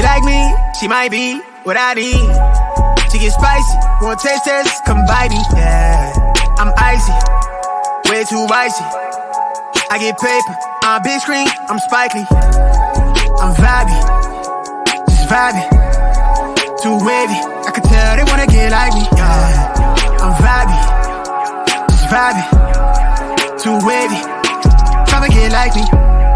She like me, she might be what I need. She get spicy, want taste test, come bite me. Yeah, I'm icy, way too icy. I get paper, on big screen, I'm Spike Lee. I'm vibey, just vibey, too wavy. I can tell they wanna get like me. Yeah, I'm vibey, just vibey, too wavy. Come and get like me.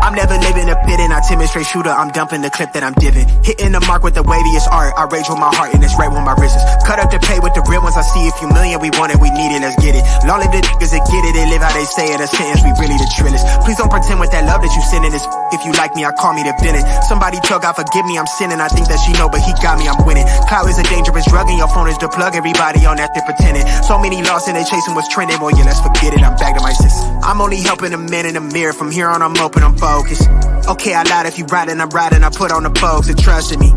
I'm never living a pit and I timid straight shooter. I'm dumping the clip that I'm dipping. Hitting the mark with the waviest art. I rage with my heart and it's right with my wrists. Cut up the pay with the real ones. I see a few million. We want it, we need it, let's get it. Long live the niggas that get it. They live how they say it. A sentence, we really the trillest. Please don't pretend with that love that you sending this. If you like me, I call me the villain. Somebody tell God forgive me, I'm sinning. I think that she know, but he got me, I'm winning. Clout is a dangerous drug and your phone is the plug. Everybody on that shit pretending. So many lost and they chasing what's trending. Well, yeah, let's forget it. I'm back to my sis. I'm only helping a man in the mirror. From here on, I'm open, I'm focused. Okay, I lied if you riding, I'm riding. I put on the folks that trusted me.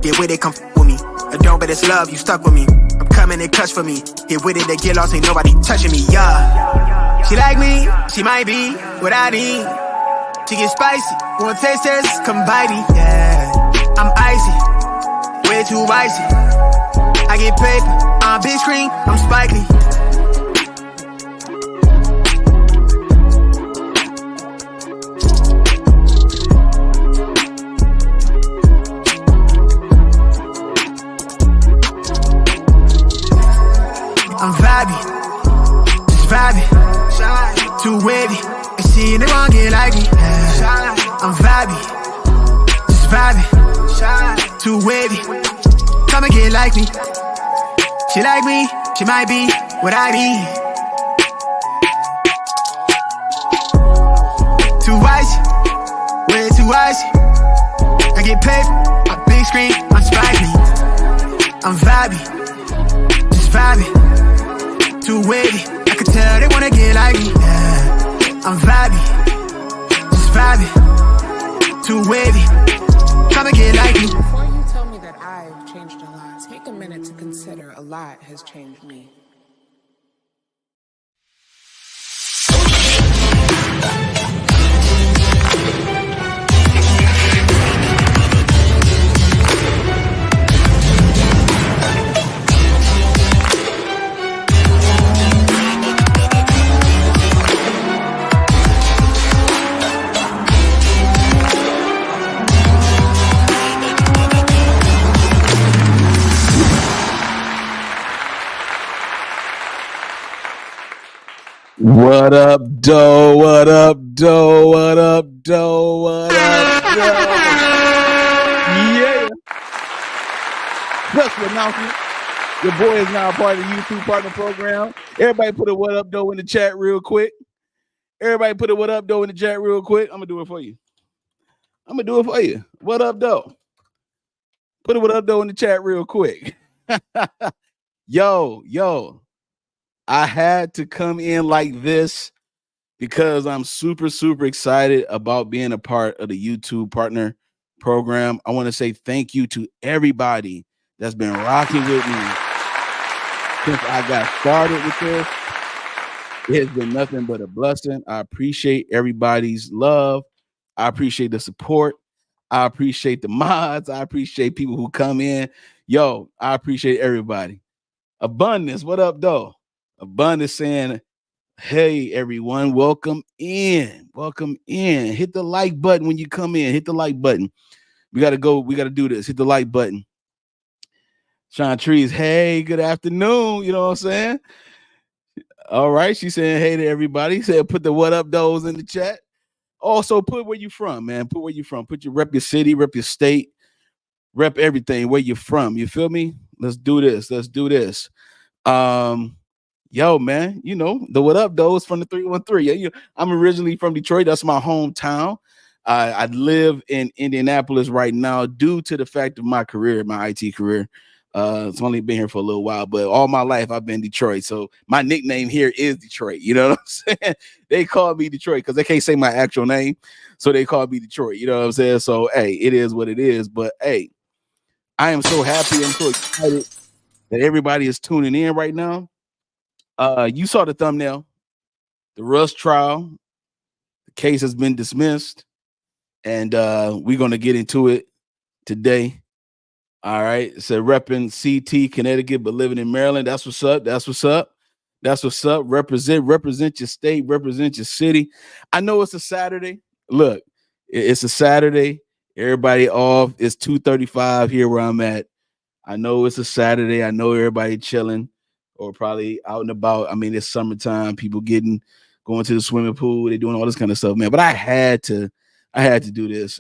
Get with it, come with me. I don't, but it's love, you stuck with me. I'm coming, it cuts for me. Get with it, they get lost, ain't nobody touching me, yeah. She like me, she might be what I need. She get spicy, want taste test, come bite me. Yeah, I'm icy, way too icy. I get paper, on big screen, I'm Spike Lee. I'm vibey, just vibey, too wavy. And she ain't gon' get like me. I'm vibey, just vibey, too wavy. Come and get like me. She like me, she might be what I need. Too icy, way too icy. I get paid, a big screen, I'm Spike Lee. I'm vibey, just vibey. Too wavy, I can tell they wanna get like me. Yeah, I'm vibey, just vibey, too wavy. Come and get like me. Before you tell me that I've changed a lot, take a minute to consider a lot has changed me. What up, doe? What up, doe? What up, doe? What up, doe? Yeah. Special announcement. Your boy is now a part of the YouTube Partner Program. Everybody put a what up, doe in the chat real quick. Everybody put a what up, doe in the chat real quick. I'm going to do it for you. I'm going to do it for you. What up, doe? Put a what up, doe in the chat real quick. Yo. I had to come in like this because I'm super excited about being a part of the YouTube Partner Program. I want to say thank you to everybody that's been rocking with me since I got started with this. It has been nothing but a blessing. I appreciate everybody's love. I appreciate the support. I appreciate the mods. I appreciate people who come in. Yo, I appreciate everybody. Abundance, what up, though? Abundance saying, hey, everyone, welcome in. Welcome in. Hit the like button when you come in. Hit the like button. We got to go. We got to do this. Hit the like button. Sean Trees, hey, good afternoon. You know what I'm saying? All right. She's saying hey to everybody. Said put the what up, those in the chat. Also, put where you from, man. Put where you from. Put your rep your city, rep your state, rep everything where you're from. You feel me? Let's do this. Let's do this. Yo, man, you know, the what up, though, is from the 313. Yeah, I'm originally from Detroit. That's my hometown. I live in Indianapolis right now due to the fact of my career, my IT career. It's only been here for a little while, but all my life I've been Detroit. So my nickname here is Detroit. You know what I'm saying? They call me Detroit because they can't say my actual name. So they call me Detroit. You know what I'm saying? So, hey, it is what it is. But, hey, I am so happy and so excited that everybody is tuning in right now. You saw the thumbnail, the Russ trial. The case has been dismissed, and we're going to get into it today. All right. It said repping CT, Connecticut, but living in Maryland. That's what's up. That's what's up. That's what's up. Represent your state, represent your city. I know it's a Saturday. Look, it's a Saturday. Everybody off. It's 2:35 here where I'm at. I know it's a Saturday. I know everybody chilling or probably out and about. I mean, it's summertime. People going to the swimming pool. They're doing all this kind of stuff, man. But I had to do this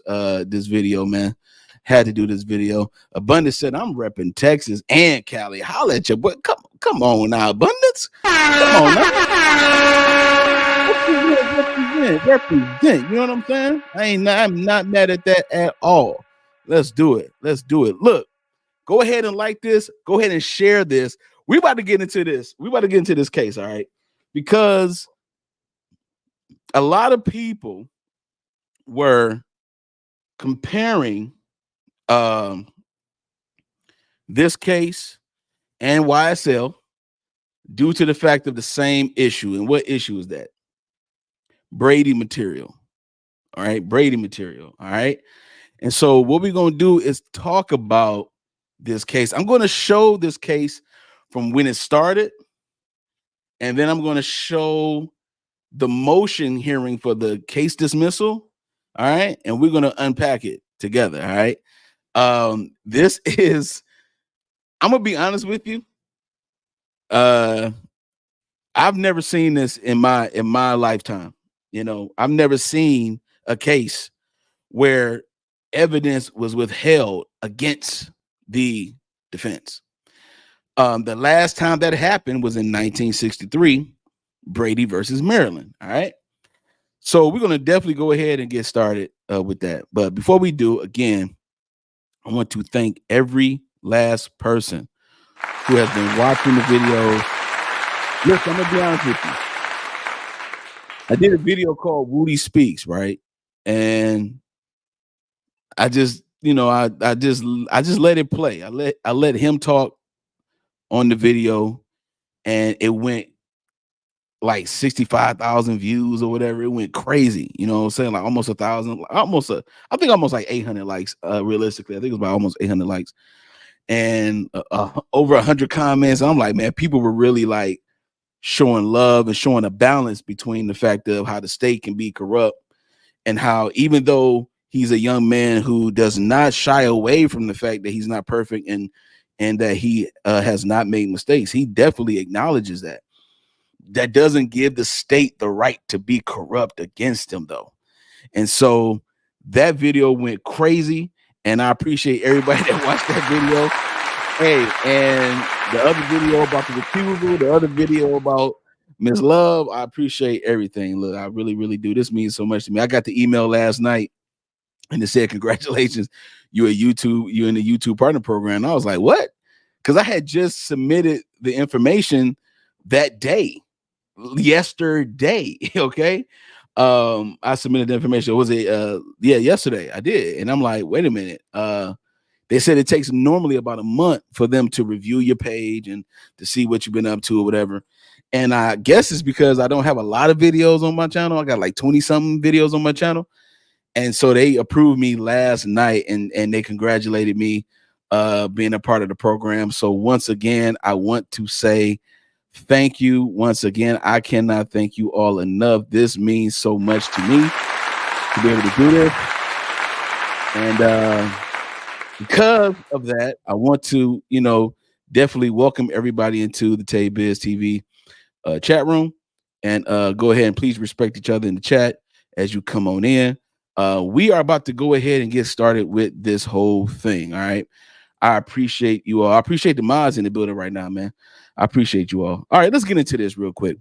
video, man. Had to do this video. Abundance said, I'm repping Texas and Cali. Holla at you. But come on now, Abundance. Come on now. Represent. You know what I'm saying? I'm not mad at that at all. Let's do it. Look, go ahead and like this. Go ahead and share this. We about to get into this. Case, all right? Because a lot of people were comparing this case and YSL due to the fact of the same issue. And what issue is that? Brady material. All right, Brady material. All right. And so what we're going to do is talk about this case. I'm going to show this case from when it started, and then I'm going to show the motion hearing for the case dismissal. All right. And we're going to unpack it together. All right. This is, I'm going to be honest with you. I've never seen this in my lifetime. You know, I've never seen a case where evidence was withheld against the defense. The last time that happened was in 1963, Brady versus Maryland. All right. So we're going to definitely go ahead and get started with that. But before we do, again, I want to thank every last person who has been watching the video. Look, I'm going to be honest with you. I did a video called Woody Speaks, right? And I just, you know, I just let it play. I let him talk on the video, and it went like 65,000 views or whatever. It went crazy. You know what I'm saying? Like almost 1,000, I think almost like 800 likes. Realistically, I think it was about almost 800 likes and over 100 comments. I'm like, man, people were really like showing love and showing a balance between the fact of how the state can be corrupt and how, even though he's a young man who does not shy away from the fact that he's not perfect and that he has not made mistakes, he definitely acknowledges that. That doesn't give the state the right to be corrupt against him, though. And so that video went crazy, and I appreciate everybody that watched that video. Hey, and the other video about the recusal, the other video about Miss Love, I appreciate everything. Look, I really, really do. This means so much to me. I got the email last night, and it said, congratulations, you're in the YouTube partner program. And I was like, what? Because I had just submitted the information that day, yesterday. Okay. I submitted the information. Was it yesterday? I did. And I'm like, wait a minute. They said it takes normally about a month for them to review your page and to see what you've been up to or whatever. And I guess it's because I don't have a lot of videos on my channel. I got like 20 something videos on my channel. And so they approved me last night and they congratulated me being a part of the program. So once again, I want to say thank you. Once again, I cannot thank you all enough. This means so much to me to be able to do this. And because of that, I want to, definitely welcome everybody into the Tay Biz TV chat room, and go ahead and please respect each other in the chat as you come on in. We are about to go ahead and get started with this whole thing. All right. I appreciate you all. I appreciate the mods in the building right now, man. I appreciate you all. All right, let's get into this real quick.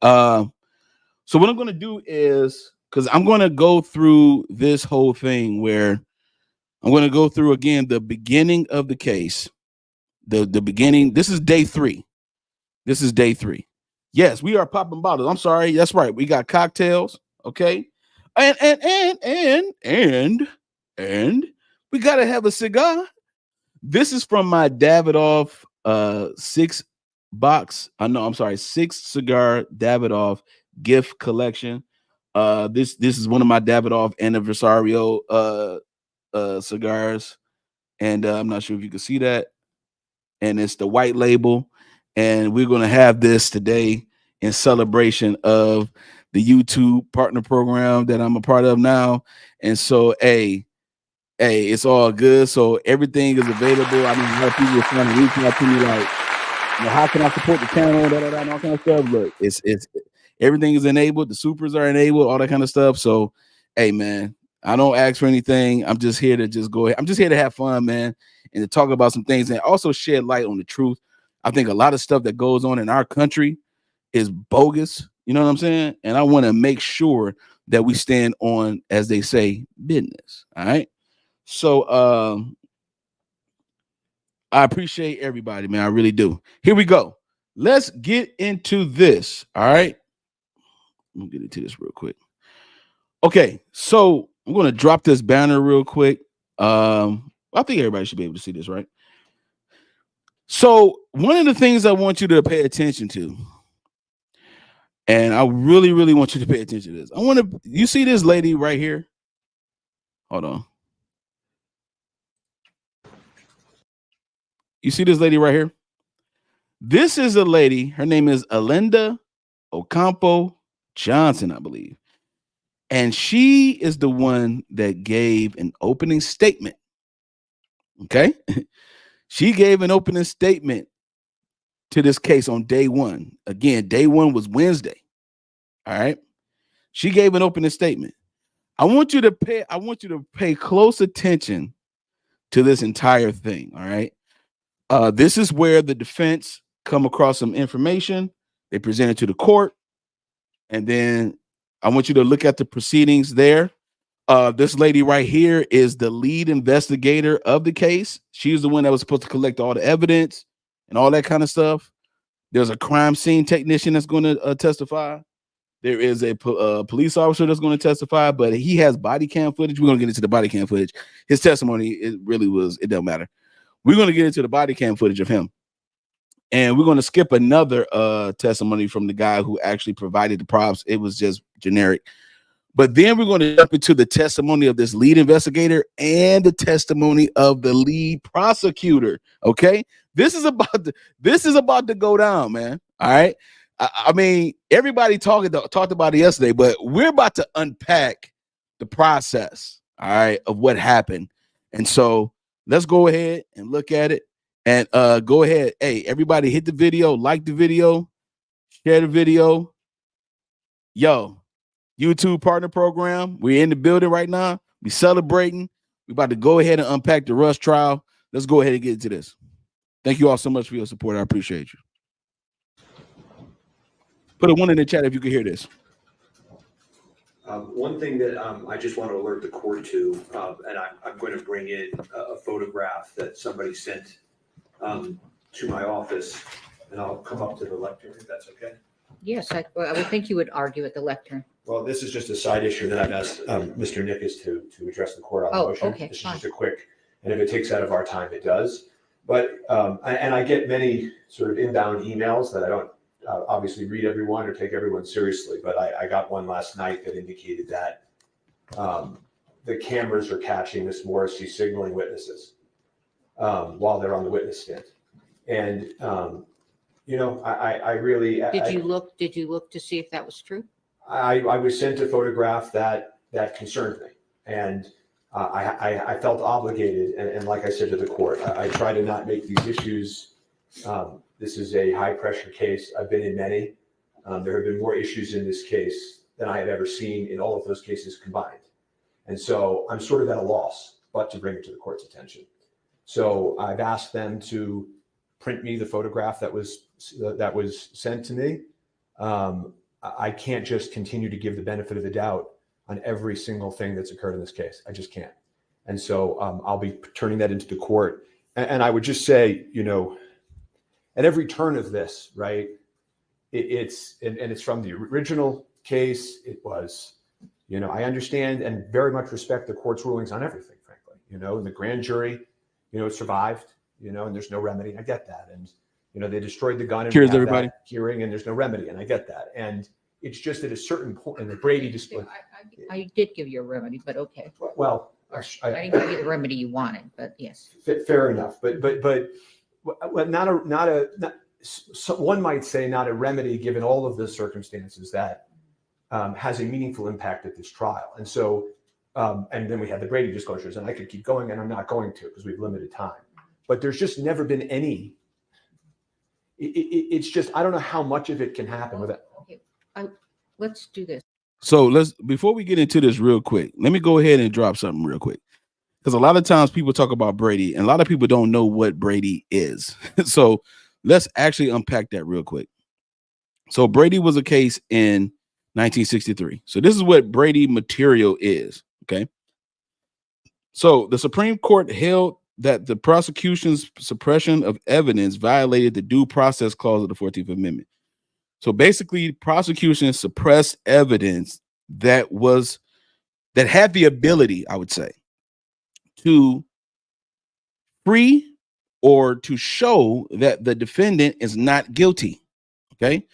So what I'm going to do is, because I'm going to go through this whole thing where I'm going to go through again the beginning of the case. The beginning. This is day 3. Yes, we are popping bottles. I'm sorry. That's right. We got cocktails. Okay. And we got to have a cigar. This is from my Davidoff 6 cigar Davidoff gift collection. This is one of my Davidoff Anniversario cigars. And I'm not sure if you can see that. And it's the white label. And we're going to have this today in celebration of the YouTube partner program that I'm a part of now. And so, hey, it's all good. So everything is available. I mean, a lot of people are trying to reach out to me like, how can I support the channel? And all kind of stuff. Look, it's everything is enabled. The supers are enabled, all that kind of stuff. So, hey, man, I don't ask for anything. I'm just here to just go ahead. I'm just here to have fun, man, and to talk about some things and also shed light on the truth. I think a lot of stuff that goes on in our country is bogus. You know what I'm saying? And I want to make sure that we stand on, as they say, business. All right. So I appreciate everybody, man. I really do. Here we go. Let's get into this. All right. Let me get into this real quick. Okay, so I'm going to drop this banner real quick. I think everybody should be able to see this, right? So one of the things I want you to pay attention to, and I really, really want you to pay attention to this. You see this lady right here? Hold on. You see this lady right here? This is a lady. Her name is Alinda Ocampo Johnson, I believe. And she is the one that gave an opening statement. Okay. She gave an opening statement to this case on day one. Again, day one was Wednesday. All right. She gave an opening statement. I want you to pay close attention to this entire thing. All right. This is where the defense come across some information. They present it to the court. And then I want you to look at the proceedings there. This lady right here is the lead investigator of the case. She's the one that was supposed to collect all the evidence and all that kind of stuff. There's a crime scene technician that's going to testify. There is a police officer that's going to testify, but he has body cam footage. We're going to get into the body cam footage. His testimony, it doesn't matter. We're going to get into the body cam footage of him. And we're going to skip another testimony from the guy who actually provided the props. It was just generic. But then we're going to jump into the testimony of this lead investigator and the testimony of the lead prosecutor. Okay, this is about to go down, man. All right. I mean, everybody talked about it yesterday, but we're about to unpack the process, all right, of what happened. And so let's go ahead and look at it. And go ahead. Hey, everybody, hit the video, like the video, share the video. Yo. YouTube partner program. We're in the building right now. We celebrating. We're about to go ahead and unpack the Rush trial. Let's go ahead and get into this. Thank you all so much for your support. I appreciate you. Put a 1 in the chat if you can hear this. One thing that I just want to alert the court to, and I'm going to bring in a photograph that somebody sent to my office, and I'll come up to the lectern if that's okay. Yes, I would think you would argue at the lectern. Well, this is just a side issue that I've asked Mr. Nickus to address the court on the motion. Okay, this is fine. just a quick, and if it takes out of our time, it does. But I get many sort of inbound emails that I don't obviously read everyone or take everyone seriously. But I got one last night that indicated that the cameras are catching Miss Morrissey signaling witnesses while they're on the witness stand, and you know, I really. Did you look to see if that was true? I was sent a photograph that concerned me, and I felt obligated. And like I said to the court, I try to not make these issues. This is a high pressure case. I've been in many. There have been more issues in this case than I have ever seen in all of those cases combined. And so I'm sort of at a loss, but to bring it to the court's attention. So I've asked them to print me the photograph that was sent to me. I can't just continue to give the benefit of the doubt on every single thing that's occurred in this case. I just can't. And so I'll be turning that into the court. And I would just say, you know, at every turn of this, right, it's from the original case. It was, you know, I understand and very much respect the court's rulings on everything, frankly. You know, the grand jury, you know, it survived, you know, and there's no remedy. I get that. And you know, they destroyed the gun and Cheers, everybody. Hearing, and there's no remedy, and I get that. And it's just at a certain point, and the Brady display. I did give you a remedy, but okay. Well, I didn't give you the remedy you wanted, but yes. Fair enough, but one might say not a remedy given all of the circumstances that has a meaningful impact at this trial. And so, and then we had the Brady disclosures, and I could keep going, and I'm not going to because we've limited time. But there's just never been any. It's just I don't know how much of it can happen with it. Okay, let's do this. So before we get into this real quick, let me go ahead and drop something real quick. Because a lot of times people talk about Brady and a lot of people don't know what Brady is. So let's actually unpack that real quick. So Brady was a case in 1963. So this is what Brady material is. Okay. So the Supreme Court held that the prosecution's suppression of evidence violated the due process clause of the 14th Amendment. So basically, prosecution suppressed evidence that had the ability, I would say, to free or to show that the defendant is not guilty. Okay.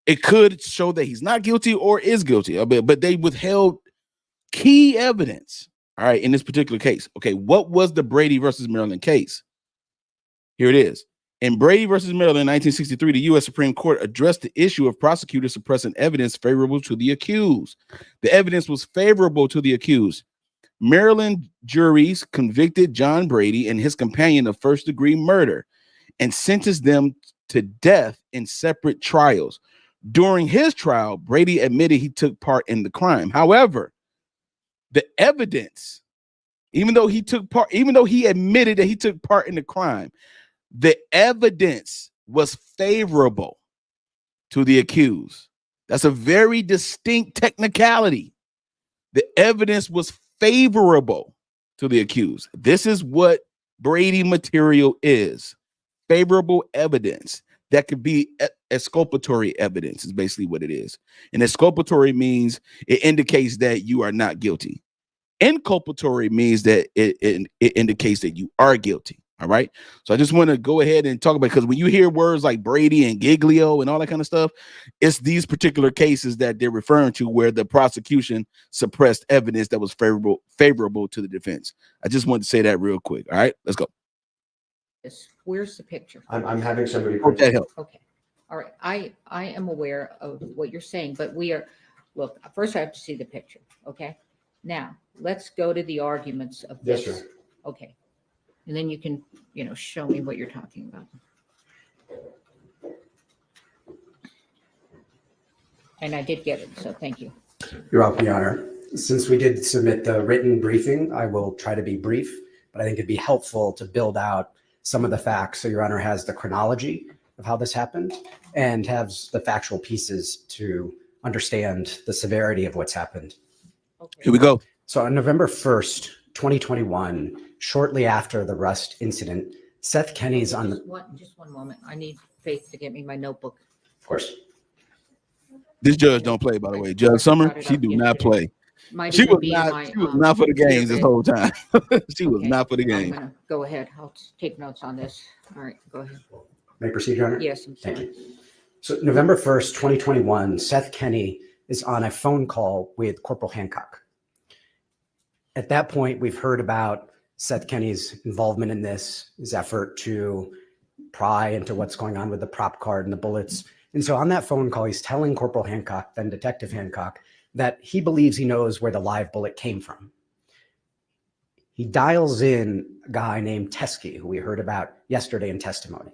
It could show that he's not guilty or is guilty, but they withheld key evidence. All right. In this particular case. Okay. What was the Brady versus Maryland case? Here it is. In Brady versus Maryland in 1963, the U.S. Supreme Court addressed the issue of prosecutors suppressing evidence favorable to the accused. The evidence was favorable to the accused. Maryland juries convicted John Brady and his companion of first-degree murder and sentenced them to death in separate trials. During his trial, Brady admitted he took part in the crime. However, the evidence, even though he admitted that he took part in the crime, the evidence was favorable to the accused. That's a very distinct technicality. The evidence was favorable to the accused. This is what Brady material is. Favorable evidence that could be exculpatory evidence is basically what it is. And exculpatory means it indicates that you are not guilty. Inculpatory means that it indicates that you are guilty. All right. So I just want to go ahead and talk about, because when you hear words like Brady and Giglio and all that kind of stuff, it's these particular cases that they're referring to where the prosecution suppressed evidence that was favorable to the defense. I just wanted to say that real quick. All right, let's go. Where's the picture? I'm having somebody. Hope that helps. Okay. All right. I am aware of what you're saying, but look, first I have to see the picture. Okay. Now let's go to the arguments of this. Yes, sir. Okay. And then you can, show me what you're talking about. And I did get it, so thank you. You're welcome, Your Honor. Since we did submit the written briefing, I will try to be brief, but I think it'd be helpful to build out some of the facts so Your Honor has the chronology of how this happened and has the factual pieces to understand the severity of what's happened. Okay. Here we go. So on November 1st, 2021, shortly after the Rust incident, Seth Kenny's on the... Just one moment. I need Faith to get me my notebook. Of course. This judge don't play, by the way. Judge Sommer, she do not play. She was not for the games this whole time. She was not for the game. I'm gonna go ahead. I'll take notes on this. All right, go ahead. May I proceed, Your Honor? Yes, I'm sorry. Thank you. So November 1st, 2021, Seth Kenny is on a phone call with Corporal Hancock. At that point, we've heard about Seth Kenny's involvement in this, his effort to pry into what's going on with the prop card and the bullets. And so on that phone call, he's telling Corporal Hancock, then Detective Hancock, that he believes he knows where the live bullet came from. He dials in a guy named Teskey, who we heard about yesterday in testimony.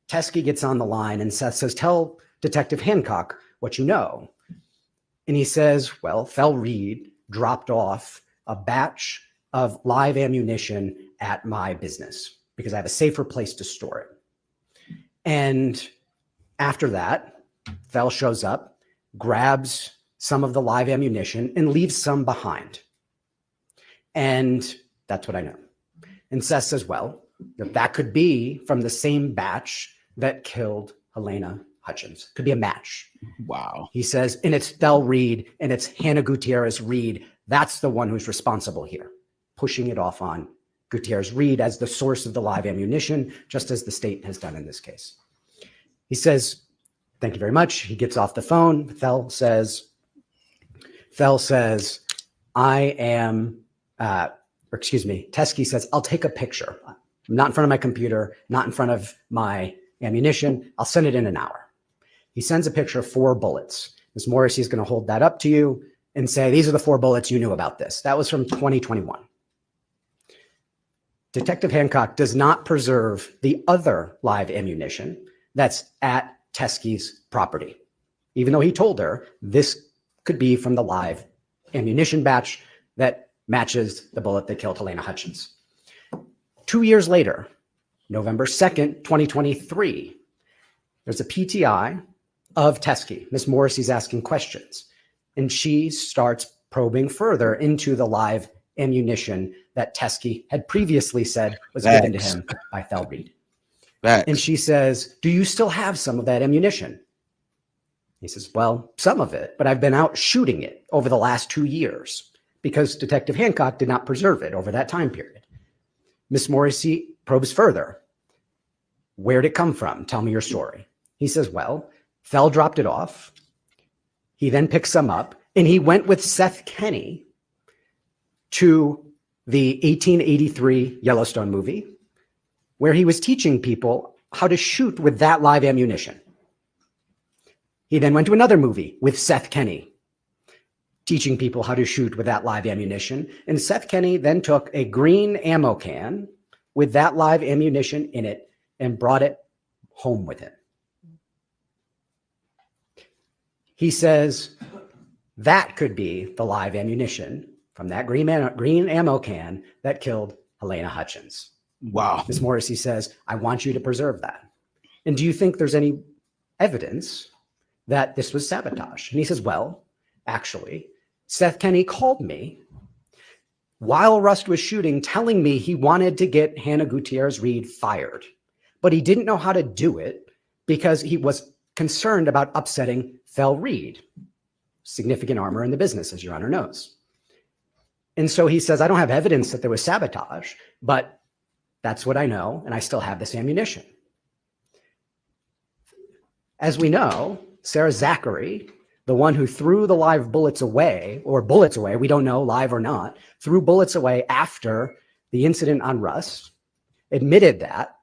Teskey gets on the line and Seth says, tell Detective Hancock what you know. And he says, well, Fel Reed dropped off a batch of live ammunition at my business because I have a safer place to store it. And after that, Fel shows up, grabs some of the live ammunition and leaves some behind. And that's what I know. And Seth says, well, that could be from the same batch that killed Helena Hutchins. Could be a match. Wow. He says, and it's Fel Reed and it's Hannah Gutierrez Reed. That's the one who's responsible here, pushing it off on Gutierrez Reed as the source of the live ammunition, just as the state has done in this case. He says, thank you very much. He gets off the phone. Fel says, Teskey says, I'll take a picture. I'm not in front of my computer, not in front of my ammunition. I'll send it in an hour. He sends a picture of 4 bullets. Ms. Morrissey is going to hold that up to you and say, these are the 4 bullets you knew about this. That was from 2021. Detective Hancock does not preserve the other live ammunition that's at Teskey's property, even though he told her this could be from the live ammunition batch that matches the bullet that killed Helena Hutchins. 2 years later, November 2nd, 2023, there's a PTI of Teskey. Ms. Morrissey's asking questions, and she starts probing further into the live ammunition that Teskey had previously said was given to him by Thel Reed. And she says, do you still have some of that ammunition? He says, well, some of it, but I've been out shooting it over the last 2 years because Detective Hancock did not preserve it over that time period. Ms. Morrissey probes further. Where'd it come from? Tell me your story. He says, well, Thel dropped it off. He then picked some up, and he went with Seth Kenney to the 1883 Yellowstone movie, where he was teaching people how to shoot with that live ammunition. He then went to another movie with Seth Kenney, teaching people how to shoot with that live ammunition. And Seth Kenney then took a green ammo can with that live ammunition in it and brought it home with him. He says that could be the live ammunition from that green ammo can that killed Helena Hutchins. Wow. Ms. Morrissey says, I want you to preserve that. And do you think there's any evidence that this was sabotage? And he says, well, actually, Seth Kenney called me while Rust was shooting, telling me he wanted to get Hannah Gutierrez Reed fired, but he didn't know how to do it because he was concerned about upsetting Thel Reed, significant armor in the business, as Your Honor knows. And so he says, I don't have evidence that there was sabotage, but that's what I know, and I still have this ammunition. As we know, Sarah Zachary, the one who threw the live bullets away, we don't know, live or not, threw bullets away after the incident on Rust, admitted that.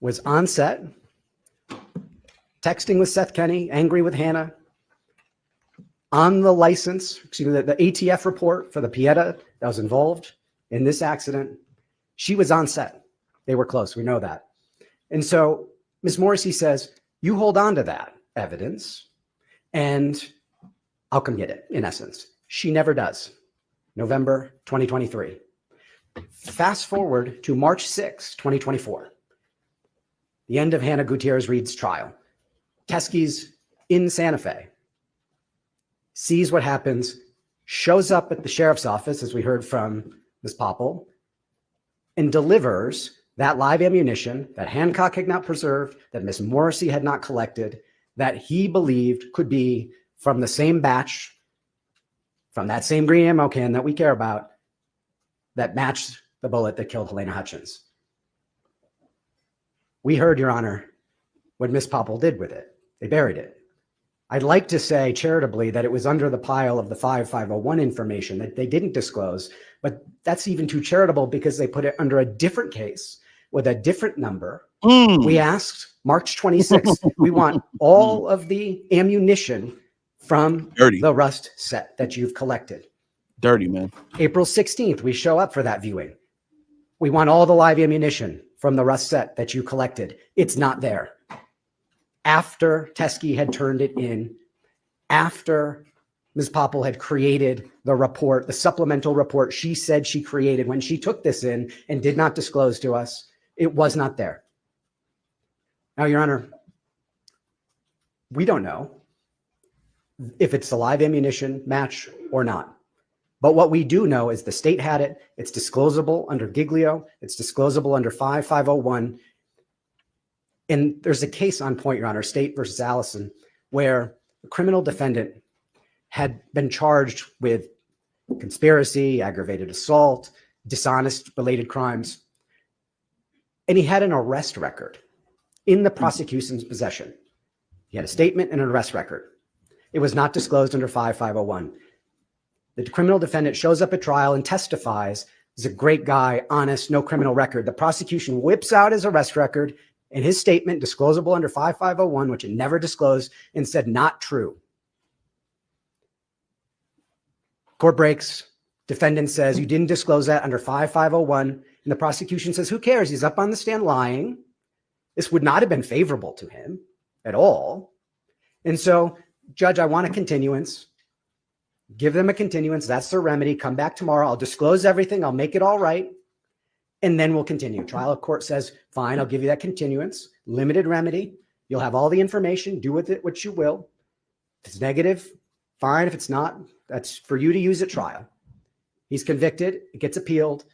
Was on set, texting with Seth Kenney, angry with Hannah, on the license, the ATF report for the Pieta that was involved in this accident. She was on set. They were close. We know that. And so Ms. Morrissey says, you hold on to that evidence and I'll come get it, in essence. She never does. November 2023. Fast forward to March 6, 2024. The end of Hannah Gutierrez Reed's trial. Teskey's in Santa Fe, sees what happens, shows up at the sheriff's office, as we heard from Ms. Popple, and delivers that live ammunition that Hancock had not preserved, that Ms. Morrissey had not collected, that he believed could be from the same batch, from that same green ammo can that we care about, that matched the bullet that killed Helena Hutchins. We heard, Your Honor, what Ms. Popple did with it. They buried it. I'd like to say charitably that it was under the pile of the 5501 information that they didn't disclose, but that's even too charitable because they put it under a different case with a different number. We asked March 26th, we want all of the ammunition from the Rust set that you've collected. Dirty, man. April 16th, we show up for that viewing. We want all the live ammunition from the Rust set that you collected. It's not there. After Teskey had turned it in, after Ms. Popple had created the report, the supplemental report she said she created when she took this in and did not disclose to us, it was not there. Now, Your Honor, we don't know if it's the live ammunition match or not. But what we do know is the state had it. It's disclosable under Giglio. It's disclosable under 5501. And there's a case on point, Your Honor, State versus Allison, where a criminal defendant had been charged with conspiracy, aggravated assault, dishonest related crimes. And he had an arrest record in the prosecution's possession. He had a statement and an arrest record. It was not disclosed under 5501. The criminal defendant shows up at trial and testifies. He's a great guy, honest, no criminal record. The prosecution whips out his arrest record and his statement, disclosable under 5501, which it never disclosed, and said not true. Court breaks. Defendant says, you didn't disclose that under 5501. And the prosecution says, who cares? He's up on the stand lying. This would not have been favorable to him at all. And so, Judge, I want a continuance. Give them a continuance. That's their remedy. Come back tomorrow. I'll disclose everything. I'll make it all right. And then we'll continue. Trial court says, fine, I'll give you that continuance. Limited remedy. You'll have all the information. Do with it what you will. If it's negative, fine. If it's not, that's for you to use at trial. He's convicted. It gets appealed.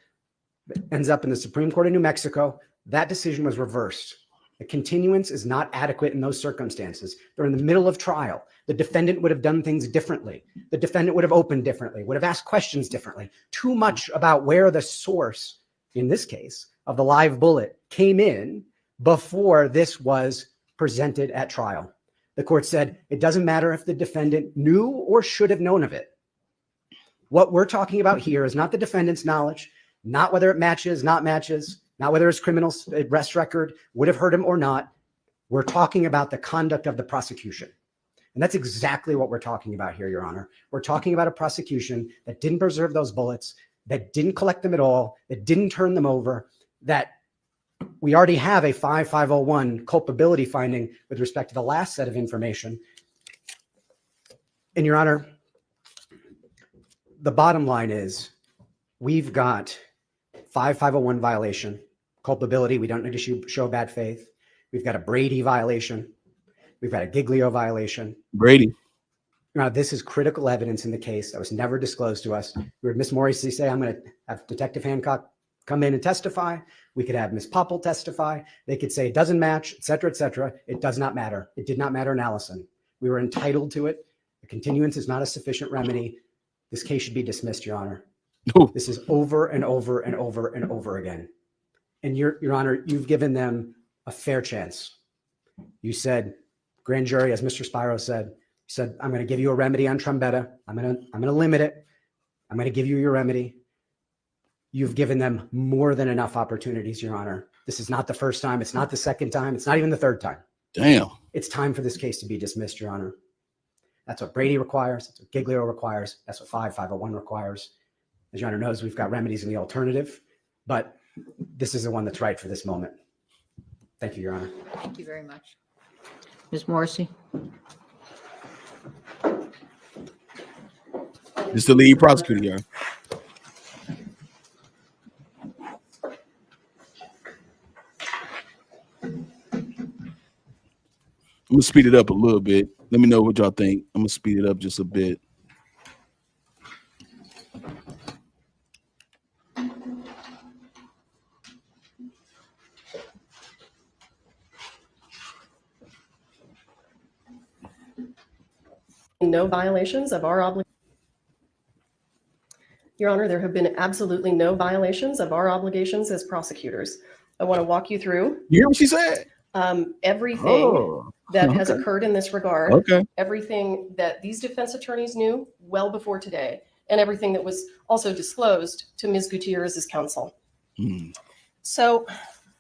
It ends up in the Supreme Court of New Mexico. That decision was reversed. The continuance is not adequate in those circumstances. They're in the middle of trial. The defendant would have done things differently. The defendant would have opened differently, would have asked questions differently. Too much about where the source, in this case, of the live bullet came in before this was presented at trial. The court said, it doesn't matter if the defendant knew or should have known of it. What we're talking about here is not the defendant's knowledge, not whether it matches, not whether his criminal arrest record would have hurt him or not. We're talking about the conduct of the prosecution. And that's exactly what we're talking about here, Your Honor. We're talking about a prosecution that didn't preserve those bullets, that didn't collect them at all, that didn't turn them over, that we already have a 5501 culpability finding with respect to the last set of information. And Your Honor, the bottom line is we've got 5501 violation, culpability. We don't need to show bad faith. We've got a Brady violation. We've got a Giglio violation. Brady. Now, this is critical evidence in the case that was never disclosed to us. We heard Ms. Morrissey say, I'm going to have Detective Hancock come in and testify. We could have Ms. Popple testify. They could say it doesn't match, et cetera, et cetera. It does not matter. It did not matter in Allison. We were entitled to it. The continuance is not a sufficient remedy. This case should be dismissed, Your Honor. Ooh. This is over and over and over and over again. And Your Honor, you've given them a fair chance. You said, grand jury, as Mr. Spiro said, I'm going to give you a remedy on Trumbetta. I'm going to limit it. I'm going to give you your remedy. You've given them more than enough opportunities, Your Honor. This is not the first time. It's not the second time. It's not even the third time. Damn. It's time for this case to be dismissed, Your Honor. That's what Brady requires. That's what Giglio requires. That's what 5501 requires. As Your Honor knows, we've got remedies in the alternative, but this is the one that's right for this moment. Thank you, Your Honor. Thank you very much. Ms. Morrissey? This is the lead prosecutor, Your Honor. I'm gonna speed it up a little bit. Let me know what y'all think. I'm gonna speed it up just a bit. No violations of our obligation. Your Honor, there have been absolutely no violations of our obligations as prosecutors. I want to walk you through. You hear what she said? Everything that has occurred in this regard, everything that these defense attorneys knew well before today, and everything that was also disclosed to Ms. Gutierrez's counsel. So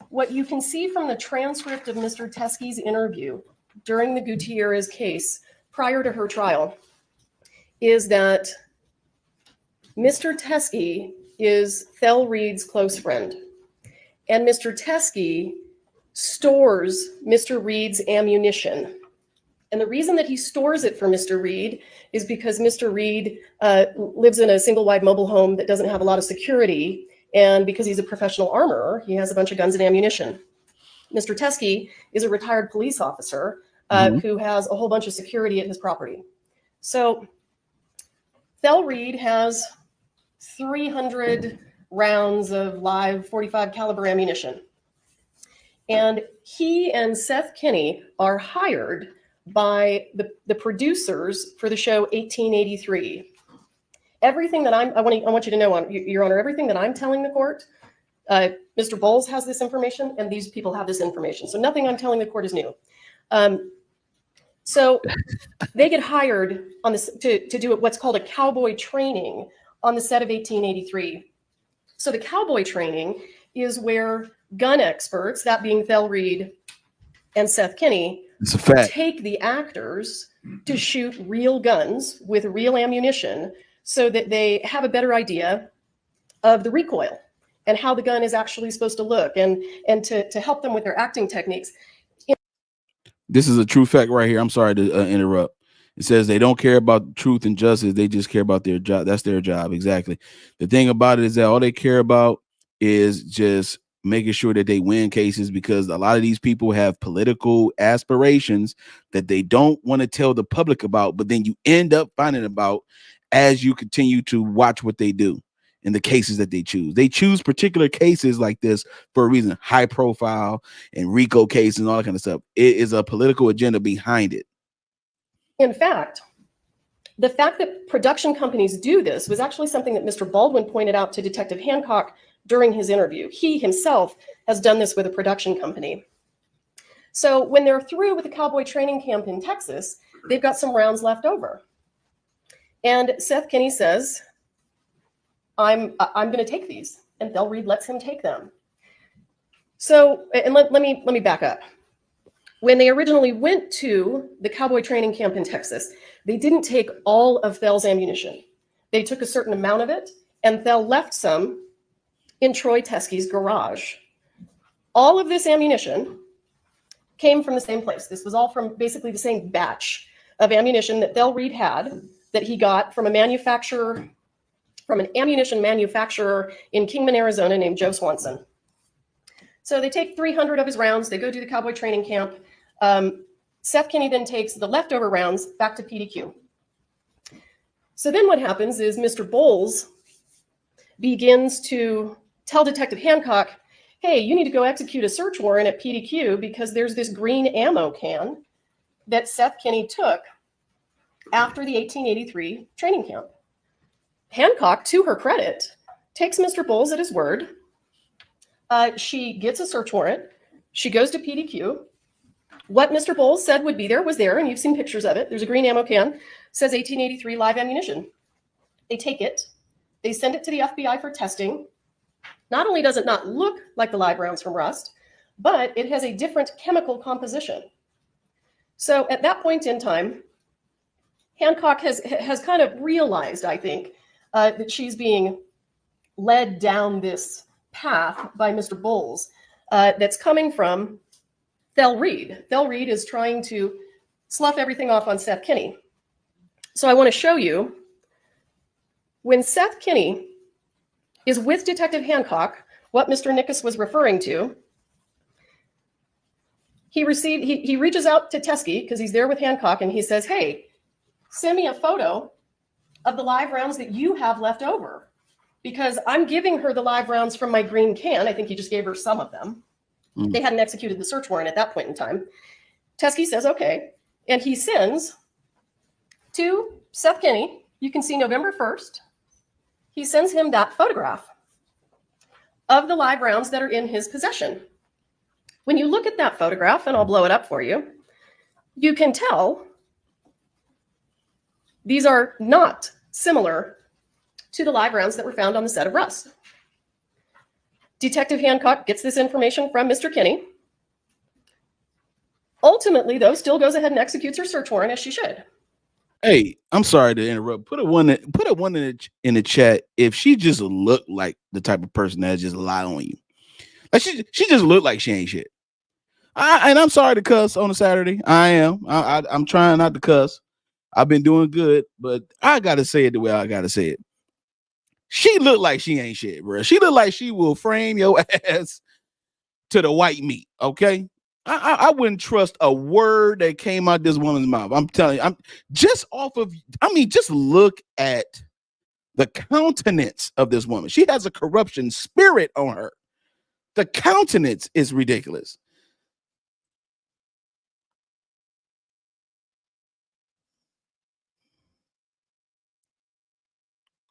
what you can see from the transcript of Mr. Teskey's interview during the Gutierrez case prior to her trial is that Mr. Teskey is Thel Reed's close friend. And Mr. Teskey stores Mr. Reed's ammunition. And the reason that he stores it for Mr. Reed is because Mr. Reed lives in a single wide mobile home that doesn't have a lot of security. And because he's a professional armorer, he has a bunch of guns and ammunition. Mr. Teskey is a retired police officer who has a whole bunch of security at his property. So Thel Reed has 300 rounds of live 45 caliber ammunition. And he and Seth Kenney are hired by the producers for the show 1883. Everything that I want you to know, Your Honor, everything that I'm telling the court Mr. Bowles has this information, and these people have this information. So nothing I'm telling the court is new. So they get hired on this to do what's called a cowboy training on the set of 1883. So the cowboy training is where gun experts, that being Thel Reed and Seth Kinney, It's a fact. take the actors to shoot real guns with real ammunition so that they have a better idea of the recoil and how the gun is actually supposed to look, and to help them with their acting techniques. This is a true fact right here. I'm sorry to interrupt. It says they don't care about truth and justice. They just care about their job. That's their job. Exactly. The thing about it is that all they care about is just making sure that they win cases, because a lot of these people have political aspirations that they don't want to tell the public about, but then you end up finding about as you continue to watch what they do in the cases that they choose. They choose particular cases like this for a reason, high profile and RICO cases and all that kind of stuff. It is a political agenda behind it. In fact, the fact that production companies do this was actually something that Mr. Baldwin pointed out to Detective Hancock during his interview. He himself has done this with a production company. So when they're through with the cowboy training camp in Texas, they've got some rounds left over. And Seth Kinney says, I'm going to take these. And Thel Reed lets him take them. So, and let me back up. When they originally went to the cowboy training camp in Texas, they didn't take all of Thel's ammunition. They took a certain amount of it, and Thel left some in Troy Teskey's garage. All of this ammunition came from the same place. This was all from basically the same batch of ammunition that Thel Reed had, that he got from a manufacturer, from an ammunition manufacturer in Kingman, Arizona, named Joe Swanson. So they take 300 of his rounds. They go do the cowboy training camp. Seth Kinney then takes the leftover rounds back to PDQ. So then what happens is Mr. Bowles begins to tell Detective Hancock, hey, you need to go execute a search warrant at PDQ because there's this green ammo can that Seth Kinney took after the 1883 training camp. Hancock, to her credit, takes Mr. Bowles at his word. She gets a search warrant. She goes to PDQ. What Mr. Bowles said would be there was there, and you've seen pictures of it. There's a green ammo can, says 1883 live ammunition. They take it. They send it to the FBI for testing. Not only does it not look like the live rounds from Rust, but it has a different chemical composition. So at that point in time, Hancock has kind of realized, I think, that she's being led down this path by Mr. Bowles that's coming from Thel Reed. Thel Reed is trying to slough everything off on Seth Kinney. So I want to show you when Seth Kinney is with Detective Hancock, what Mr. Nickus was referring to. He reaches out to Teskey because he's there with Hancock, and he says, hey, send me a photo of the live rounds that you have left over, because I'm giving her the live rounds from my green can. I think he just gave her some of them. They hadn't executed the search warrant at that point in time. Teskey says, okay. And he sends to Seth Kinney, you can see November 1st, he sends him that photograph of the live rounds that are in his possession. When you look at that photograph, and I'll blow it up for you, you can tell these are not similar to the live rounds that were found on the set of Rust. Detective Hancock gets this information from Mr. Kinney. Ultimately, though, still goes ahead and executes her search warrant as she should. Hey, I'm sorry to interrupt. Put a one in the chat if she just looked like the type of person that just lie on you. Like she just looked like she ain't shit. And I'm sorry to cuss on a Saturday. I am. I'm trying not to cuss. I've been doing good, but I gotta say it the way I gotta say it. She looked like she ain't shit, bro. She looked like she will frame your ass to the white meat. Okay. I wouldn't trust a word that came out this woman's mouth. I'm telling you, just look at the countenance of this woman. She has a corruption spirit on her. The countenance is ridiculous.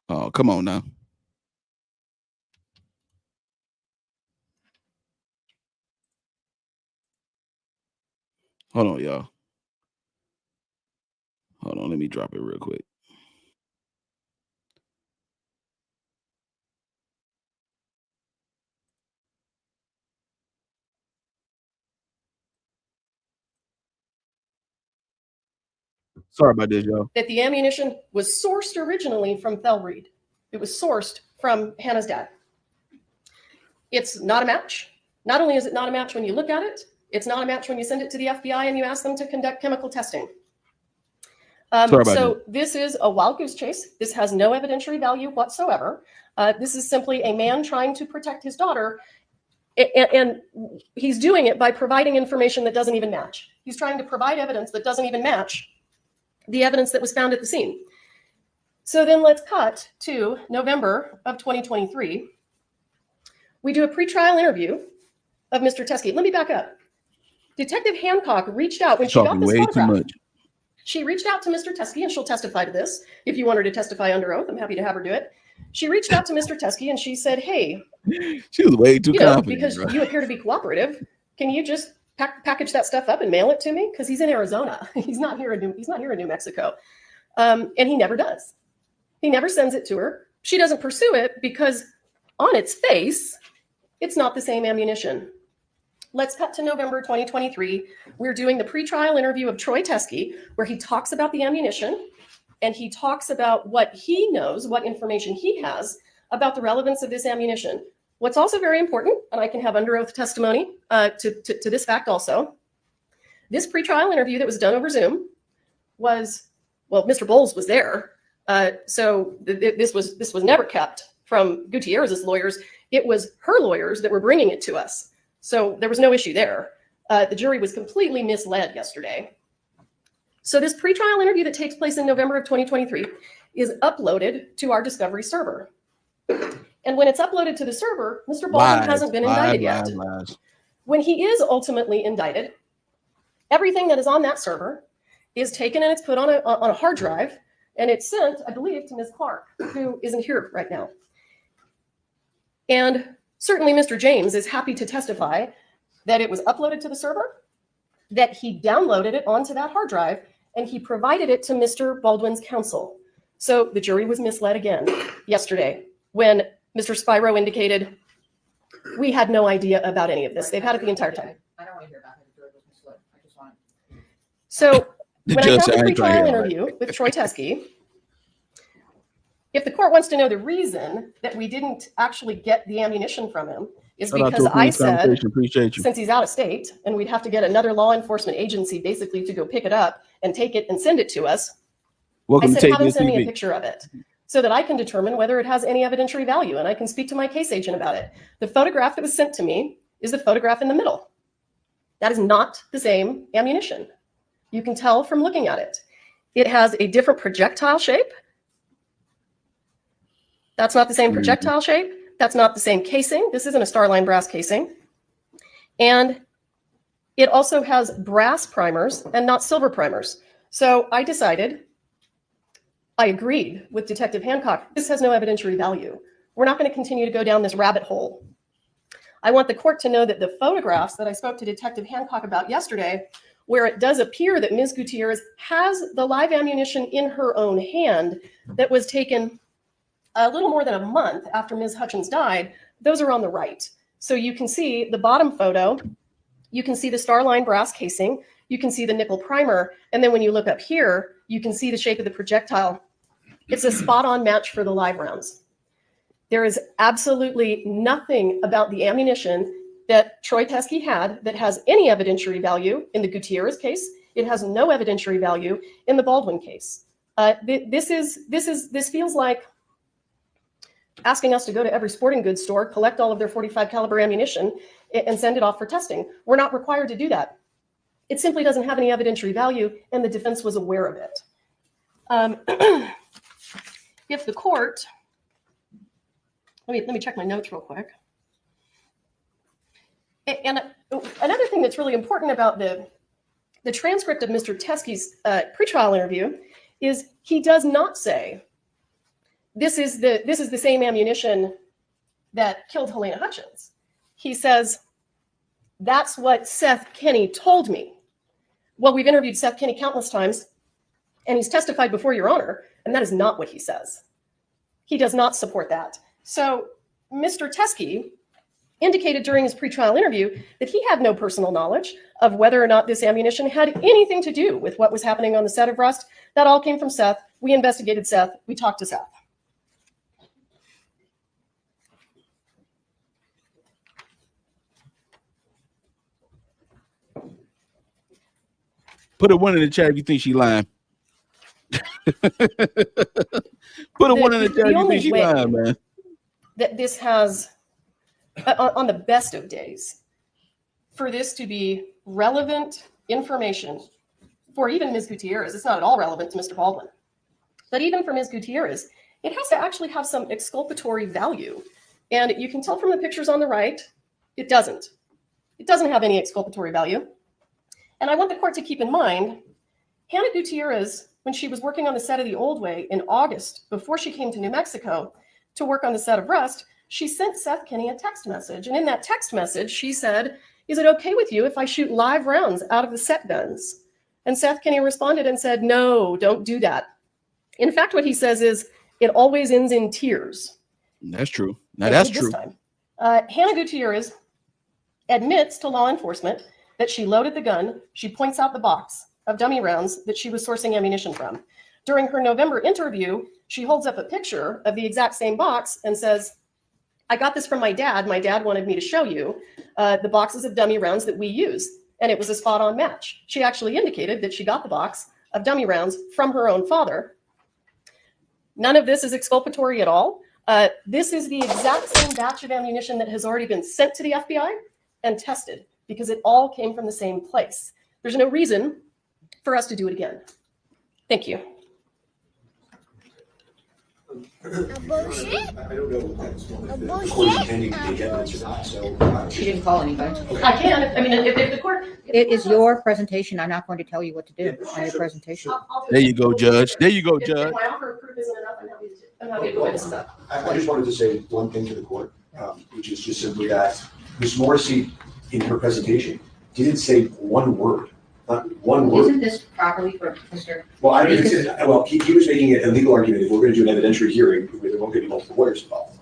Oh, come on now. Hold on, y'all. Hold on, let me drop it real quick. Sorry about this, y'all. That the ammunition was sourced originally from Thelreed. It was sourced from Hannah's dad. It's not a match. Not only is it not a match when you look at it, it's not a match when you send it to the FBI and you ask them to conduct chemical testing. So this is a wild goose chase. This has no evidentiary value whatsoever. This is simply a man trying to protect his daughter, and he's doing it by providing information that doesn't even match. He's trying to provide evidence that doesn't even match the evidence that was found at the scene. So then let's cut to November of 2023. We do a pretrial interview of Mr. Teskey. Let me back up. Detective Hancock reached out when she got this photograph. She reached out to Mr. Teskey, and she'll testify to this. If you want her to testify under oath, I'm happy to have her do it. She reached out to Mr. Teskey and she said, hey, she was way too confident. Because you appear to be cooperative. Can you just package that stuff up and mail it to me? Because he's in Arizona. He's not here in New Mexico. And he never does. He never sends it to her. She doesn't pursue it because on its face, it's not the same ammunition. Let's cut to November 2023. We're doing the pretrial interview of Troy Teskey, where he talks about the ammunition and he talks about what he knows, what information he has about the relevance of this ammunition. What's also very important, and I can have under oath testimony to this fact also, this pretrial interview that was done over Zoom was, well, Mr. Bowles was there. So this was never kept from Gutierrez's lawyers. It was her lawyers that were bringing it to us. So there was no issue there. The jury was completely misled yesterday. So this pretrial interview that takes place in November of 2023 is uploaded to our discovery server. And when it's uploaded to the server, Mr. Baldwin hasn't been indicted yet. When he is ultimately indicted, everything that is on that server is taken and it's put on a hard drive, and it's sent, I believe, to Ms. Clark, who isn't here right now. And certainly Mr. James is happy to testify that it was uploaded to the server, that he downloaded it onto that hard drive, and he provided it to Mr. Baldwin's counsel. So the jury was misled again yesterday when Mr. Spiro indicated, we had no idea about any of this. They've had it the entire time. I don't want to hear about it. The jury was misled. I just want to. So when I have the pretrial interview with Troy Teskey, if the court wants to know the reason that we didn't actually get the ammunition from him, is because I said, since he's out of state, and we'd have to get another law enforcement agency basically to go pick it up and take it and send it to us. I said, have him send me a picture of it so that I can determine whether it has any evidentiary value and I can speak to my case agent about it. The photograph that was sent to me is the photograph in the middle. That is not the same ammunition. You can tell from looking at it. It has a different projectile shape. That's not the same projectile shape. That's not the same casing. This isn't a Starline brass casing. And it also has brass primers and not silver primers. So I decided, I agreed with Detective Hancock, this has no evidentiary value. We're not going to continue to go down this rabbit hole. I want the court to know that the photographs that I spoke to Detective Hancock about yesterday, where it does appear that Ms. Gutierrez has the live ammunition in her own hand that was taken a little more than a month after Ms. Hutchins died, those are on the right. So you can see the bottom photo, you can see the Starline brass casing, you can see the nickel primer, and then when you look up here, you can see the shape of the projectile. It's a spot-on match for the live rounds. There is absolutely nothing about the ammunition that Troy Teskey had that has any evidentiary value in the Gutierrez case. It has no evidentiary value in the Baldwin case. This feels like asking us to go to every sporting goods store, collect all of their .45 caliber ammunition, and send it off for testing. We're not required to do that. It simply doesn't have any evidentiary value, and the defense was aware of it. If the court, let me check my notes real quick. And another thing that's really important about the transcript of Mr. Teskey's pretrial interview is he does not say, this is the same ammunition that killed Helena Hutchins. He says, that's what Seth Kenney told me. well, we've interviewed Seth Kenney countless times, and he's testified before your honor, and that is not what he says. He does not support that. So Mr. Teskey indicated during his pretrial interview that he had no personal knowledge of whether or not this ammunition had anything to do with what was happening on the set of Rust. That all came from Seth. We investigated Seth. We talked to Seth. Put a one in the chat if you think she lying. Put a one in the chat if you think she lying, man. That this has, on the best of days, for this to be relevant information for even Ms. Gutierrez, it's not at all relevant to Mr. Baldwin, but even for Ms. Gutierrez, it has to actually have some exculpatory value. And you can tell from the pictures on the right, it doesn't. It doesn't have any exculpatory value. And I want the court to keep in mind, Hannah Gutierrez, when she was working on the set of The Old Way in August, before she came to New Mexico to work on the set of Rust, she sent Seth Kenney a text message. And in that text message, she said, "Is it okay with you if I shoot live rounds out of the set guns?" And Seth Kenney responded and said, "No, don't do that." In fact, what he says is, "It always ends in tears." That's true. Now that's true. Hannah Gutierrez admits to law enforcement that she loaded the gun. She points out the box of dummy rounds that she was sourcing ammunition from. During her November interview, she holds up a picture of the exact same box and says, "I got this from my dad. My dad wanted me to show you the boxes of dummy rounds that we use." And it was a spot on match. She actually indicated that she got the box of dummy rounds from her own father. None of this is exculpatory at all. This is the exact same batch of ammunition that has already been sent to the FBI and tested, because it all came from the same place. There's no reason for us to do it again. Thank you. I don't know if the court is intending to take evidence or not, so. She didn't call anybody. I can. I mean, if the court. It is your presentation. I'm not going to tell you what to do on your presentation. There you go, Judge. There you go, If Judge. my offer of proof isn't enough, I'm happy to go into that. I just wanted to say one thing to the court, which is just simply that Ms. Morrissey, in her presentation, didn't say one word, not one word. Isn't this properly for Mr. Well, I mean, well, he was making a legal argument. If we're going to do an evidentiary hearing, there won't be multiple lawyers involved.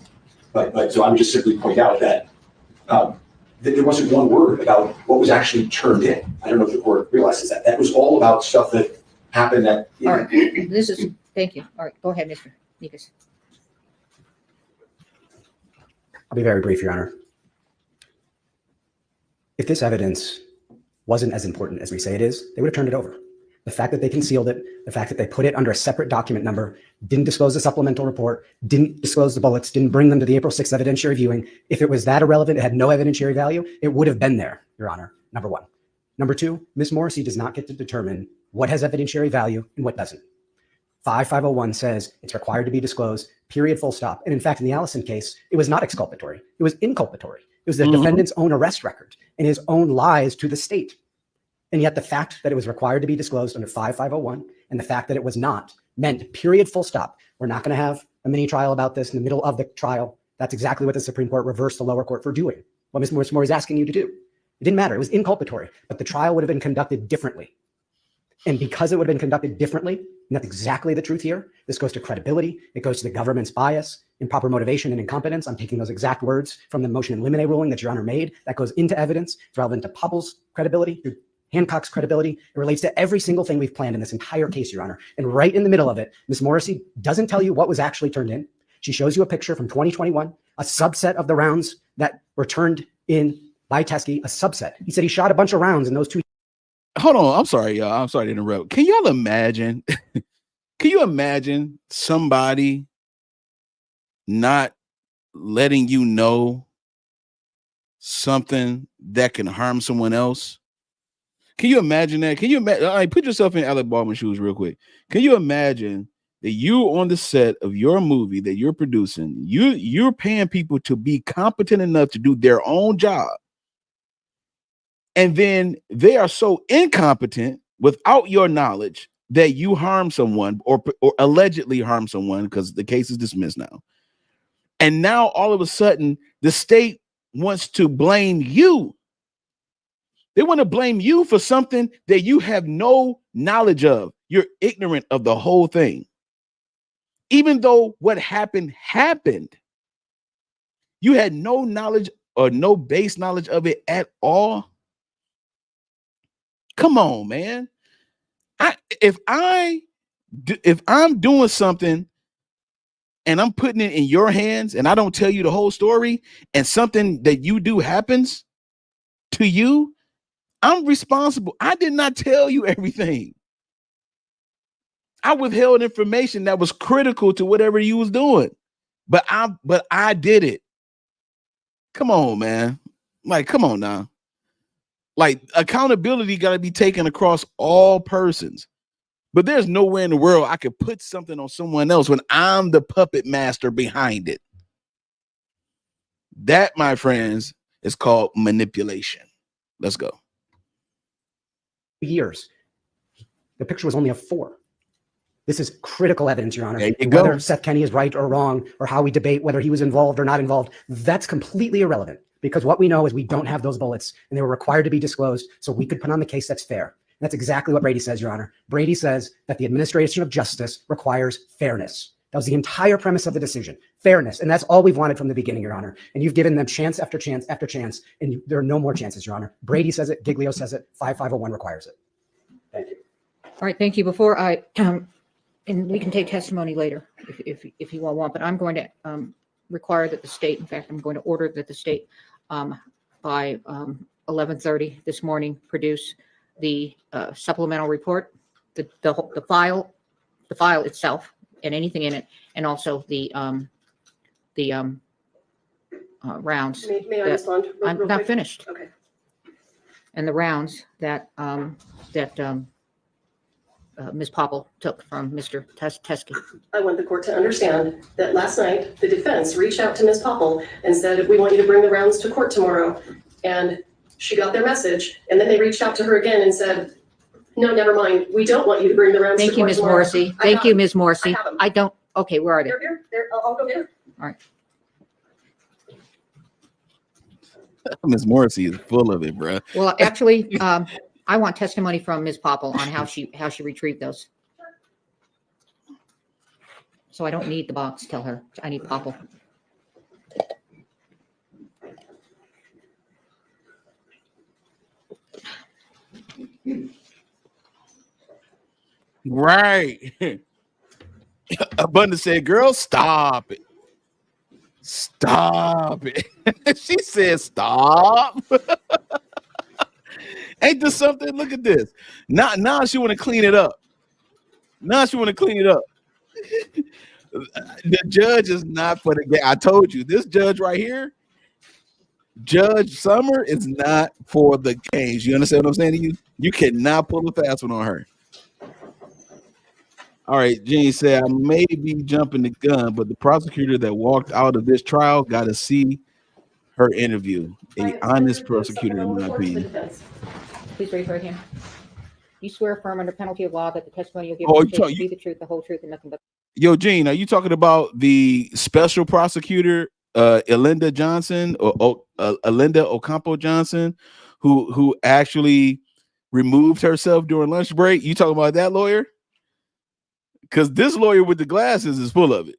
But so I would just simply point out that there wasn't one word about what was actually turned in. I don't know if the court realizes that. That was all about stuff that happened that. All right, this is, thank you. All right, go ahead, Mr. Nikas. I'll be very brief, Your Honor. If this evidence wasn't as important as we say it is, they would have turned it over. The fact that they concealed it, the fact that they put it under a separate document number, didn't disclose the supplemental report, didn't disclose the bullets, didn't bring them to the April 6th evidentiary viewing. If it was that irrelevant, it had no evidentiary value, it would have been there, Your Honor, number one. Number two, Ms. Morrissey does not get to determine what has evidentiary value and what doesn't. 5501 says it's required to be disclosed, period, full stop. And in fact, in the Allison case, it was not exculpatory. It was inculpatory. It was the defendant's own arrest record and his own lies to the state. And yet the fact that it was required to be disclosed under 5501 and the fact that it was not meant, period, full stop. We're not going to have a mini trial about this in the middle of the trial. That's exactly what the Supreme Court reversed the lower court for doing. What Ms. Morrissey is asking you to do. It didn't matter. It was inculpatory, but the trial would have been conducted differently. And because it would have been conducted differently, and that's exactly the truth here, this goes to credibility, it goes to the government's bias, improper motivation, and incompetence. I'm taking those exact words from the motion in limine ruling that Your Honor made. That goes into evidence. It's relevant to Pubble's credibility, Hancock's credibility. It relates to every single thing we've planned in this entire case, Your Honor. And right in the middle of it, Ms. Morrissey doesn't tell you what was actually turned in. She shows you a picture from 2021, a subset of the rounds that were turned in by Teskey, a subset. He said he shot a bunch of rounds in those two. Hold on. I'm sorry, y'all. I'm sorry to interrupt. Can y'all imagine? Can you imagine somebody not letting you know something that can harm someone else? Can you imagine that? Can you imagine? All right, put yourself in Alec Baldwin's shoes real quick. Can you imagine that you on the set of your movie that you're producing, you're paying people to be competent enough to do their own job, and then they are so incompetent without your knowledge that you harm someone or allegedly harm someone because the case is dismissed now. And now all of a sudden the state wants to blame you. They want to blame you for something that you have no knowledge of. You're ignorant of the whole thing. Even though what happened, you had no knowledge or no base knowledge of it at all. Come on, man. If I'm doing something and I'm putting it in your hands and I don't tell you the whole story and something that you do happens to you, I'm responsible. I did not tell you everything. I withheld information that was critical to whatever you was doing, but I did it. Come on, man. Like, come on now. Like, accountability got to be taken across all persons. But there's nowhere in the world I could put something on someone else when I'm the puppet master behind it. That, my friends, is called manipulation. Let's go. Years. The picture was only of 4. This is critical evidence, Your Honor. There you Whether go. Seth Kenney is right or wrong, or how we debate whether he was involved or not involved, that's completely irrelevant, because what we know is we don't have those bullets and they were required to be disclosed so we could put on the case that's fair. That's exactly what Brady says, Your Honor. Brady says that the administration of justice requires fairness. That was the entire premise of the decision, fairness. And that's all we've wanted from the beginning, Your Honor. And you've given them chance after chance after chance, and there are no more chances, Your Honor. Brady says it, Giglio says it, 5501 requires it. Thank you. All right, thank you. Before I, and we can take testimony later if you all want, but I'm going to require that the state, in fact, I'm going to order that the state by 11:30 this morning produce the supplemental report, the file itself and anything in it, and also the rounds. May I respond? I'm not finished. Okay. And the rounds that Ms. Popple took from Mr. Teskey. I want the court to understand that last night, the defense reached out to Ms. Popple and said, we want you to bring the rounds to court tomorrow. And she got their message. And then they reached out to her again and said, no, never mind. We don't want you to bring the rounds to Thank you, court Ms. tomorrow. Morrissey. Thank you, Ms. Morrissey. I have them. I don't, okay, where are they? They're here. I'll go get them. All right. Miss Morrissey is full of it, bro. Well, actually, I want testimony from Ms. Popple on how she retrieved those. So I don't need the box. Tell her I need Popple. Right. Abundance said, girl, stop it. Stop it. She said, stop. Ain't this something? Look at this. Now she want to clean it up. Now she want to clean it up. The judge is not for the game. I told you, this judge right here, Judge Sommer, is not for the games. You understand what I'm saying to you? You cannot pull a fast one on her. All right, Jean said, I may be jumping the gun, but the prosecutor that walked out of this trial got to see her interview. A honest prosecutor, in my opinion. Please raise your right hand. You swear affirm under penalty of law that the testimony you'll give will be the truth, the whole truth, and nothing but. Yo, Jean, are you talking about the special prosecutor, Elinda Johnson, or Elinda Ocampo Johnson, who actually removed herself during lunch break? You talking about that lawyer? Because this lawyer with the glasses is full of it.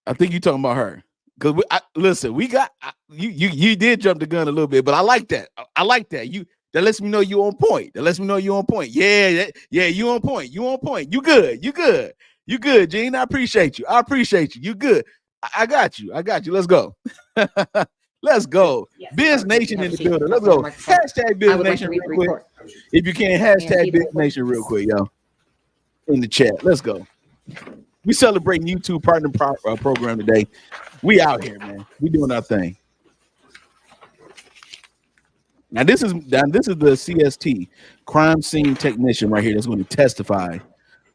I think you're talking about her. Because listen, we got you did jump the gun a little bit, but I like that. I like that. That lets me know you on point. That lets me know you on point. Yeah, you on point. You on point. You good. You good. You good, Gene. I appreciate you. I appreciate you. You good. I got you. I got you. Let's go. Let's go. Yes. Biz Nation in the building. Let's go. Hashtag Biz Nation real quick. If you can, hashtag Biz Nation real quick, yo. In the chat. Let's go. We celebrating YouTube partner program today. We out here, man. We doing our thing. Now this is the CST, crime scene technician right here, that's going to testify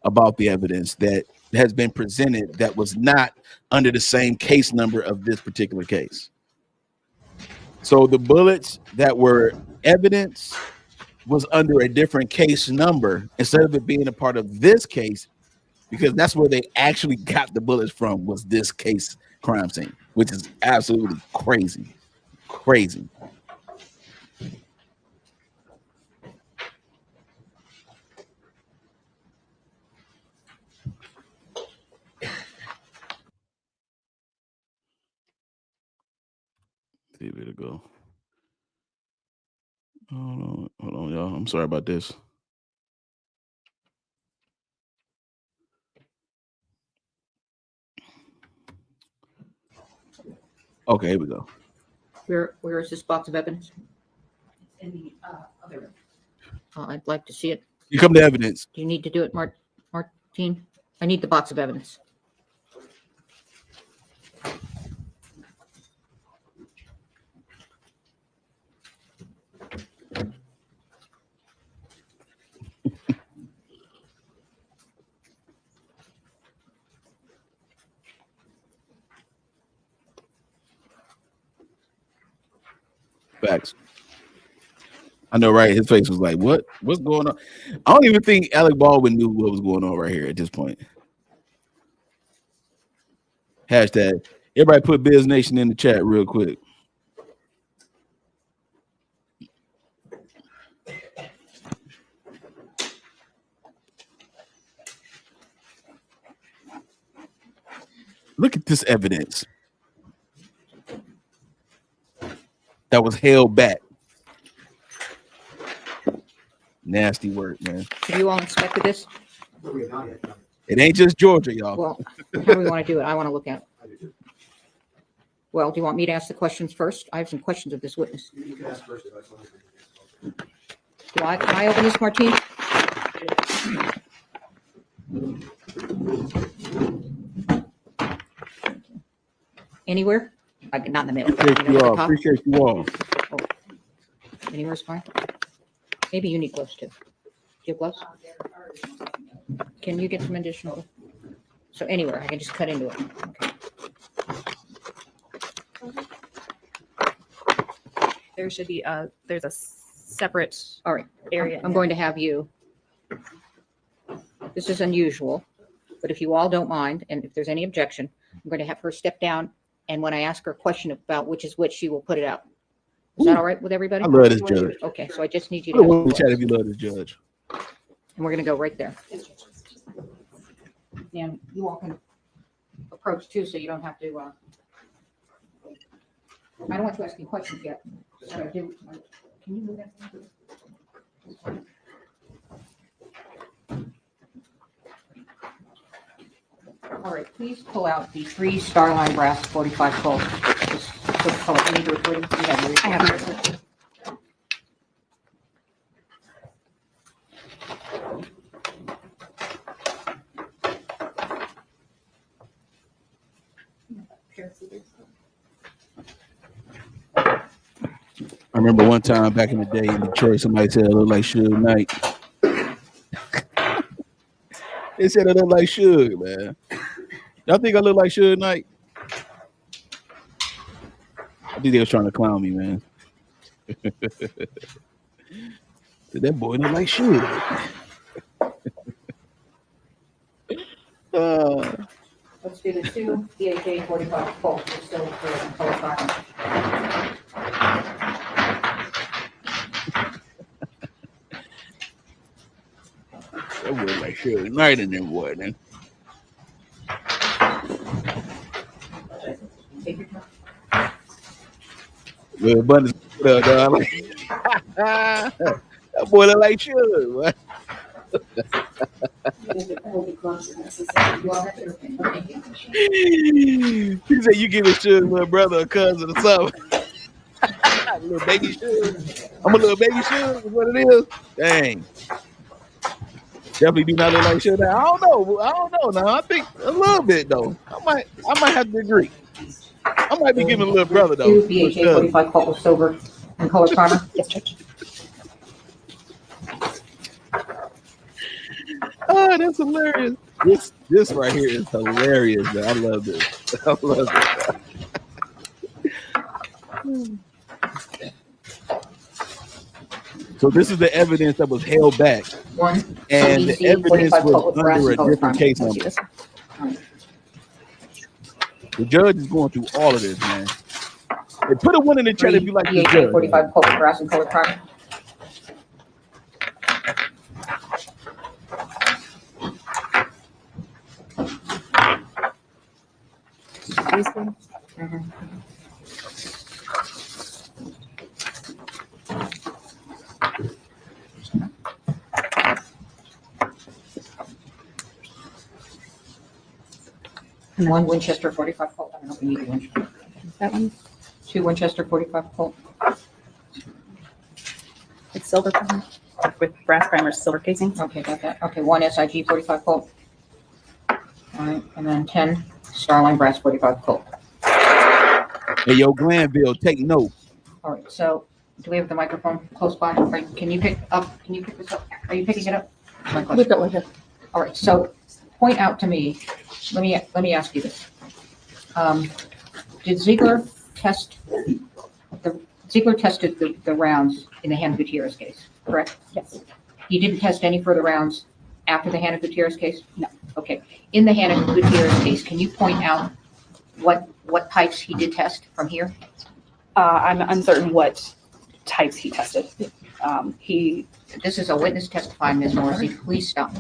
about the evidence that has been presented that was not under the same case number of this particular case. So the bullets that were evidence was under a different case number instead of it being a part of this case, because that's where they actually got the bullets from, was this case crime scene, which is absolutely crazy. Crazy. see if it'll go. Hold on, y'all. I'm sorry about this. Okay, here we go. Where is this box of evidence? In the other room. I'd like to see it. You come to evidence. Do you need to do it, Martine? I need the box of evidence. Facts. I know, right? His face was like, "What? What's going on?" I don't even think Alec Baldwin knew what was going on right here at this point. Hashtag. Everybody put Biz Nation in the chat real quick. Look at this evidence that was held back. Nasty work, man. Have you all inspected this? It ain't just Georgia, y'all. Well, how do we want to do it? I want to look at it. Well, do you want me to ask the questions first? I have some questions of this witness. You can ask first. Can I open this, Martine? Anywhere? Not in the middle. Appreciate you all. Appreciate you all. Oh. Anywhere's fine. Maybe you need gloves too. Do you have gloves? Can you get some additional? So anywhere, I can just cut into it. Okay. There should be there's a separate All right. area. I'm going to have you. This is unusual, but if you all don't mind, and if there's any objection, I'm going to have her step down. And when I ask her a question about which is which, she will put it out. Is that all right with everybody? I love this judge. Okay, so I just need you Put it in to. the chat if you love this judge. And we're going to go right there. And you all can approach too, so you don't have to. I don't want you asking questions yet. What I do, can you move that? All right, please pull out the 3 Starline brass 45 Colt. Just put color. You need the recording? You have yours. I have yours. I remember one time back in the day in Detroit, somebody said it looked like Suge Knight. They said it looked like Suge, man. Y'all think I look like Suge Knight? I think they was trying to clown me, man. That boy look like Suge. Let's do the 2 DHA 45 Colt. We're still in color copy. That boy like Suge Knight in there, boy, then. Take your time. Well, abundance, dog. That boy look like Suge, boy. He said you give it Suge, little brother or cousin or something. Little baby Suge. I'm a little baby Suge, is what it is. Dang. Definitely do not look like Suge. I don't know. Now I think a little bit though. I might have to agree. I might be giving a little brother though. 2 DHA 45 Colt with silver and color primer. Yes, Judge. Oh, that's hilarious. This right here is hilarious, man. I love this. I love it. So this is the evidence that was held back. And the evidence was under a different case number. The judge is going through all of this, man. Hey, put a 1 in the chat if you like the judge. 45 Colt with brass and color primer. One Winchester 45 Colt. I don't know if we need a Winchester. That one, 2 Winchester 45 Colt. it's silver primer with brass primer, silver casing. Okay, got that. Okay, 1 SIG 45 Colt. All right, and then 10 Starline Brass 45 Colt. Hey, yo, Glanville, take note. All right, so do we have the microphone close by? Can you pick this up? Are you picking it up? My question. We've got one here. All right, so point out to me, let me ask you this. Did Ziegler tested the rounds in the Hannah Gutierrez case, correct? Yes. He didn't test any further rounds after the Hannah Gutierrez case? No. Okay. In the Hannah Gutierrez case, can you point out what types he did test from here? I'm uncertain what types he tested. This is a witness testifying, Ms. Morrissey. Please stop.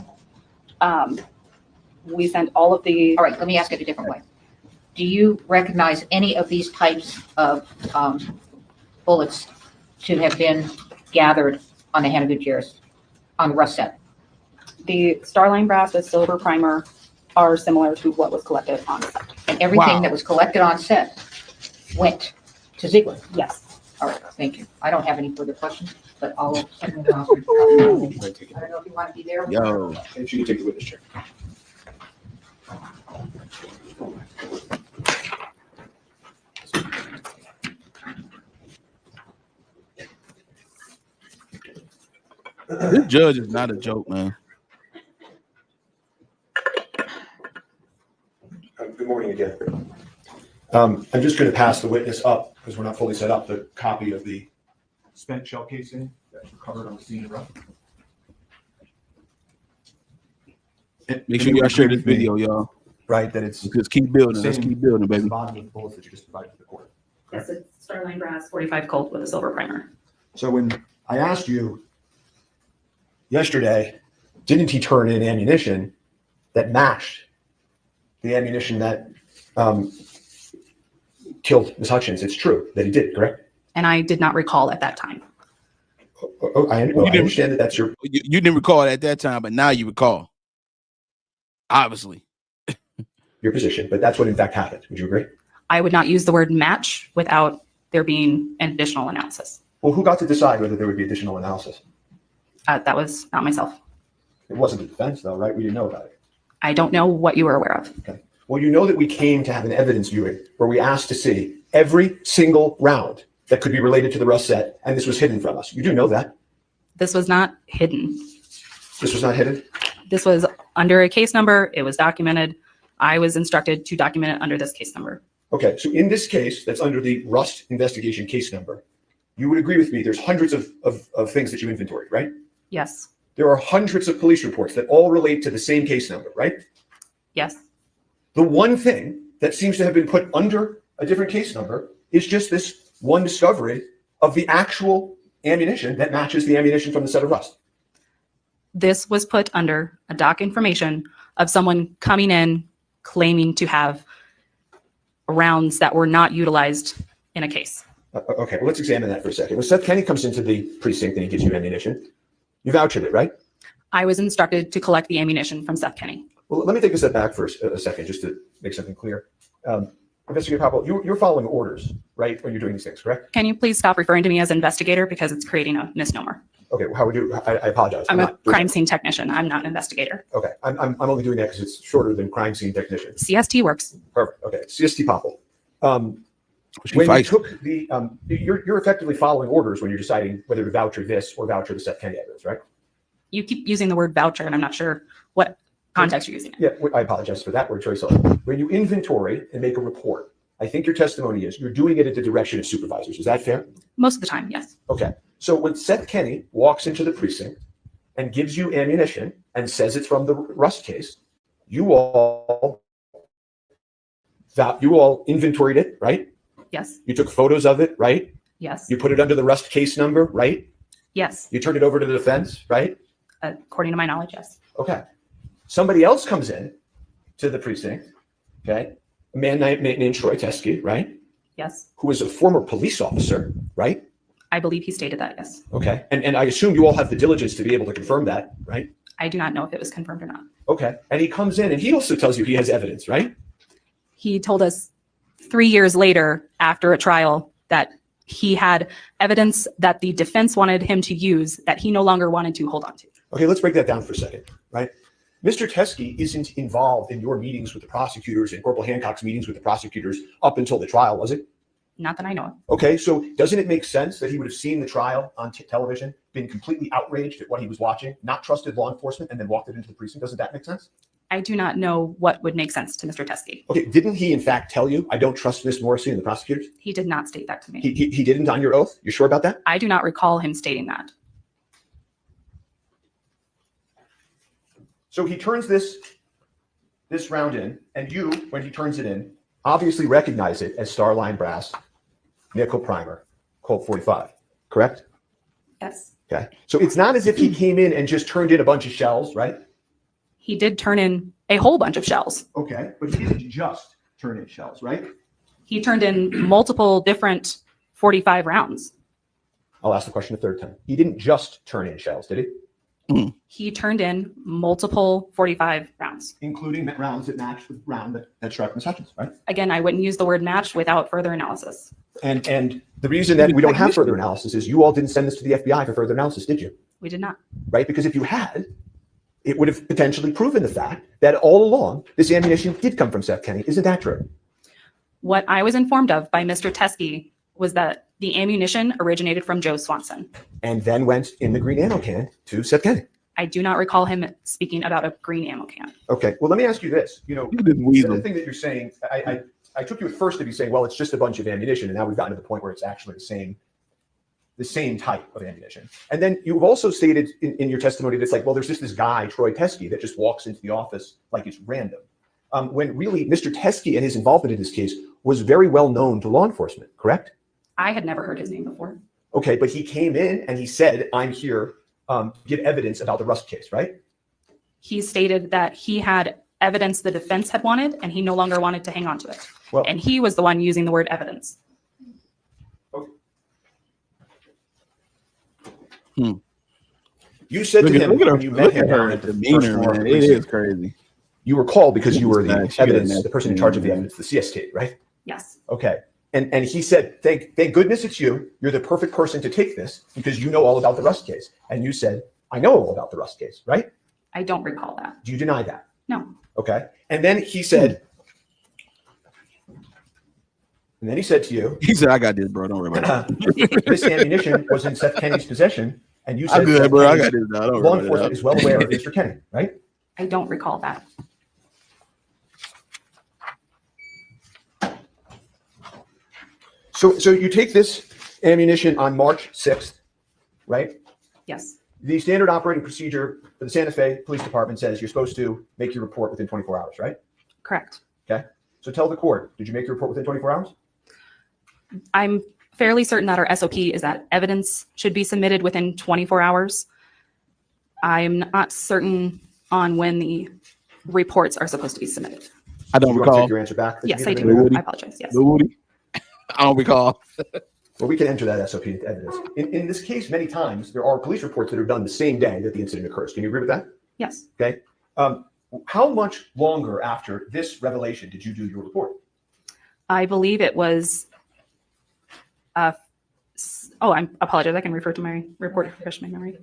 We sent all of the. All right, let me ask it a different way. Do you recognize any of these types of bullets to have been gathered on the Hannah Gutierrez on the rust set? The Starline Brass with silver primer are similar to what was collected on set. And everything that was collected on set went to Ziegler? Yes. All right, thank you. I don't have any further questions, but I'll send them out. I don't know if you want to be there. Yo. If you can take the witness chair. This judge is not a joke, man. Good morning again. I'm just going to pass the witness up, because we're not fully set up, the copy of the spent shell casing that's recovered on the scene of rough. Make sure y'all share this video, y'all. Right, that it's Just keep building. Let's keep building, baby. the bottom of the bullets that you just provided to the court. Yes, it's Starline Brass 45 Colt with a silver primer. So when I asked you yesterday, didn't he turn in ammunition that matched the ammunition that killed Ms. Hutchins? It's true that he did, correct? And I did not recall at that time. I understand that that's your... You didn't recall it at that time, but now you recall. Obviously. your position, but that's what in fact happened. Would you agree? I would not use the word match without there being an additional analysis. Well, who got to decide whether there would be additional analysis? That was not myself. It wasn't the defense, though, right? We didn't know about it. I don't know what you were aware of. Okay. Well, you know that we came to have an evidence viewing where we asked to see every single round that could be related to the Rust set, and this was hidden from us. You do know that. This was not hidden. This was not hidden? This was under a case number. It was documented. I was instructed to document it under this case number. Okay, so in this case that's under the Rust investigation case number, you would agree with me there's hundreds of things that you inventoried, right? Yes. There are hundreds of police reports that all relate to the same case number, right? Yes. The one thing that seems to have been put under a different case number is just this one discovery of the actual ammunition that matches the ammunition from the set of Rust. This was put under a doc information of someone coming in claiming to have rounds that were not utilized in a case. Okay, well, let's examine that for a second. When Seth Kenny comes into the precinct and he gives you ammunition, you vouched it, right? I was instructed to collect the ammunition from Seth Kenny. Well, let me take a step back for a second just to make something clear. Investigator Popple, you're following orders, right, when you're doing these things, correct? Can you please stop referring to me as investigator because it's creating a misnomer? Okay, well, how would you? I apologize. I'm a crime scene technician. I'm not an investigator. Okay, I'm only doing that because it's shorter than crime scene technician. CST works. Perfect. Okay, CST Popple. When you took the, you're effectively following orders when you're deciding whether to voucher this or voucher the Seth Kenny evidence, right? You keep using the word voucher, and I'm not sure what context you're using it. Yeah, I apologize for that word choice. When you inventory and make a report, I think your testimony is you're doing it at the direction of supervisors. Is that fair? Most of the time, yes. Okay. So when Seth Kenny walks into the precinct and gives you ammunition and says it's from the Rust case, you all inventoried it, right? Yes. You took photos of it, right? Yes. You put it under the Rust case number, right? Yes. You turned it over to the defense, right? According to my knowledge, yes. Okay. Somebody else comes in to the precinct, okay? A man named Troy Teskey, right? Yes. Who was a former police officer, right? I believe he stated that, yes. Okay. And I assume you all have the diligence to be able to confirm that, right? I do not know if it was confirmed or not. Okay. And he comes in and he also tells you he has evidence, right? He told us 3 years later, after a trial, that he had evidence that the defense wanted him to use that he no longer wanted to hold on to. Okay, let's break that down for a second, right? Mr. Teskey isn't involved in your meetings with the prosecutors and Corporal Hancock's meetings with the prosecutors up until the trial, was it? Not that I know of. Okay, so doesn't it make sense that he would have seen the trial on television, been completely outraged at what he was watching, not trusted law enforcement, and then walked it into the precinct? Doesn't that make sense? I do not know what would make sense to Mr. Teskey. Okay, didn't he in fact tell you, I don't trust Miss Morrissey and the prosecutors? He did not state that to me. He didn't on your oath? You're sure about that? I do not recall him stating that. So he turns this round in, and you, when he turns it in, obviously recognize it as Starline brass, nickel primer, Colt 45, correct? Yes. Okay. So it's not as if he came in and just turned in a bunch of shells, right? He did turn in a whole bunch of shells. Okay, but he didn't just turn in shells, right? He turned in multiple different 45 rounds. I'll ask the question a third time. He didn't just turn in shells, did he? He turned in multiple 45 rounds. Including rounds that matched the round that struck Ms. Hutchins, right? Again, I wouldn't use the word matched without further analysis. And the reason that we don't have further analysis is you all didn't send this to the FBI for further analysis, did you? We did not. Right? Because if you had, it would have potentially proven the fact that all along this ammunition did come from Seth Kenney. Isn't that true? What I was informed of by Mr. Teskey was that the ammunition originated from Joe Swanson. And then went in the green ammo can to Seth Kenney. I do not recall him speaking about a green ammo can. Okay. Well, let me ask you this. You know, You didn't the weasel. other thing that you're saying, I took you at first to be saying, well, it's just a bunch of ammunition. And now we've gotten to the point where it's actually the same type of ammunition. And then you've also stated in your testimony that's like, well, there's just this guy, Troy Teskey, that just walks into the office like it's random. When really Mr. Teskey and his involvement in this case was very well known to law enforcement, correct? I had never heard his name before. Okay, but he came in and he said, I'm here, give evidence about the Rust case, right? He stated that he had evidence the defense had wanted and he no longer wanted to hang on to it. Well, And he was the one using the word evidence. you said to him when you met him her at the demeanor, first floor of man. the It is precinct, crazy. you were called because you were the She was evidence, that the person in charge of the man. evidence, the CST, right? Yes. Okay. And he said, thank goodness it's you. You're the perfect person to take this because you know all about the Rust case. And you said, I know all about the Rust case, right? I don't recall that. Do you deny that? No. Okay. And then he said, to you, He said, I got this, bro. Don't worry about it. this ammunition was in Seth Kenney's possession. And you said, I'm good, Seth bro. I Kenney's got this. Dog. Don't law worry about enforcement it. is well aware of Mr. Kenney, right? I don't recall that. So you take this ammunition on March 6th, right? Yes. The standard operating procedure for the Santa Fe Police Department says you're supposed to make your report within 24 hours, right? Correct. Okay. So tell the court, did you make your report within 24 hours? I'm fairly certain that our SOP is that evidence should be submitted within 24 hours. I'm not certain on when the reports are supposed to be submitted. I don't Do you want to recall. take your answer back? Yes, I Lou do. Woody? I apologize. Yes. Lou Woody? I don't recall. Well, we can enter that SOP into evidence. In this case, many times, there are police reports that are done the same day that the incident occurs. Can you agree with that? Yes. Okay. How much longer after this revelation did you do your report? I believe it was, I apologize. I can refer to my report to refresh my memory.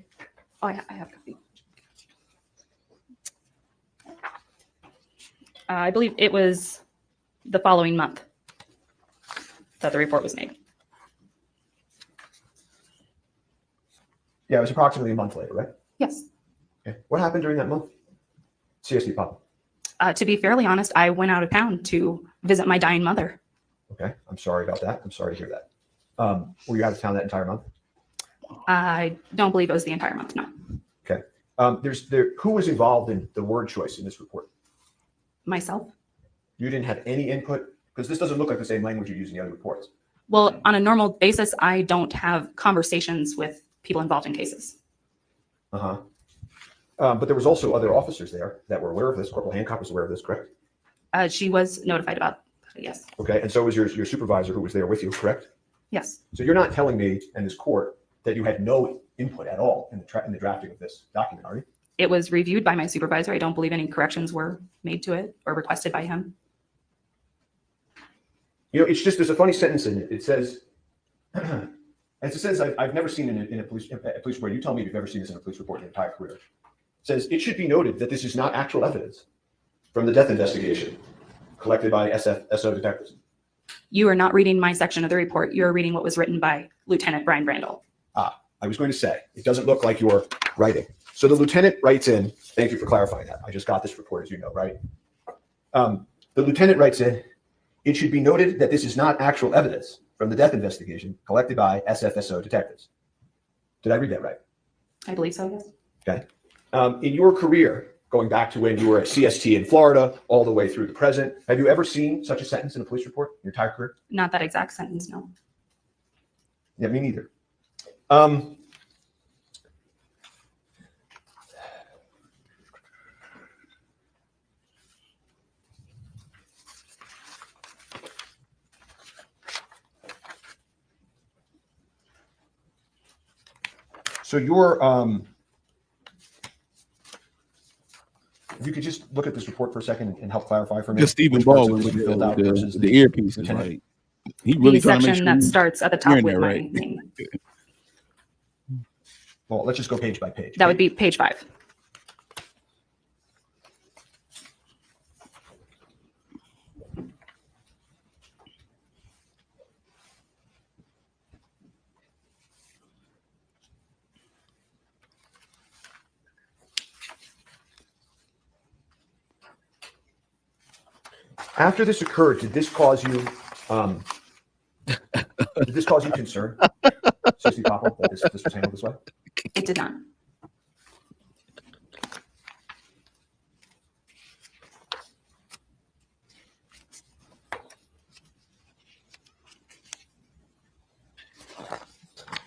Oh, yeah, I have a copy. I believe it was the following month that the report was made. Yeah, it was approximately a month later, right? Yes. Okay. What happened during that month? CSD Pop. To be fairly honest, I went out of town to visit my dying mother. Okay. I'm sorry about that. I'm sorry to hear that. Were you out of town that entire month? I don't believe it was the entire month, no. Okay. Who was involved in the word choice in this report? Myself? You didn't have any input? Because this doesn't look like the same language you use in the other reports. Well, on a normal basis, I don't have conversations with people involved in cases. Uh-huh. But there was also other officers there that were aware of this. Corporal Hancock was aware of this, correct? She was notified about it, yes. Okay. And so was your supervisor who was there with you, correct? Yes. So you're not telling me and this court that you had no input at all in the drafting of this document, are you? It was reviewed by my supervisor. I don't believe any corrections were made to it or requested by him. You know, it's just, there's a funny sentence in it. It says, and it's a sentence I've never seen in a police report. You tell me if you've ever seen this in a police report in your entire career. It says, it should be noted that this is not actual evidence from the death investigation collected by SO detectives. You are not reading my section of the report. You're reading what was written by Lieutenant Brian Brandel. I was going to say, it doesn't look like you're writing. So the lieutenant writes in, thank you for clarifying that. I just got this report, as you know, right? The lieutenant writes in, it should be noted that this is not actual evidence from the death investigation collected by SFSO detectives. Did I read that right? I believe so, yes. Okay. In your career, going back to when you were at CST in Florida, all the way through the present, have you ever seen such a sentence in a police report in your entire career? Not that exact sentence, no. Yeah, me neither. So you're, if you could just look at this report for a second and help clarify for me. Just Stephen which parts of Baldwin this with you filled out versus the earpieces, lieutenant. like he really The trying to make section sure that starts at the top hearing with that my right. name. Well, let's just go page by page. That would be page 5. After this occurred, did this cause you concern, Cissy Popple, that this was handled this way? It did not.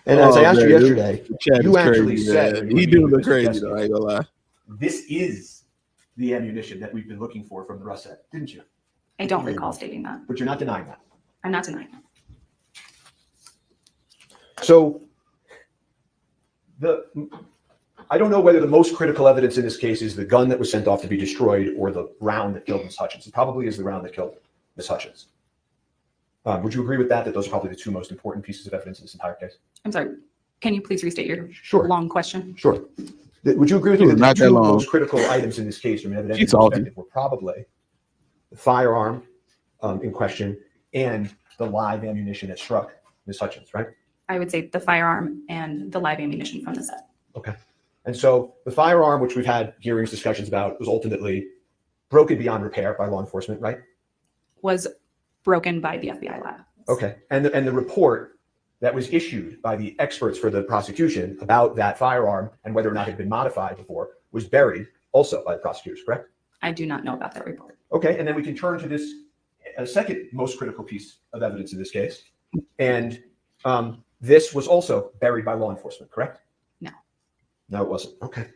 And as I asked you man, yesterday, Chad you is actually crazy, said man. when you He were do meeting look with crazy Mr. though. I ain't gonna lie. this is the ammunition that we've been looking for from the Russet, didn't you? I don't recall stating that. But you're not denying that. I'm not denying that. So I don't know whether the most critical evidence in this case is the gun that was sent off to be destroyed or the round that killed Miss Hutchins. It probably is the round that killed Miss Hutchins. Would you agree with that, that those are probably the two most important pieces of evidence in this entire case? I'm sorry. Can you please restate your Sure. long question? Sure. Would you agree with me that Not the that two long. most critical items in this case from an evidentiary She's salty. perspective were probably the firearm in question and the live ammunition that struck Miss Hutchins, right? I would say the firearm and the live ammunition from the set. Okay. And so the firearm, which we've had hearings, discussions about, was ultimately broken beyond repair by law enforcement, right? Was broken by the FBI lab. Okay. And the report that was issued by the experts for the prosecution about that firearm and whether or not it had been modified before was buried also by the prosecutors, correct? I do not know about that report. Okay. And then we can turn to this second most critical piece of evidence in this case. And this was also buried by law enforcement, correct? No. No, it wasn't. Okay.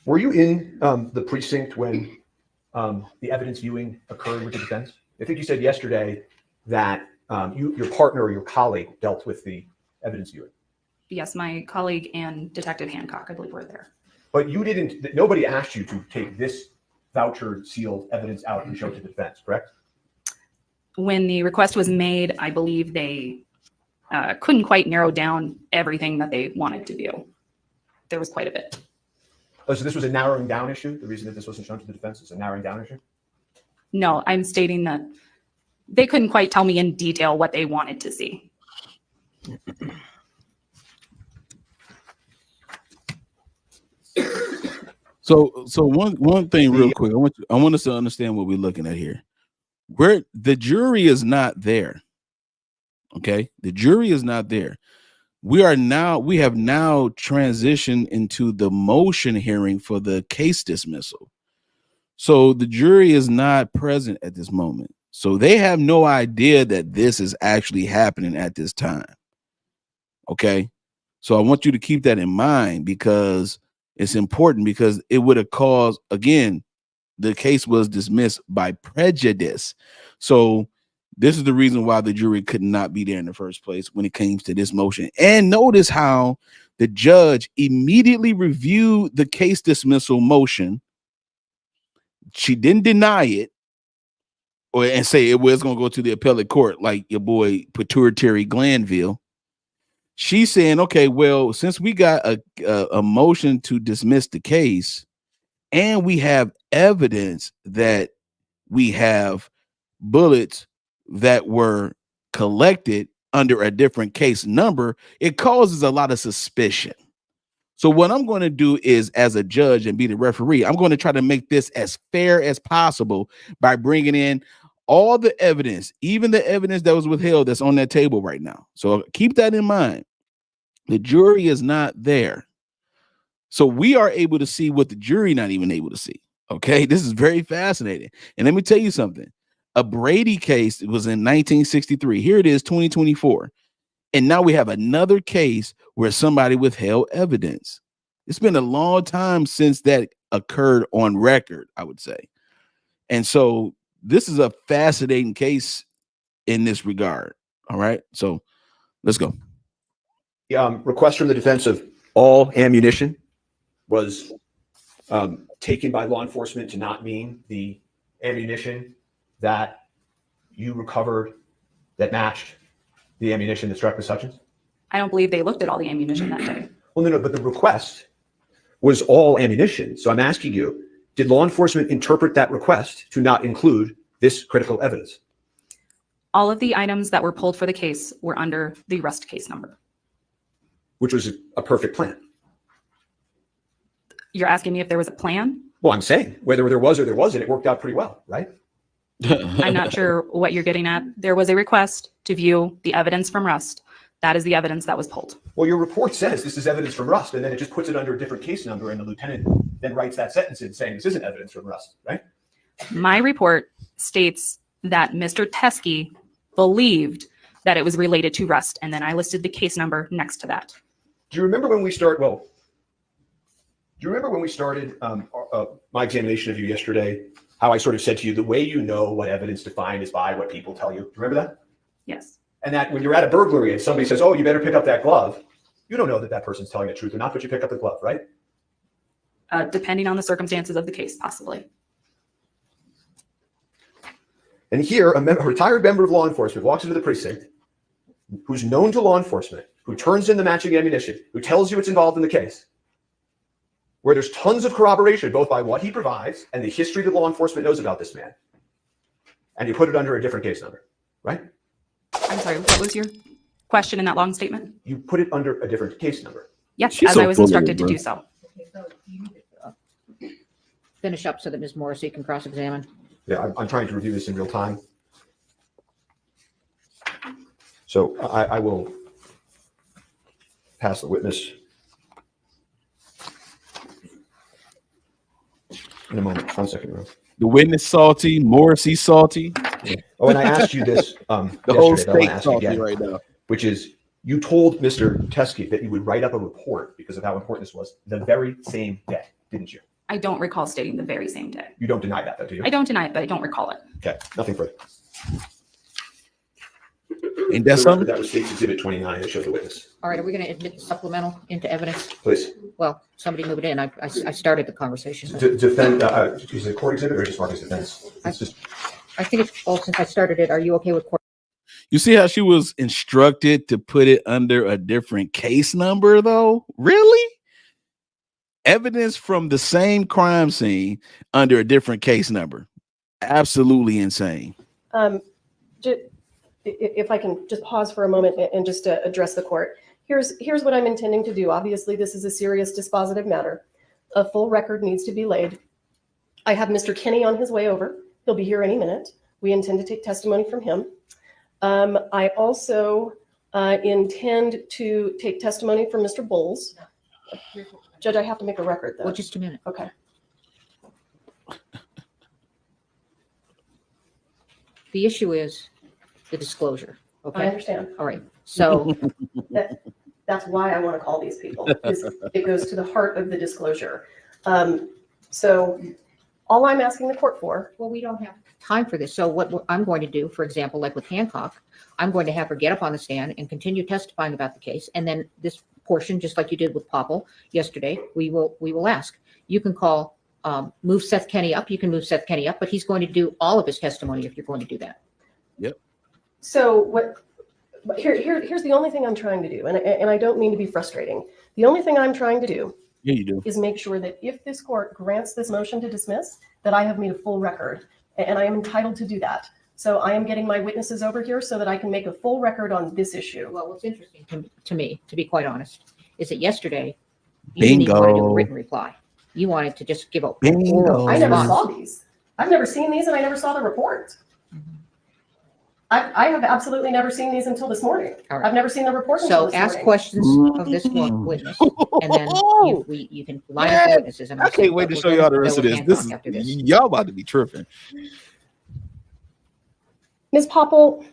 Were you in the precinct when the evidence viewing occurred with the defense? I think you said yesterday that your partner or your colleague dealt with the evidence viewing. Yes, my colleague and Detective Hancock, I believe, were there. But you didn't, nobody asked you to take this voucher sealed evidence out and show it to the defense, correct? When the request was made, I believe they couldn't quite narrow down everything that they wanted to view. There was quite a bit. Oh, so this was a narrowing down issue? The reason that this wasn't shown to the defense is a narrowing down issue? No, I'm stating that they couldn't quite tell me in detail what they wanted to see. So one thing real quick. I want us to understand what we're looking at here. The jury is not there. Okay? The jury is not there. We have now transitioned into the motion hearing for the case dismissal. So the jury is not present at this moment. So they have no idea that this is actually happening at this time. Okay? So I want you to keep that in mind because it's important, because it would have caused, again, the case was dismissed by prejudice. So this is the reason why the jury could not be there in the first place when it came to this motion. And notice how the judge immediately reviewed the case dismissal motion. She didn't deny it. and say it was going to go to the appellate court, like your boy Pituitary Glanville. She's saying, okay, well, since we got a motion to dismiss the case, and we have evidence that we have bullets that were collected under a different case number, it causes a lot of suspicion. So what I'm going to do is, as a judge and be the referee, I'm going to try to make this as fair as possible by bringing in all the evidence, even the evidence that was withheld that's on that table right now. So keep that in mind. The jury is not there. So we are able to see what the jury not even able to see. Okay, this is very fascinating. And let me tell you something. A Brady case was in 1963. Here it is, 2024. And now we have another case where somebody withheld evidence. It's been a long time since that occurred on record, I would say. And so this is a fascinating case in this regard. All right, so let's go. Request from the defense of all ammunition was taken by law enforcement to not mean the ammunition that you recovered that matched the ammunition that struck Ms. Hutchins? I don't believe they looked at all the ammunition that day. Well, no, but the request was all ammunition. So I'm asking you, did law enforcement interpret that request to not include this critical evidence? All of the items that were pulled for the case were under the arrest case number. Which was a perfect plan. You're asking me if there was a plan? Well, I'm saying whether there was or there wasn't, it worked out pretty well, right? I'm not sure what you're getting at. There was a request to view the evidence from Rust. That is the evidence that was pulled. Well, your report says this is evidence from Rust, and then it just puts it under a different case number, and the lieutenant then writes that sentence in saying this isn't evidence from Rust, right? My report states that Mr. Teskey believed that it was related to Rust, and then I listed the case number next to that. Do you remember when we started? Well, do you remember when we started my examination of you yesterday? How I sort of said to you, the way you know what evidence to find is by what people tell you. Do you remember that? Yes. And that when you're at a burglary and somebody says, "Oh, you better pick up that glove," you don't know that that person's telling the truth or not, but you pick up the glove, right? Depending on the circumstances of the case, possibly. And here, a retired member of law enforcement walks into the precinct, who's known to law enforcement, who turns in the matching ammunition, who tells you it's involved in the case, where there's tons of corroboration, both by what he provides and the history that law enforcement knows about this man. And you put it under a different case number, right? I'm sorry, what was your question in that long statement? You put it under a different case number. Yes, She's as so I was full of instructed it, to bro. do so. Finish up so that Ms. Morrissey can cross-examine. Yeah, I'm trying to review this in real time. So I will pass the witness in a moment. 1 second, bro. The witness salty, Morrissey salty. Oh, and I asked you this The whole yesterday, but I state wanna ask you salty again, right now. which is you told Mr. Teskey that you would write up a report because of how important this was the very same day, didn't you? I don't recall stating the very same day. You don't deny that, though, do you? I don't deny it, but I don't recall it. Okay, nothing further. Ain't that The record, something? that was State's Exhibit 29 that showed the witness. All right, are we going to admit the supplemental into evidence? Please. Well, somebody move it in. I started the conversation. Defend, is it court exhibit or just Marcus defense? It's just, I think it's, well, since I started it, are you okay with court? You see how she was instructed to put it under a different case number, though? Really? Evidence from the same crime scene under a different case number. Absolutely insane. If I can just pause for a moment and just address the court. Here's what I'm intending to do. Obviously, this is a serious dispositive matter. A full record needs to be laid. I have Mr. Kinney on his way over. He'll be here any minute. We intend to take testimony from him. I also intend to take testimony from Mr. Bowles. Judge, I have to make a record, though. Well, just a minute. Okay. The issue is the disclosure. I Okay. understand. All right. So That's why I want to call these people. It goes to the heart of the disclosure. So all I'm asking the court for. well, we don't have time for this. So what I'm going to do, for example, like with Hancock, I'm going to have her get up on the stand and continue testifying about the case. And then this portion, just like you did with Popple yesterday, we will ask. You can call move Seth Kenny up, you can move Seth Kenny up, but he's going to do all of his testimony if you're going to do that. So here's the only thing I'm trying to do, and I don't mean to be frustrating. The only thing I'm trying to do Yeah, you do. is make sure that if this court grants this motion to dismiss, that I have made a full record, and I am entitled to do that. So I am getting my witnesses over here so that I can make a full record on this issue. Well, what's interesting to me, to be quite honest, is that yesterday you didn't even want to do a written reply. You wanted to just give a oral I never response. saw these. I've never seen these, and I never saw the report. I have absolutely never seen these until this morning. All right. I've never seen the report until So this ask morning. questions of this witness, and then you can line up the witnesses. And I can't wait to show y'all the rest of this. This is y'all about to be tripping. Ms. Popple,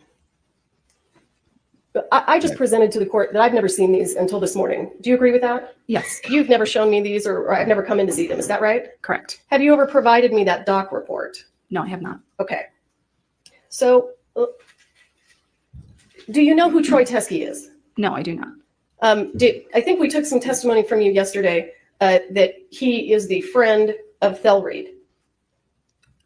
I just presented to the court that I've never seen these until this morning. Do you agree with that? Yes, You've never shown me these, or I've never come in to see them. Is that right? correct. Have you ever provided me that doc report? No, I have not. Okay. So do you know who Troy Teskey is? No, I do not. I think we took some testimony from you yesterday that he is the friend of Thelreed.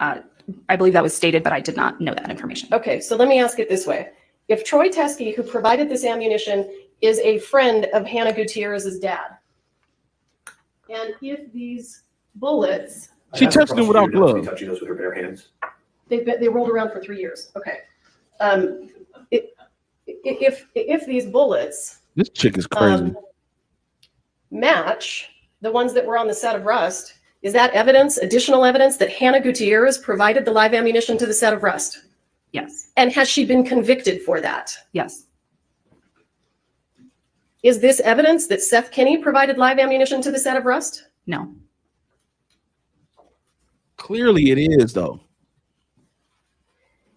I believe that was stated, but I did not know that information. Okay, so let me ask it this way. If Troy Teskey, who provided this ammunition, is a friend of Hannah Gutierrez's dad, and if these bullets, She touched him without gloves. Touching those with her bare hands. they rolled around for 3 years. Okay. If these bullets This chick is crazy. match the ones that were on the set of Rust, is that evidence, additional evidence, that Hannah Gutierrez provided the live ammunition to the set of Rust? Yes, And has she been convicted for that? yes, Is this evidence that Seth Kinney provided live ammunition to the set of Rust? no. Clearly it is, though.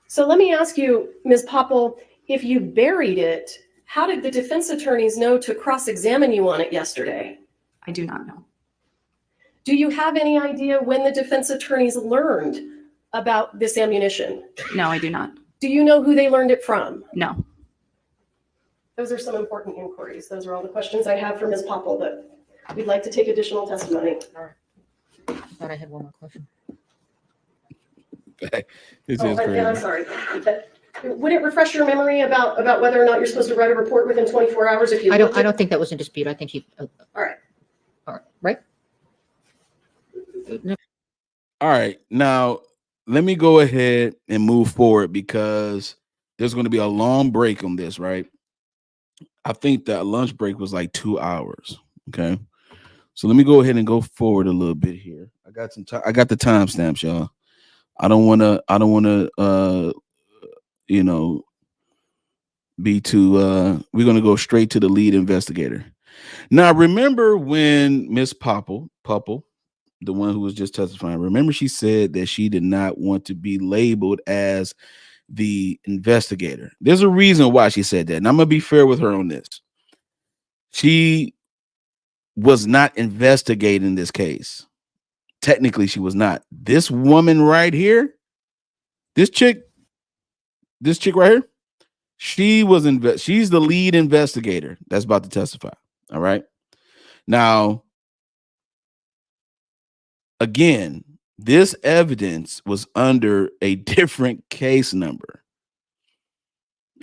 So let me ask you, Ms. Popple, if you buried it, how did the defense attorneys know to cross-examine you on it yesterday? I do not know. Do you have any idea when the defense attorneys learned about this ammunition? No, I do not. Do you know who they learned it from? No. Those are some important inquiries. Those are all the questions I have for Ms. Popple, but we'd like to take additional testimony. I thought I had one more question. This Oh, is and I'm crazy. sorry. Would it refresh your memory about whether or not you're supposed to write a report within 24 hours if you? I don't think that was in dispute. I think he. All right. All right. All right. Now, let me go ahead and move forward because there's going to be a long break on this, right? I think that lunch break was like 2 hours. Okay. So let me go ahead and go forward a little bit here. I got some time. I got the timestamps, y'all. I don't want to, be too, we're going to go straight to the lead investigator. Now, remember when Miss Popple, the one who was just testifying, remember she said that she did not want to be labeled as the investigator. There's a reason why she said that. And I'm going to be fair with her on this. She was not investigating this case. Technically, she was not. This woman right here, this chick right here, she's the lead investigator that's about to testify. All right. Now, again, this evidence was under a different case number.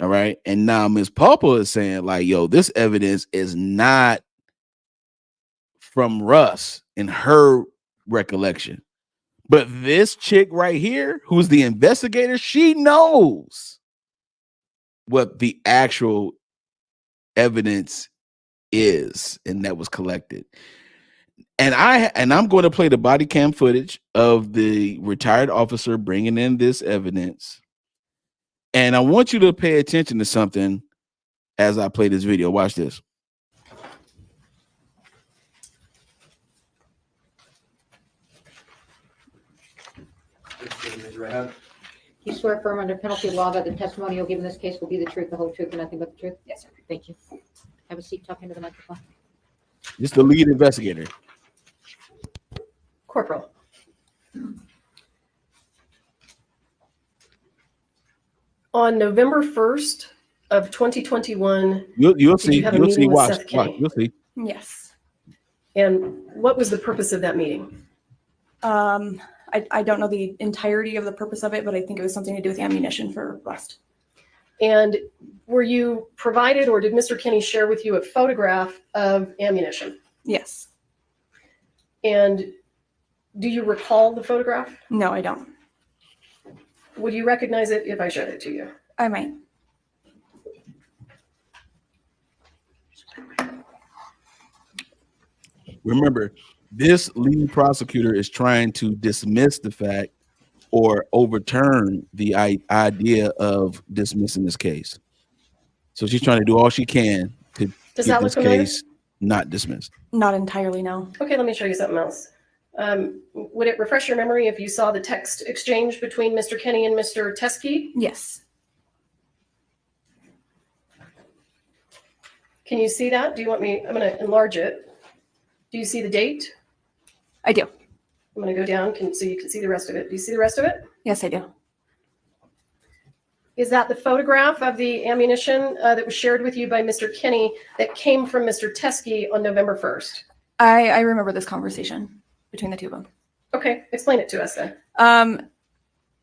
All right. And now Ms. Popple is saying, like, yo, this evidence is not from Russ in her recollection. But this chick right here, who's the investigator, she knows what the actual evidence is and that was collected. And I'm going to play the body cam footage of the retired officer bringing in this evidence. And I want you to pay attention to something as I play this video. Watch this. You swear affirm under penalty of law that the testimony you'll give in this case will be the truth, the whole truth, and nothing but the truth? Yes, sir. Thank you. Have a seat, talk into the microphone. This is the lead investigator. Corporal. On November 1st of 2021, You'll see. you have a You'll meeting see. with Watch. Seth Kinney? You'll see. Yes. And what was the purpose of that meeting? I don't know the entirety of the purpose of it, but I think it was something to do with ammunition for Rust. And were you provided, or did Mr. Kinney share with you a photograph of ammunition? Yes. And do you recall the photograph? No, I don't. Would you recognize it if I showed it to you? I might. Remember, this lead prosecutor is trying to dismiss the fact or overturn the idea of dismissing this case. So she's trying to do all she can to Does get that look this familiar? case not dismissed. Not entirely, no. Okay, let me show you something else. Would it refresh your memory if you saw the text exchange between Mr. Kinney and Mr. Teskey? Yes. Can you see that? Do you want me? I'm going to enlarge it. Do you see the date? I do. I'm going to go down so you can see the rest of it. Do you see the rest of it? Yes, I do. Is that the photograph of the ammunition that was shared with you by Mr. Kinney that came from Mr. Teskey on November 1st? I remember this conversation between the two of them. Okay, explain it to us then. Um,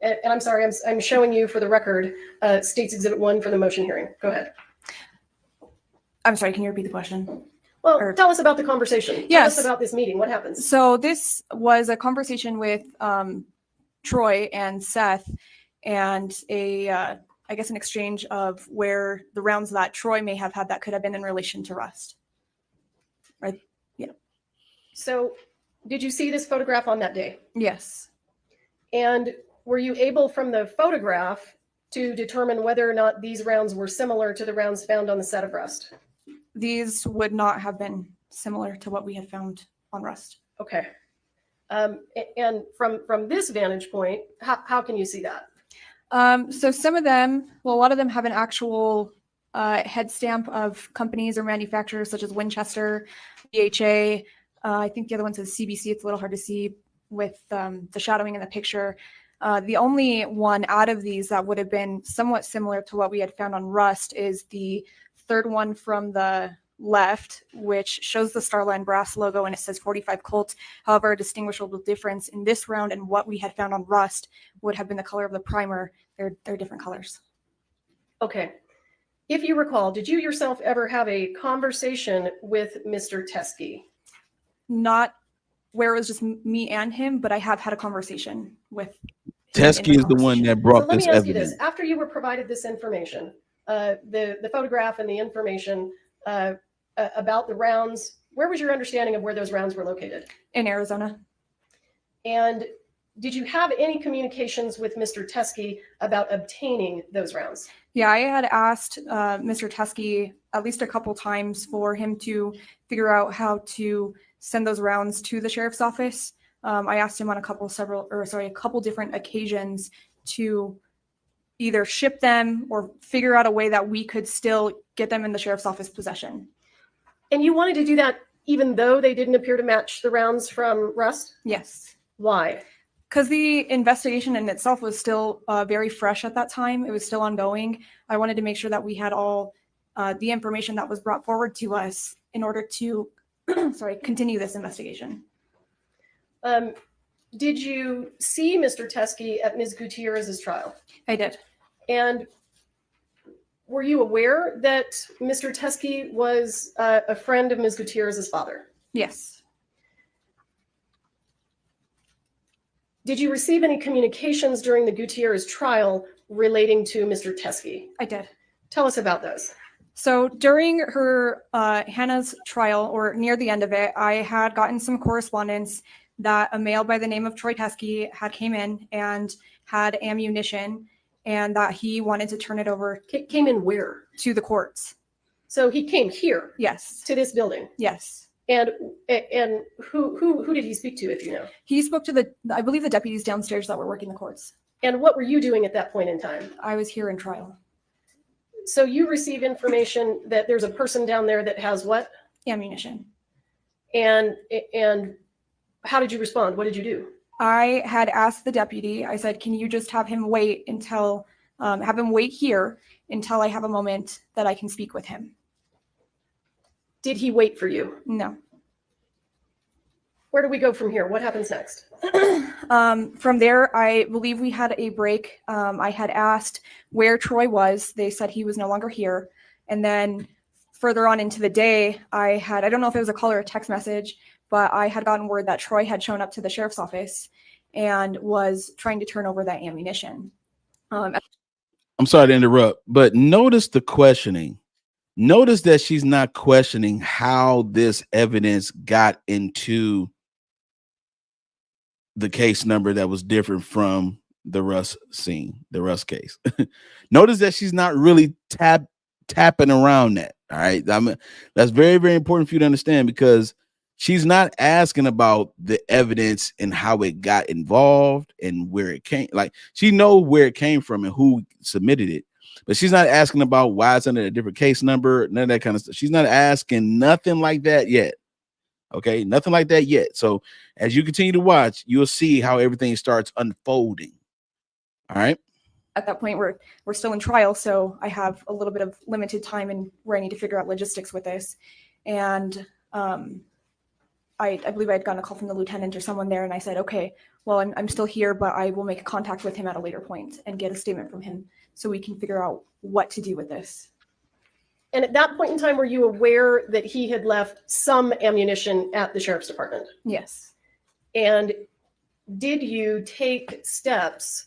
And I'm sorry, I'm showing you for the record, States Exhibit 1 for the motion hearing. Go ahead. I'm sorry, can you repeat the question? Well, tell us about the conversation. Yes. Tell us about this meeting. What happens? So this was a conversation with Troy and Seth, and I guess an exchange of where the rounds that Troy may have had that could have been in relation to Rust. Right? Yeah. So did you see this photograph on that day? Yes. And were you able from the photograph to determine whether or not these rounds were similar to the rounds found on the set of Rust? These would not have been similar to what we had found on Rust. Okay. And from this vantage point, how can you see that? So some of them, well, a lot of them have an actual head stamp of companies or manufacturers such as Winchester, BHA. I think the other one says CBC. It's a little hard to see with the shadowing in the picture. The only one out of these that would have been somewhat similar to what we had found on Rust is the third one from the left, which shows the Starline brass logo and it says 45 Colt. However, a distinguishable difference in this round and what we had found on Rust would have been the color of the primer. They're different colors. Okay. If you recall, did you yourself ever have a conversation with Mr. Teskey? Not where it was just me and him, but I have had a conversation with him. Teskey is the one that brought So let this me ask you evidence. this. After you were provided this information, the photograph and the information about the rounds, where was your understanding of where those rounds were located? In Arizona. And did you have any communications with Mr. Teskey about obtaining those rounds? Yeah, I had asked Mr. Teskey at least a couple times for him to figure out how to send those rounds to the sheriff's office. I asked him on a couple different occasions to either ship them or figure out a way that we could still get them in the sheriff's office possession. And you wanted to do that even though they didn't appear to match the rounds from Rust? Yes. Why? Because the investigation in itself was still very fresh at that time. It was still ongoing. I wanted to make sure that we had all the information that was brought forward to us in order to continue this investigation. Did you see Mr. Teskey at Ms. Gutierrez's trial? I did. And were you aware that Mr. Teskey was a friend of Ms. Gutierrez's father? Yes. Did you receive any communications during the Gutierrez trial relating to Mr. Teskey? I did. Tell us about those. So during her Hannah's trial, or near the end of it, I had gotten some correspondence that a male by the name of Troy Teskey had came in and had ammunition, and that he wanted to turn it over. Came in where? To the courts. So he came here? Yes. To this building? Yes. And who did he speak to, if you know? He spoke to I believe the deputies downstairs that were working the courts. And what were you doing at that point in time? I was here in trial. So you receive information that there's a person down there that has what? Ammunition. And how did you respond? What did you do? I had asked the deputy, I said, can you just have him wait until, have him wait here until I have a moment that I can speak with him? Did he wait for you? No. Where do we go from here? What happens next? From there, I believe we had a break. I had asked where Troy was. They said he was no longer here. And then further on into the day, I don't know if it was a call or a text message, but I had gotten word that Troy had shown up to the sheriff's office and was trying to turn over that ammunition. I'm sorry to interrupt, but notice the questioning. Notice that she's not questioning how this evidence got into the case number that was different from the Russ scene, the Russ case. Notice that she's not really tapping around that. All right. That's very, very important for you to understand, because she's not asking about the evidence and how it got involved and where it came. Like, she knows where it came from and who submitted it, but she's not asking about why it's under a different case number, none of that kind of stuff. She's not asking nothing like that yet. Okay, nothing like that yet. So as you continue to watch, you'll see how everything starts unfolding. All right. At that point, we're still in trial, so I have a little bit of limited time and where I need to figure out logistics with this. And I believe I had gotten a call from the lieutenant or someone there, and I said, okay, well, I'm still here, but I will make contact with him at a later point and get a statement from him so we can figure out what to do with this. And at that point in time, were you aware that he had left some ammunition at the sheriff's department? Yes. And did you take steps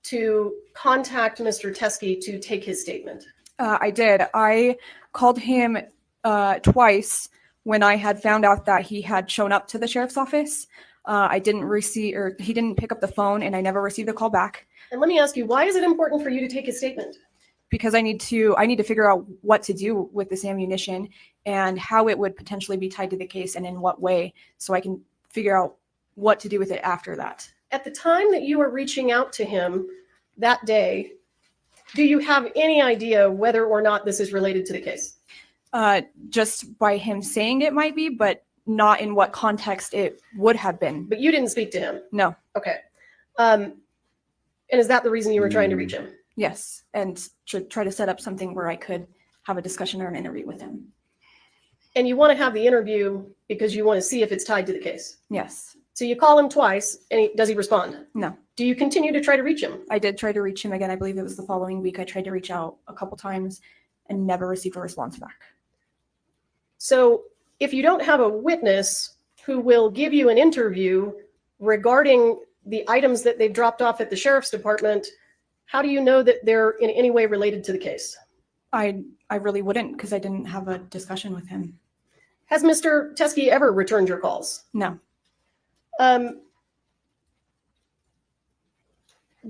to contact Mr. Teskey to take his statement? I did. I called him twice when I had found out that he had shown up to the sheriff's office. I didn't receive, or he didn't pick up the phone, and I never received a call back. And let me ask you, why is it important for you to take his statement? Because I need to figure out what to do with this ammunition and how it would potentially be tied to the case and in what way, so I can figure out what to do with it after that. At the time that you were reaching out to him that day, do you have any idea whether or not this is related to the case? Just by him saying it might be, but not in what context it would have been. But you didn't speak to him? No. Okay. And is that the reason you were trying to reach him? Yes, and to try to set up something where I could have a discussion or an interview with him. And you want to have the interview because you want to see if it's tied to the case? Yes. So you call him twice, and does he respond? No. Do you continue to try to reach him? I did try to reach him again. I believe it was the following week. I tried to reach out a couple times and never received a response back. So if you don't have a witness who will give you an interview regarding the items that they've dropped off at the sheriff's department, how do you know that they're in any way related to the case? I really wouldn't, because I didn't have a discussion with him. Has Mr. Teskey ever returned your calls? No.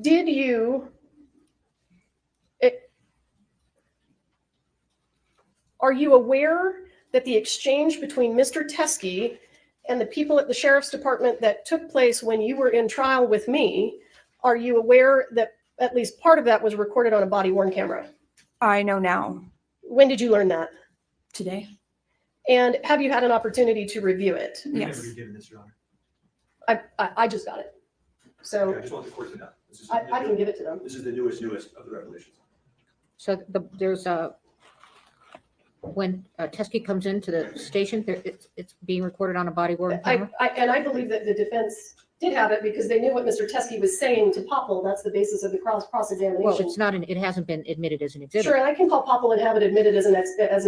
Did you, are you aware that the exchange between Mr. Teskey and the people at the sheriff's department that took place when you were in trial with me, are you aware that at least part of that was recorded on a body-worn camera? I know now. When did you learn that? Today. And have you had an opportunity to review it? Yes. Given this, Your Honor. I just got it. So Okay, I just want the court to know. This is I can give it to them. This is the newest of the revelations. So there's when Teskey comes into the station, it's being recorded on a body-worn camera? I believe that the defense did have it because they knew what Mr. Teskey was saying to Popple. That's the basis of the cross-examination. Well, it's not, it hasn't been admitted as an exhibit. Sure, and I can call Popple and have it admitted as an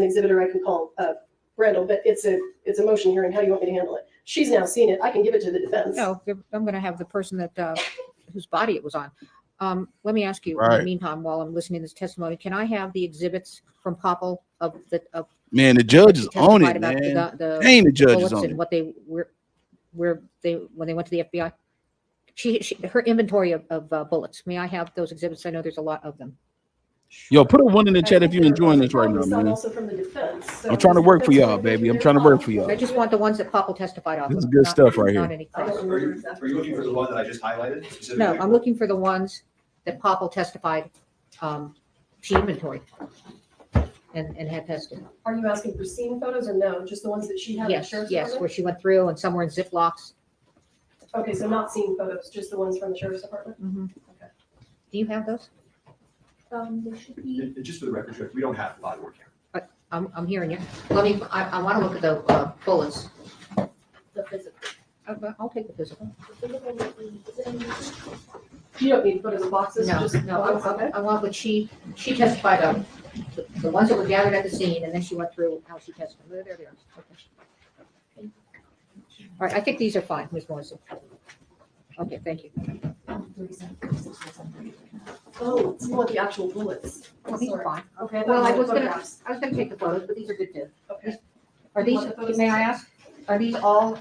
exhibitor. I can call Randall, but it's a motion hearing. How do you want me to handle it? She's now seen it. I can give it to the defense. No, I'm going to have the person that whose body it was on. Let me ask you, in Right. the meantime, while I'm listening to this testimony, can I have the exhibits from Popple of Man, the judge is on it, about man. the Dang, the judge is bullets on and it. what they were, when they went to the FBI? She her inventory of bullets. May I have those exhibits? I know there's a lot of them. Yo, put a one in the I chat think if you're enjoying this right probably now, some man. Also from the defense. So I'm trying to work for that's y'all, what baby. I'm they're trying to work for called. y'all. I just want the ones that Popple testified off. This is of, good not- stuff right not here. any I cross. don't remember Are you looking for the one that I just highlighted specifically? No, I'm looking for the ones that Popple testified, she inventory and had tested. Are you asking for scene photos or no? Just the ones that she had? at the Yes, sheriff's yes, where department? she went through and some were in Ziplocs. Okay, so not scene photos, just the ones from the sheriff's department? Okay. Do you have those? There should be. And just for the record, Judge, we don't have the body work camera. I'm hearing you. I want to look at the bullets. The physical. I'll take the physical. You don't need photos of boxes. No, just no, photos, okay. I want what she testified of, the ones that were gathered at the scene, and then she went through how she testified. There they are. Okay. All right, I think these are fine, Ms. Morrison. Okay, thank you. Oh, you want the actual bullets? Well, these are fine. Okay. Well, I was photographs. gonna take the photos, but these are good too. Okay. Are You these, want the photos? may I ask, are these all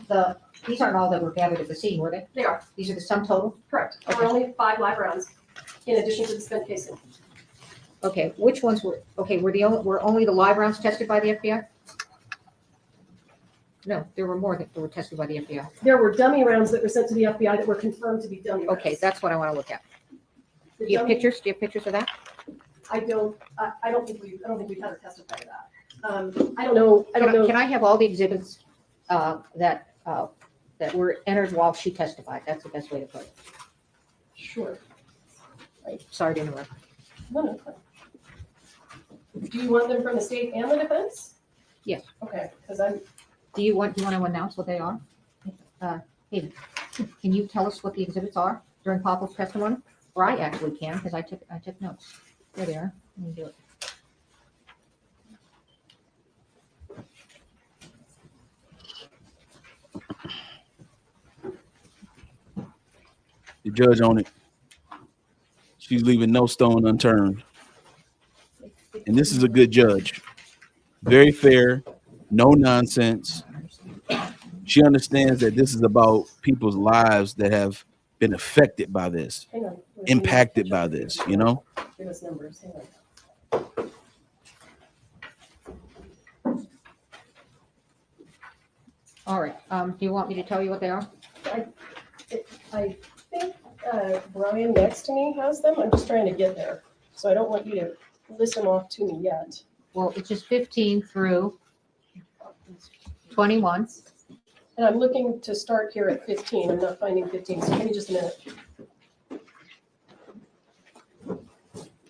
these aren't all that were gathered at the scene, were they? They are, These are the sum total? correct. There Okay. were only 5 live rounds in addition to the spent casing. Okay, which ones were, okay, were only the live rounds tested by the FBI? No, there were more that were tested by the FBI. There were dummy rounds that were sent to the FBI that were confirmed to be dummy rounds. Okay, that's what I want to look at. The Do you have dummy- pictures? Do you have pictures of that? I don't think we've had her testify to that. I don't know. Can I have all the exhibits that were entered while she testified? That's the best way to put it. Sure. Sorry to interrupt. No. Do you want them from the state and the defense? Yes. Okay, because Do you want to announce what they are? Hey, can you tell us what the exhibits are during Popple's testimony? Or I actually can, because I took notes. There they are. Let me do it. The judge on it. She's leaving no stone unturned. And this is a good judge. Very fair, no nonsense. She understands that this is about people's lives that have been affected by this, hang on. impacted by this, you know? Give us numbers. Hang on. All right. Do you want me to tell you what they are? I think Brian next to me has them. I'm just trying to get there. So I don't want you to list them off to me yet. Well, it's just 15 through 21. And I'm looking to start here at 15. I'm not finding 15, so give me just a minute.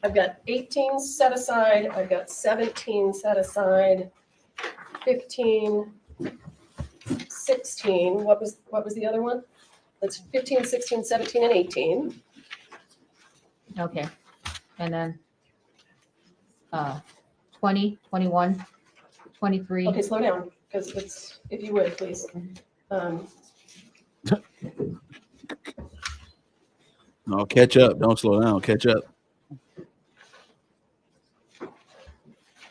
I've got 18 set aside. I've got 17 set aside. 15, 16. What was the other one? That's 15, 16, 17, and 18. Okay. And then 20, 21, 23. Okay, slow down, because it's, if you would, please. No, catch up. Don't slow down. Catch up.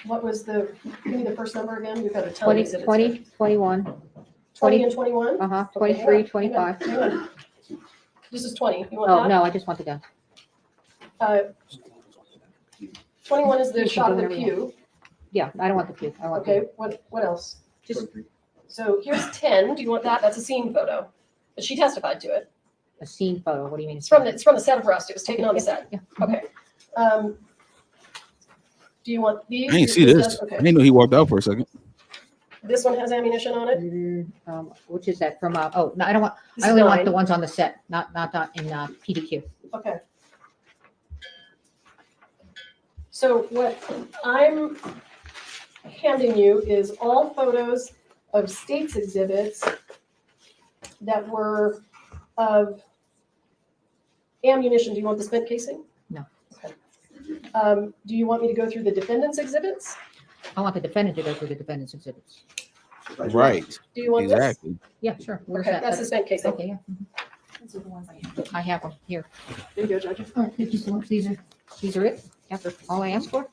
What was give me the first number again? We've got a ton of 20, exhibits 20, here. 21. 20 and 21? Uh-huh, Okay, 23, hang on, 25. hang on. This is 20. You want Oh, that? no, I just want the gun. 21 is the You can shot of do the whatever you pew. Yeah, I don't want the pew. I want Okay, what else? just So here's 10. Do you want that? That's a scene photo. But she testified to it. a scene photo. What do you mean? It's from the set of Rust. It was taken on the set. Yeah. Okay. Do you want these? I didn't see this. I Okay. didn't know he walked out for a second. This one has ammunition on it. Which is that from, oh, no, I don't want, This I is only want 9. the ones on the set, not in PDQ. Okay. So what I'm handing you is all photos of states exhibits that were of ammunition. Do you want the spent casing? No. Okay. Do you want me to go through the defendant's exhibits? I want the defendant to go through the defendant's exhibits. Right. Do you want this? Exactly. Yeah, sure. Where's Okay, that? that's the spent casing. Okay, yeah. Those are the ones I have. I have them here. There you go, Judge. All right, thank you so much. These are it? After all I asked for?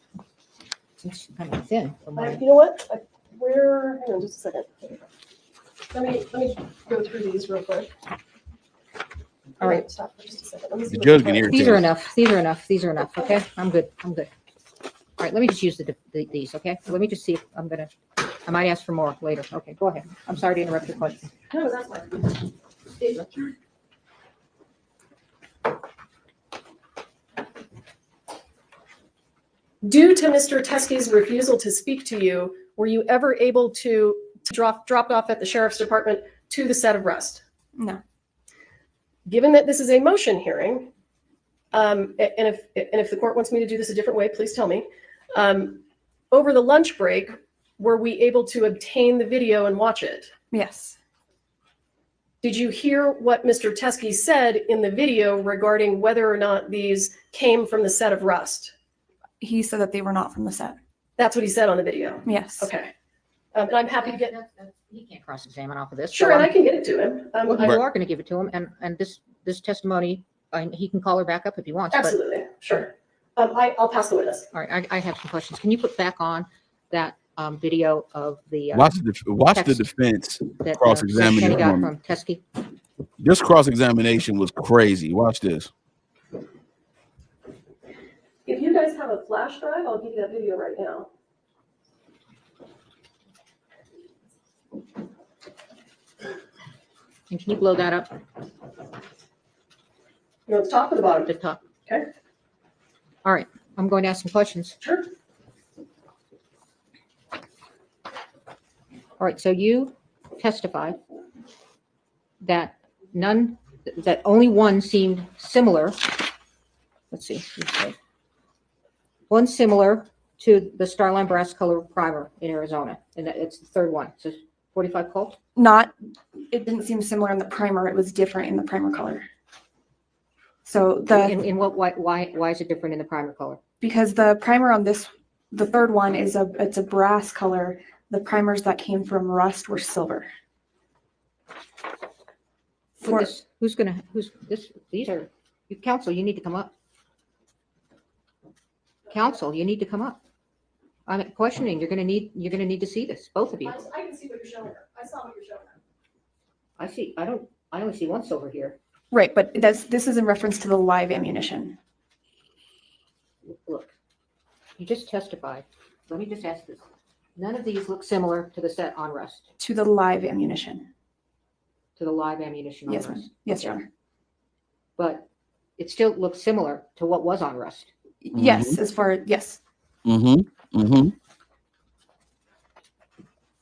It's kind of thin. from what I- You know what? Hang on just a second. Let me go through these real quick. All right. Stop for just a second. Let me see The what judge you can have. hear These are enough. These are enough. These are enough. Okay, I'm good. I'm good. All right, let me just use these. Okay, let me just see if I might ask for more later. Okay, go ahead. I'm sorry to interrupt your question. No, that's fine. Due to Mr. Teskey's refusal to speak to you, were you ever able to drop off at the sheriff's department to the set of Rust? No. Given that this is a motion hearing, and if the court wants me to do this a different way, please tell me. Over the lunch break, were we able to obtain the video and watch it? Yes. Did you hear what Mr. Teskey said in the video regarding whether or not these came from the set of Rust? He said that they were not from the set. That's what he said on the video. Yes. Okay. And I'm happy to get. He can't cross-examine off of this. Sure, so and I I'm- can get it to him. Well, you are going to give it to him, and this testimony, he can call her back up if he wants. But, Absolutely, sure. I'll pass the witness. all right, I have some questions. Can you put back on that video of the Watch the text defense that cross-examine Kenny the got woman. from Teskey? This cross-examination was crazy. Watch this. If you guys have a flash drive, I'll give you that video right now. And can you blow that up? You want the top or the bottom? The top. Okay. All right, I'm going to ask some questions. Sure. All right, so you testified that that only one seemed similar. Let's see. One similar to the Starline Brass Color Primer in Arizona, and it's the third one. So 45 Colt. It didn't seem similar in the primer. It was different in the primer color. So In what, why is it different in the primer color? because the primer on this, the third one it's a brass color. The primers that came from Rust were silver. Who's this? These are, counsel, you need to come up. Counsel, you need to come up. I'm questioning. You're gonna need to see this, both of you. I can see what you're showing her. I saw what you're showing her. I only see one silver here. Right, but this is in reference to the live ammunition. Look, you just testified. Let me just ask this. None of these look similar to the set on Rust, To the live ammunition. to the live ammunition on Yes, Rust. ma'am. Yes, Your Honor. But it still looks similar to what was on Rust. Yes, yes. Mm-hmm. Mm-hmm.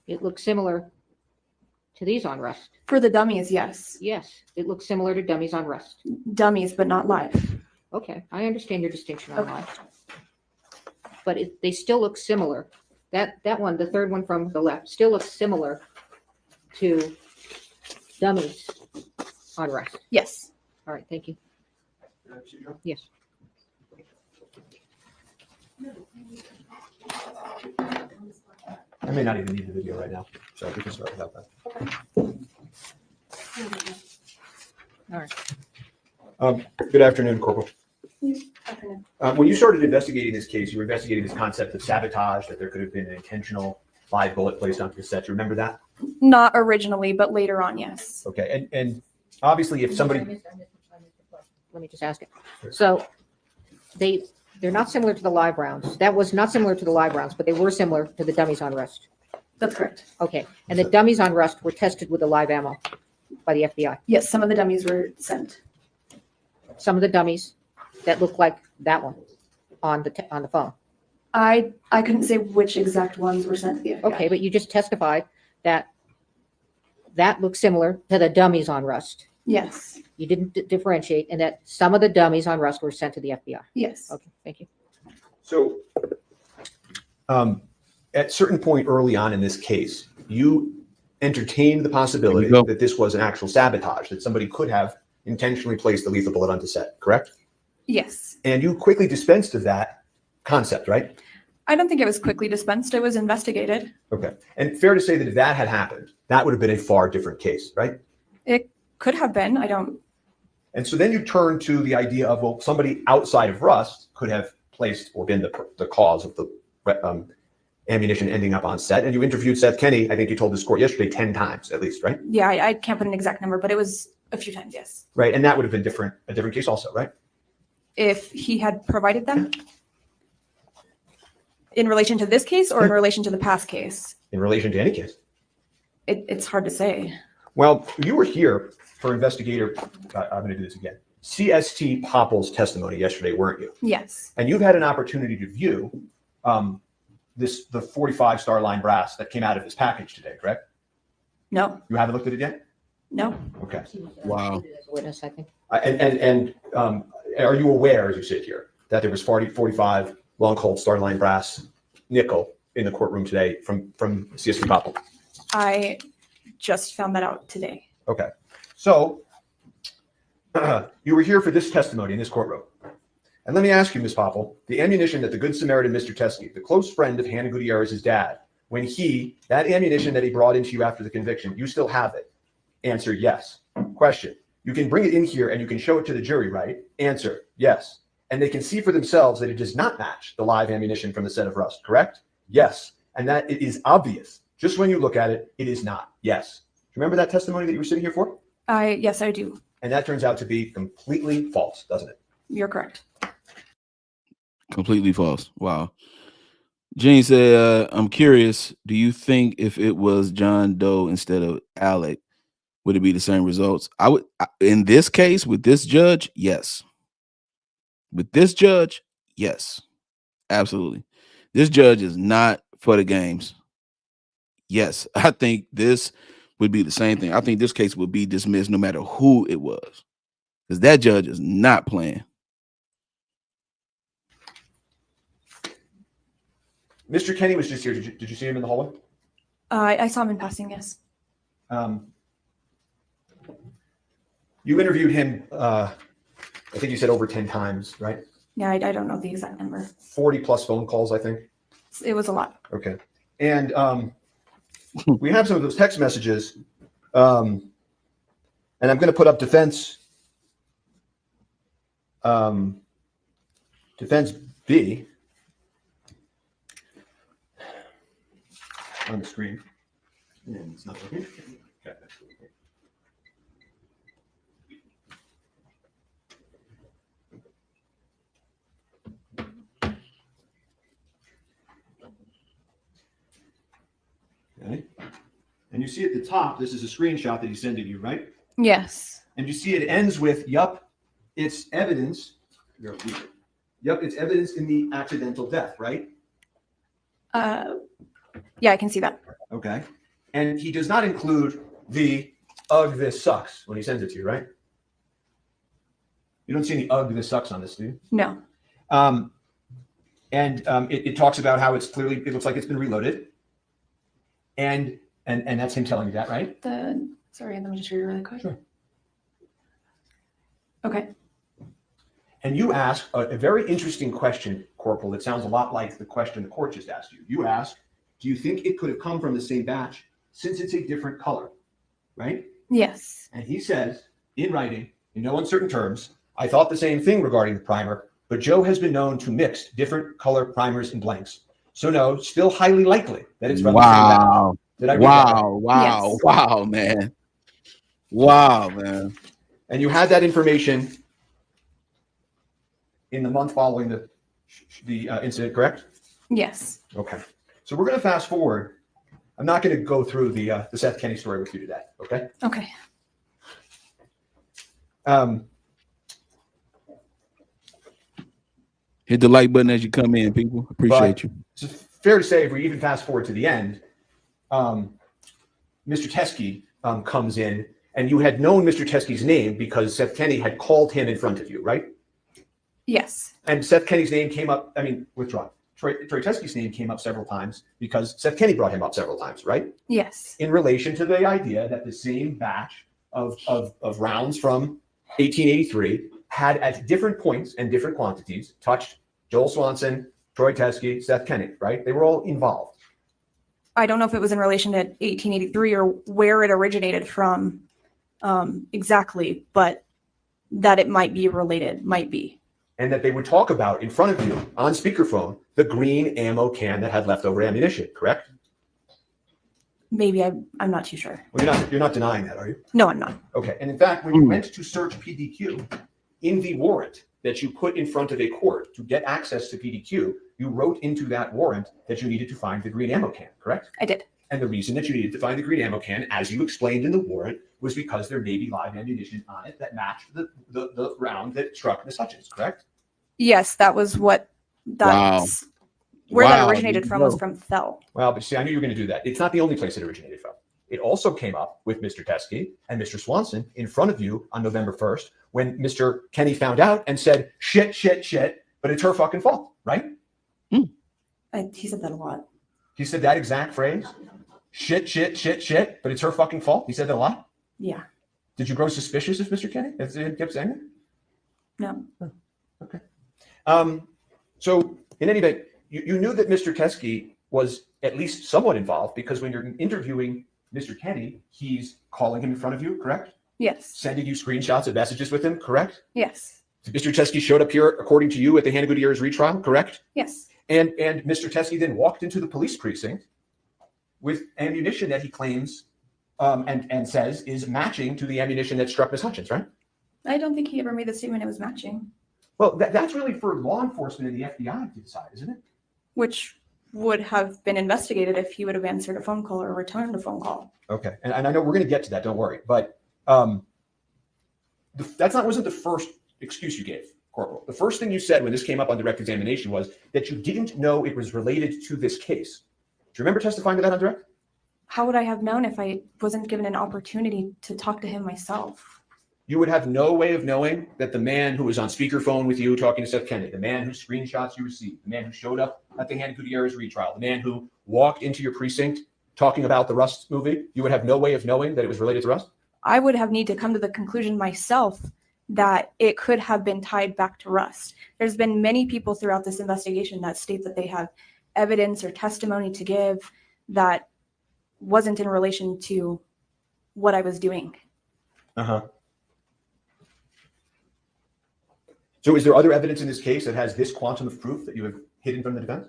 It looks similar to these on Rust. For the dummies, yes. Yes, it looks similar to dummies on Rust. Dummies, but not live. Okay, I understand your distinction on Okay. live. But they still look similar. That one, the third one from the left, still looks similar to dummies on Rust. Yes. All right, thank you. Yes. I may not even need the video right now, so we can start without that. All right. Good afternoon, Corporal. When you started investigating this case, you were investigating this concept of sabotage, that there could have been an intentional live bullet placed onto the set. Do you remember that? Not originally, but later on, yes. Okay, and obviously if somebody, Let me just ask it. So they're not similar to the live rounds. That was not similar to the live rounds, but they were similar to the dummies on Rust. That's correct. Okay, and the dummies on Rust were tested with the live ammo by the FBI. Yes, some of the dummies were sent. Some of the dummies that look like that one on the phone. I couldn't say which exact ones were sent to the FBI. Okay, but you just testified that looks similar to the dummies on Rust. Yes. You didn't differentiate, and that some of the dummies on Rust were sent to the FBI. Yes. Okay, thank you. so at certain point early on in this case, you entertained the possibility There you go. that this was an actual sabotage, that somebody could have intentionally placed a lethal bullet onto set, correct? Yes. And you quickly dispensed of that concept, right? I don't think it was quickly dispensed. It was investigated. Okay. And fair to say that if that had happened, that would have been a far different case, right? It could have been. I don't. And so then you turn to the idea of, well, somebody outside of Rust could have placed or been the cause of the ammunition ending up on set. And you interviewed Seth Kenny, I think you told this court yesterday, 10 times at least, right? Yeah, I can't put an exact number, but it was a few times, yes. Right. And that would have been a different case also, right? If he had provided them in relation to this case or in relation to the past case, In relation to any case. it's hard to say. Well, you were here for investigator, I'm going to do this again, CST Popple's testimony yesterday, weren't you? Yes. And you've had an opportunity to view the 45 Starline brass that came out of his package today, correct? No. You haven't looked at it yet? No. Okay. Wow. As a witness, I think. And are you aware, as you sit here, that there was 45 long Colt Starline brass nickel in the courtroom today from CST Popple? I just found that out today. Okay. So you were here for this testimony in this courtroom. And let me ask you, Ms. Popple, the ammunition that the Good Samaritan, Mr. Teskey, the close friend of Hannah Gutierrez's dad, when that ammunition that he brought into you after the conviction, you still have it? Answer, yes. Question, you can bring it in here and you can show it to the jury, right? Answer, yes. And they can see for themselves that it does not match the live ammunition from the set of rust, correct? Yes. And that it is obvious. Just when you look at it, it is not. Yes. Remember that testimony that you were sitting here for? Yes, I do. And that turns out to be completely false, doesn't it? You're correct. Completely false. Wow. Jane said, I'm curious, do you think if it was John Doe instead of Alec, would it be the same results? In this case, with this judge, yes. With this judge, yes. Absolutely. This judge is not for the games. Yes, I think this would be the same thing. I think this case would be dismissed no matter who it was, because that judge is not playing. Mr. Kenny was just here. Did you see him in the hallway? I saw him in passing, yes. You interviewed him, I think you said over 10 times, right? Yeah, I don't know the exact number. 40 plus phone calls, I think. It was a lot. Okay. And we have some of those text messages. And I'm going to put up defense B on the screen. And it's not working. Okay. Okay. And you see at the top, this is a screenshot that he sent to you, right? Yes. And you see it ends with, yup, it's evidence. Yup, it's evidence in the accidental death, right? Yeah, I can see that. Okay. And he does not include the ugh, this sucks when he sends it to you, right? You don't see any ugh, this sucks on this, do you? No. It talks about how it looks like it's been reloaded. And that's him telling you that, right? Sorry, let me just read it really quick. Sure. Okay. And you ask a very interesting question, Corporal. It sounds a lot like the question the court just asked you. You ask, do you think it could have come from the same batch since it's a different color, right? Yes. And he says, in writing, in no uncertain terms, I thought the same thing regarding the primer, but Joe has been known to mix different color primers and blanks. So no, still highly likely that it's from the same batch. Did I read that right? Yes. Wow, man. Wow, man. And you had that information in the month following the incident, correct? Yes. Okay. So we're going to fast forward. I'm not going to go through the Seth Kenny story with you today. Okay. Okay. Hit the like button as you come in, people. Appreciate you. It's fair to say, if we even fast forward to the end, Mr. Teskey comes in, and you had known Mr. Teskey's name because Seth Kenny had called him in front of you, right? Yes. And Seth Kenny's name came up. Withdraw. Troy Teskey's name came up several times because Seth Kenny brought him up several times, right? Yes. In relation to the idea that the same batch of rounds from 1883 had at different points and different quantities touched Joel Swanson, Troy Teskey, Seth Kenny, right? They were all involved. I don't know if it was in relation to 1883 or where it originated from exactly, but that it might be related, might be. And that they would talk about in front of you on speakerphone the green ammo can that had leftover ammunition, correct? Maybe I'm not too sure. Well, you're not denying that, are you? No, I'm not. Okay. And in fact, when you went to search PDQ in the warrant that you put in front of a court to get access to PDQ, you wrote into that warrant that you needed to find the green ammo can, correct? I did. And the reason that you needed to find the green ammo can, as you explained in the warrant, was because there may be live ammunition on it that matched the round that struck Miss Hutchins, correct? Yes, that was what that's where that originated from, was from Thel. Well, but see, I knew you were going to do that. It's not the only place it originated from. It also came up with Mr. Teskey and Mr. Swanson in front of you on November 1st when Mr. Kenny found out and said, shit, but it's her fucking fault, right? He said that a lot. He said that exact phrase? Shit, but it's her fucking fault? He said that a lot? Yeah. Did you grow suspicious of Mr. Kenny as he kept saying it? No. Okay. So in any event, you knew that Mr. Teskey was at least somewhat involved because when you're interviewing Mr. Kenny, he's calling him in front of you, correct? Yes. Sending you screenshots of messages with him, correct? Yes. Mr. Teskey showed up here, according to you, at the Hannah Gutierrez retrial, correct? Yes. And Mr. Teskey then walked into the police precinct with ammunition that he claims and says is matching to the ammunition that struck Ms. Hutchins, right? I don't think he ever made the statement it was matching. Well, that's really for law enforcement and the FBI to decide, isn't it? Which would have been investigated if he would have answered a phone call or returned a phone call. Okay, and I know we're going to get to that. Don't worry, but wasn't the first excuse you gave, Corporal. The first thing you said when this came up on direct examination was that you didn't know it was related to this case. Do you remember testifying to that on direct? How would I have known if I wasn't given an opportunity to talk to him myself? You would have no way of knowing that the man who was on speakerphone with you talking to Seth Kennedy, the man whose screenshots you received, the man who showed up at the Hannah Gutierrez retrial, the man who walked into your precinct talking about the Rust movie, you would have no way of knowing that it was related to Rust? I would have need to come to the conclusion myself that it could have been tied back to Rust. There's been many people throughout this investigation that state that they have evidence or testimony to give that wasn't in relation to what I was doing. Uh-huh. So is there other evidence in this case that has this quantum of proof that you have hidden from the defense?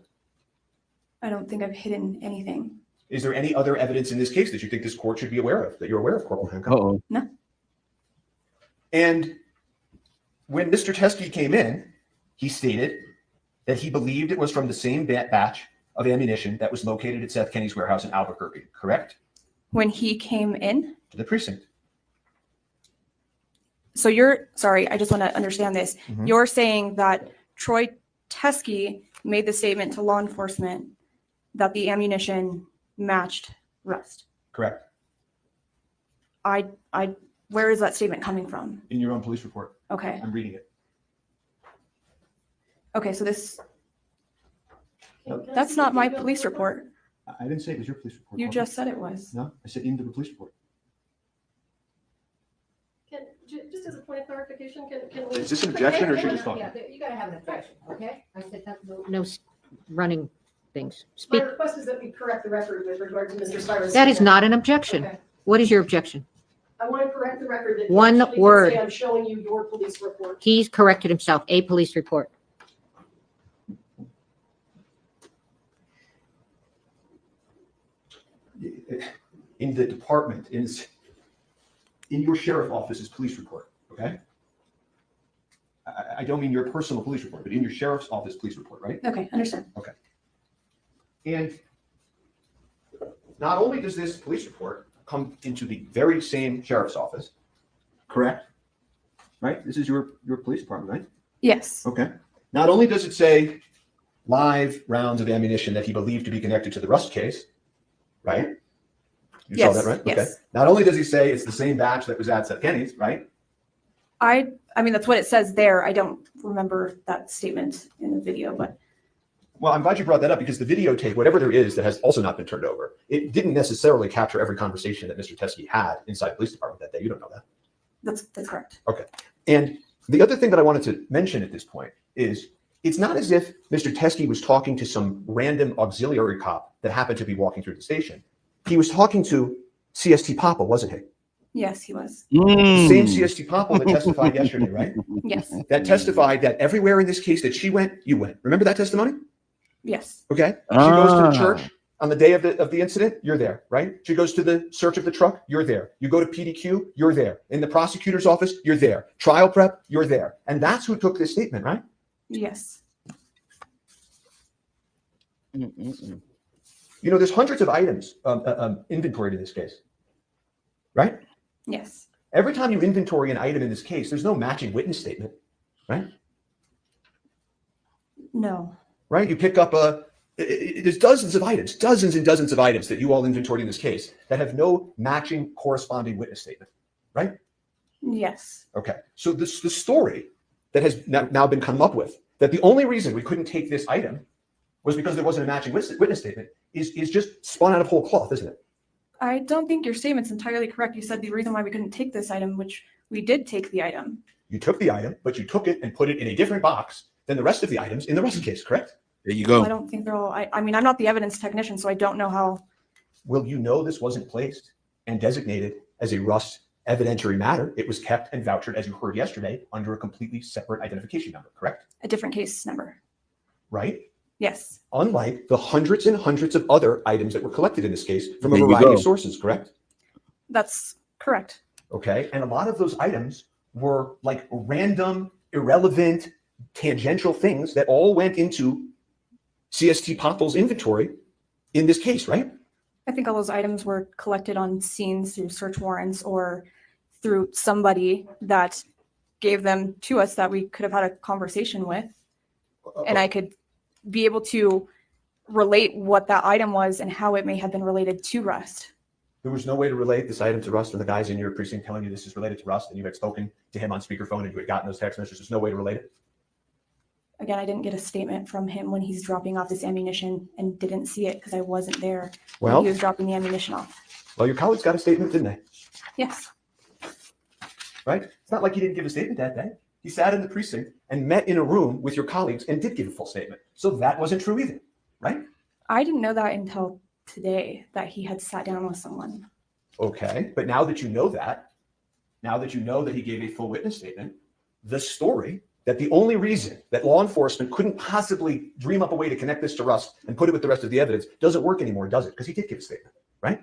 I don't think I've hidden anything. Is there any other evidence in this case that you think this court should be aware of, that you're aware of, Corporal Hancock? Uh-oh. No. And when Mr. Teskey came in, he stated that he believed it was from the same batch of ammunition that was located at Seth Kenny's warehouse in Albuquerque, correct? When he came in? To the precinct. So sorry, I just want to understand this. Mm-hmm. You're saying that Troy Teskey made the statement to law enforcement that the ammunition matched Rust. Correct. Where is that statement coming from? In your own police report. Okay. I'm reading it. Okay, so that's not my police report. I didn't say it was your police report. You Corporal. just said it was. No, I said into the police report. Just as a point of clarification, can we? Is this an objection or should we just talk? Yeah, you gotta have an objection, okay? I said that, no running things. My Speak. request is that we correct the record with regard to Mr. Cyrus. That is not an objection. Okay. What is your objection? I want to correct the record that. One actually can word. say I'm showing you your police report. He's corrected himself, a police report. In the department, in your sheriff office's police report, okay? I don't mean your personal police report, but in your sheriff's office police report, right? Okay, understand. Okay. And not only does this police report come into the very same sheriff's office, correct? Right? This is your police department, right? Yes. Okay. Not only does it say live rounds of ammunition that he believed to be connected to the Rust case, right? You Yes, saw that, right? yes. Okay. Not only does he say it's the same batch that was at Seth Kenny's, right? I mean, that's what it says there. I don't remember that statement in the video, but Well, I'm glad you brought that up because the videotape, whatever there is that has also not been turned over, it didn't necessarily capture every conversation that Mr. Teskey had inside the police department that day. You don't know that. that's correct. Okay. And the other thing that I wanted to mention at this point is it's not as if Mr. Teskey was talking to some random auxiliary cop that happened to be walking through the station. He was talking to CST Papa, wasn't he? Yes, he was. The same CST Papa that testified yesterday, right? Yes. That testified that everywhere in this case that she went, you went. Remember that testimony? Yes. Okay. She goes to the church on the day of the incident, you're there, right? She goes to the search of the truck, you're there. You go to PDQ, you're there. In the prosecutor's office, you're there. Trial prep, you're there. And that's who took this statement, right? Yes. You know, there's hundreds of items inventoried in this case, right? Yes. Every time you inventory an item in this case, there's no matching witness statement, right? No. Right? You pick up there's dozens and dozens of items that you all inventoried in this case that have no matching corresponding witness statement, right? Yes. Okay. So the story that has now been come up with, that the only reason we couldn't take this item was because there wasn't a matching witness statement is just spun out of whole cloth, isn't it? I don't think your statement's entirely correct. You said the reason why we couldn't take this item, which we did take the item. You took the item, but you took it and put it in a different box than the rest of the items in the Rust case, correct? There you Well, go. I don't think they're all, I mean, I'm not the evidence technician, so I don't know how. Well, you know this wasn't placed and designated as a Rust evidentiary matter. It was kept and vouchered, as you heard yesterday, under a completely separate identification number, correct? A different case number. Right? Yes. Unlike the hundreds and hundreds of other items that were collected in this case from a There you variety go. of sources, correct? That's correct. Okay. And a lot of those items were like random, irrelevant, tangential things that all went into CST Popel's inventory in this case, right? I think all those items were collected on scenes through search warrants or through somebody that gave them to us that we could have had a conversation with. And I could be able to relate what that item was and how it may have been related to Rust. There was no way to relate this item to Rust from the guys in your precinct telling you this is related to Rust and you had spoken to him on speakerphone and you had gotten those text messages. There's no way to relate it. Again, I didn't get a statement from him when he's dropping off this ammunition and didn't see it because I wasn't there when Well, he was dropping the ammunition off. well, your colleagues got a statement, didn't they? Yes. Right? It's not like he didn't give a statement that day. He sat in the precinct and met in a room with your colleagues and did give a full statement. So that wasn't true either, right? I didn't know that until today that he had sat down with someone. Okay. But now that you know that, now that you know that he gave a full witness statement, the story that the only reason that law enforcement couldn't possibly dream up a way to connect this to Rust and put it with the rest of the evidence doesn't work anymore, does it? Because he did give a statement, right?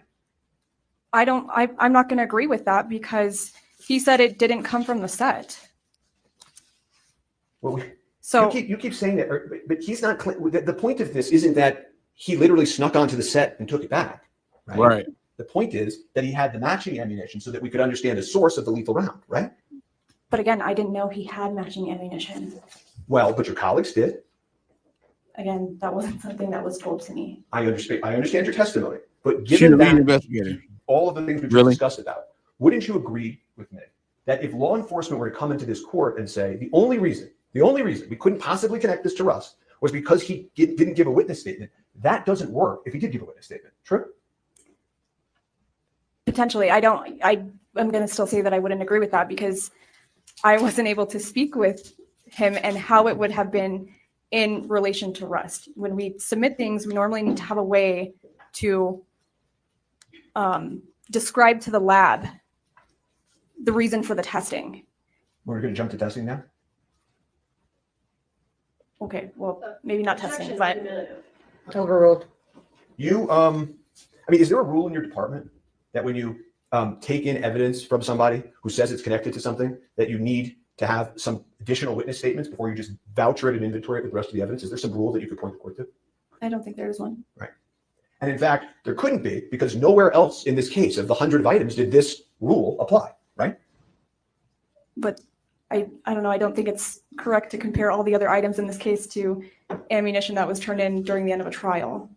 I'm not going to agree with that because he said it didn't come from the set. Well, So you keep saying that, but he's not. The point of this isn't that he literally snuck onto the set and took it back, right? Right. The point is that he had the matching ammunition so that we could understand the source of the lethal round, right? but again, I didn't know he had matching ammunition. Well, but your colleagues did. Again, that wasn't something that was told to me. I understand your testimony, but She's given the lead that investigator. all of the things we just Really? discussed about, wouldn't you agree with me that if law enforcement were to come into this court and say the only reason we couldn't possibly connect this to Rust was because he didn't give a witness statement, that doesn't work if he did give a witness statement? True? Potentially, I'm going to still say that I wouldn't agree with that because I wasn't able to speak with him and how it would have been in relation to Rust. When we submit things, we normally need to have a way to describe to the lab the reason for the testing. We're going to jump to testing now. Okay, well, maybe not testing, but Overruled. Is there a rule in your department that when you take in evidence from somebody who says it's connected to something, that you need to have some additional witness statements before you just voucher it and inventory it with the rest of the evidence? Is there some rule that you could point the court to? I don't think there is one. Right. And in fact, there couldn't be because nowhere else in this case of the 100 items did this rule apply, right? But I don't know. I don't think it's correct to compare all the other items in this case to ammunition that was turned in during the end of a trial.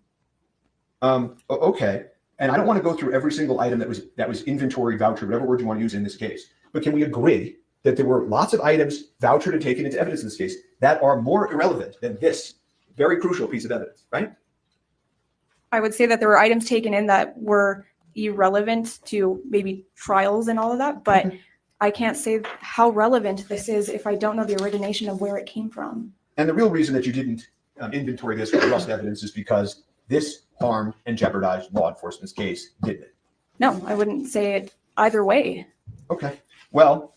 Okay. And I don't want to go through every single item that was inventory, voucher, whatever word you want to use in this case. But can we agree that there were lots of items vouchered and taken into evidence in this case that are more irrelevant than this very crucial piece of evidence, right? I would say that there were items taken in that were irrelevant to maybe trials and all of that, but I can't say how relevant this is if I don't know the origination of where it came from. And the real reason that you didn't inventory this with Rust evidence is because this harmed and jeopardized law enforcement's case, didn't it? No, I wouldn't say it either way. Okay. Well,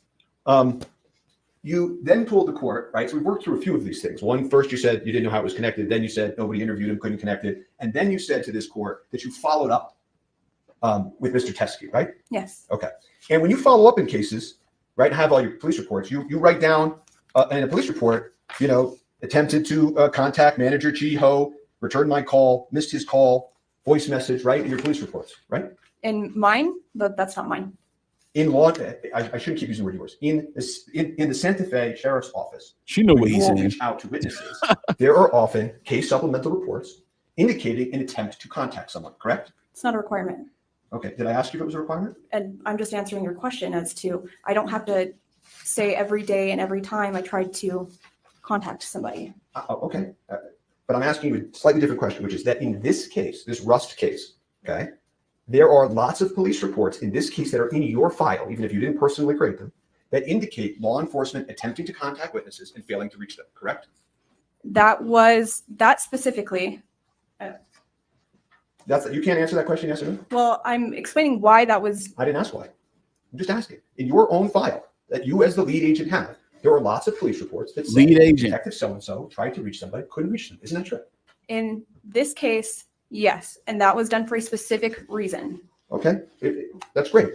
you then told the court, right? So we worked through a few of these things. One, first you said you didn't know how it was connected. Then you said nobody interviewed him, couldn't connect it. And then you said to this court that you followed up with Mr. Teskey, right? Yes. Okay. And when you follow up in cases, right, have all your police reports, you write down in a police report, attempted to contact manager Chi Ho, returned my call, missed his call, voice message, right, in your police reports, right? In mine, that's not mine. In law, I shouldn't keep using the word yours. In the Santa Fe Sheriff's Office, She know what when he's you all saying. reach out to witnesses, there are often case supplemental reports indicating an attempt to contact someone, correct? It's not a requirement. Okay. Did I ask you if it was a requirement? And I'm just answering your question as to, I don't have to say every day and every time I tried to contact somebody. Okay. But I'm asking you a slightly different question, which is that in this case, this Rust case, okay, There are lots of police reports in this case that are in your file, even if you didn't personally create them, that indicate law enforcement attempting to contact witnesses and failing to reach them, correct? That specifically. You can't answer that question, yes or no? Well, I'm explaining why that was. I didn't ask why. I'm just asking. In your own file that you as the lead agent have, there are lots of police reports that say Lead agent. Detective so-and-so tried to reach somebody, couldn't reach them. Isn't that true? In this case, yes, and that was done for a specific reason. Okay, that's great.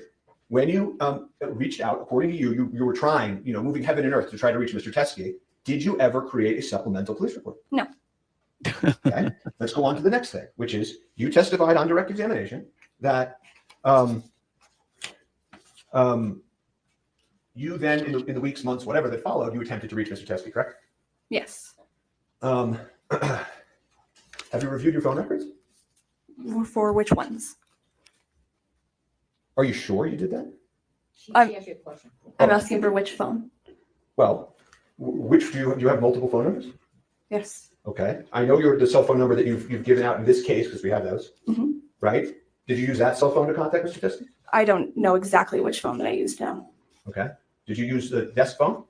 When you reached out, according to you, you were trying, moving heaven and earth to try to reach Mr. Teskey. Did you ever create a supplemental police report? No. Okay, let's go on to the next thing, which is you testified on direct examination that you then, in the weeks, months, whatever that followed, you attempted to reach Mr. Teskey, correct? Yes. Have you reviewed your phone records? For which ones? Are you sure you did that? I'm asking for which phone. Well, which do you have multiple phone numbers? Yes. Okay, I know the cell phone number that you've given out in this case because we have those, right? Did you use that cell phone to contact Mr. Teskey? I don't know exactly which phone that I used now. Okay. Did you use the desk phone?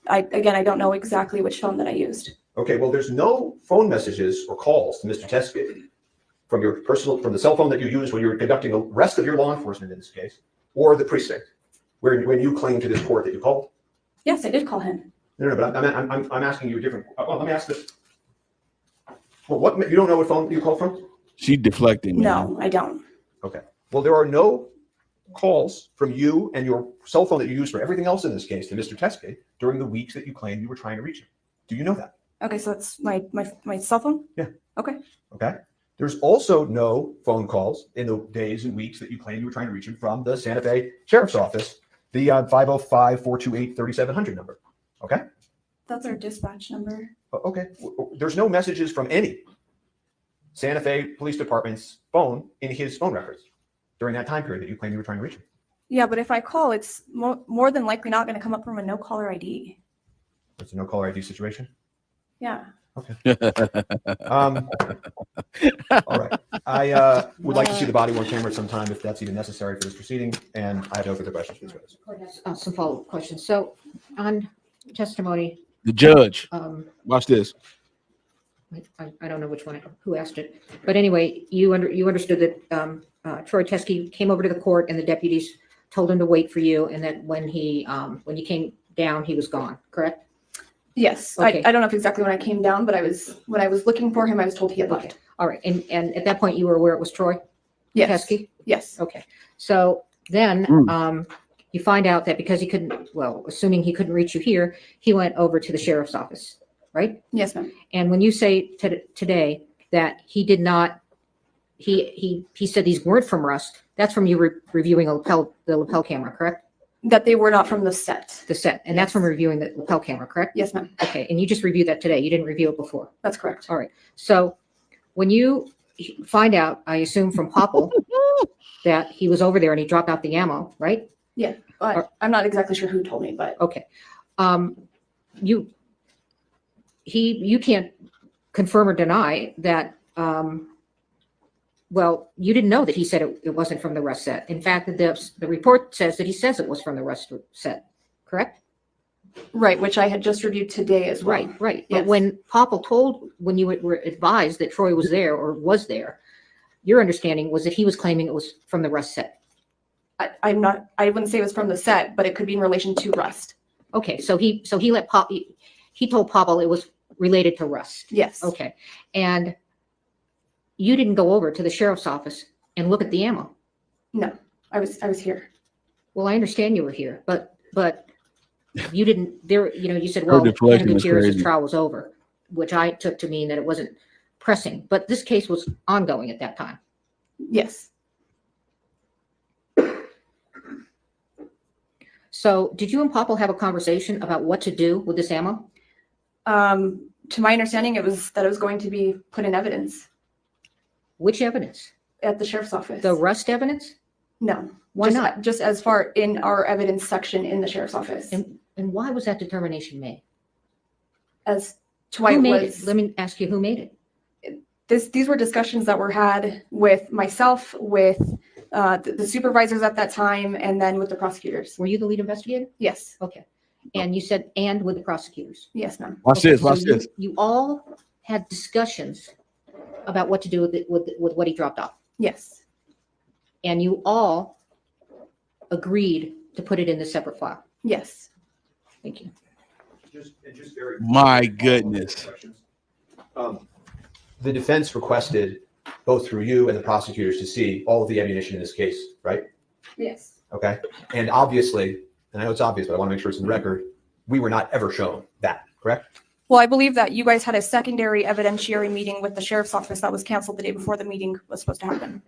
I don't know exactly which phone that I used. Okay, well, there's no phone messages or calls to Mr. Teskey from the cell phone that you used when you were conducting the rest of your law enforcement in this case, or the precinct, when you claimed to this court that you called. Yes, I did call him. No, but I'm asking you a different. Well, let me ask this. Well, you don't know what phone you called from? She deflecting. Man. No, I don't. Okay. Well, there are no calls from you and your cell phone that you use for everything else in this case to Mr. Teskey during the weeks that you claimed you were trying to reach him. Do you know that? Okay, so that's my cell phone? Yeah. Okay. Okay. There's also no phone calls in the days and weeks that you claimed you were trying to reach him from the Santa Fe Sheriff's Office, the 505-428-3700 number. Okay. That's our dispatch number. Okay. There's no messages from any Santa Fe Police Department's phone in his phone records during that time period that you claimed you were trying to reach him. Yeah, but if I call, it's more than likely not going to come up from a no caller ID. It's a no caller ID situation. Yeah. Okay. All right. I would like to see the body worn camera sometime if that's even necessary for this proceeding. And I have no further questions for this witness. Some follow-up questions. So on testimony, The judge. Watch this. I don't know who asked it, but anyway, you understood that Troy Teskey came over to the court and the deputies told him to wait for you, and that when you came down, he was gone. Correct? Yes. Okay. I don't know if exactly when I came down, but when I was looking for him, I was told he had left. Okay. All right. And at that point, you were aware it was Troy Yes. Teskey? Yes. Okay. So then you find out that because he couldn't, well, assuming he couldn't reach you here, he went over to the sheriff's office, right? Yes, ma'am. And when you say today that he did not, he said these weren't from Rust, that's from you reviewing the lapel camera, correct? That they were not from the set. The set, and that's from reviewing the lapel camera, correct? Yes, ma'am. Okay, and you just reviewed that today. You didn't review it before. That's correct. All right. So when you find out, I assume from Popple that he was over there and he dropped out the ammo, right? Yeah, but I'm not exactly sure who told me, but Okay. You can't confirm or deny that, well, you didn't know that he said it wasn't from the Rust set. In fact, the report says that he says it was from the Rust set, correct? right, which I had just reviewed today as well. Right. Yes. But when Popple when you were advised that Troy was there or was there, your understanding was that he was claiming it was from the Rust set. I wouldn't say it was from the set, but it could be in relation to Rust. Okay, so he told Popple it was related to Rust. Yes. Okay, and you didn't go over to the sheriff's office and look at the ammo. No, I was here. Well, I understand you were here, but you didn't. You said, Her well, deflection was Gutierrez's crazy. trial was over, which I took to mean that it wasn't pressing. But this case was ongoing at that time. Yes. So, did you and Popple have a conversation about what to do with this ammo? To my understanding, it was going to be put in evidence Which evidence? at the sheriff's office. The Rust evidence? No. Why just, not? Just as far in our evidence section in the sheriff's office. And why was that determination made? As to why Who it made was. it? Let me ask you, who made it? These were discussions that were had with myself, with the supervisors at that time, and then with the prosecutors. Were you the lead investigator? Yes. Okay. And you said, and with the prosecutors? Yes, ma'am. Watch Okay, this. so Watch this. You all had discussions about what to do with what he dropped off. Yes. And you all agreed to put it in the separate file. Yes. Thank you. Just very My goodness. The defense requested, both through you and the prosecutors, to see all of the ammunition in this case, right? Yes. Okay. And obviously, and I know it's obvious, but I want to make sure it's in the record, we were not ever shown that, correct? Well, I believe that you guys had a secondary evidentiary meeting with the sheriff's office that was canceled the day before the meeting was supposed to happen.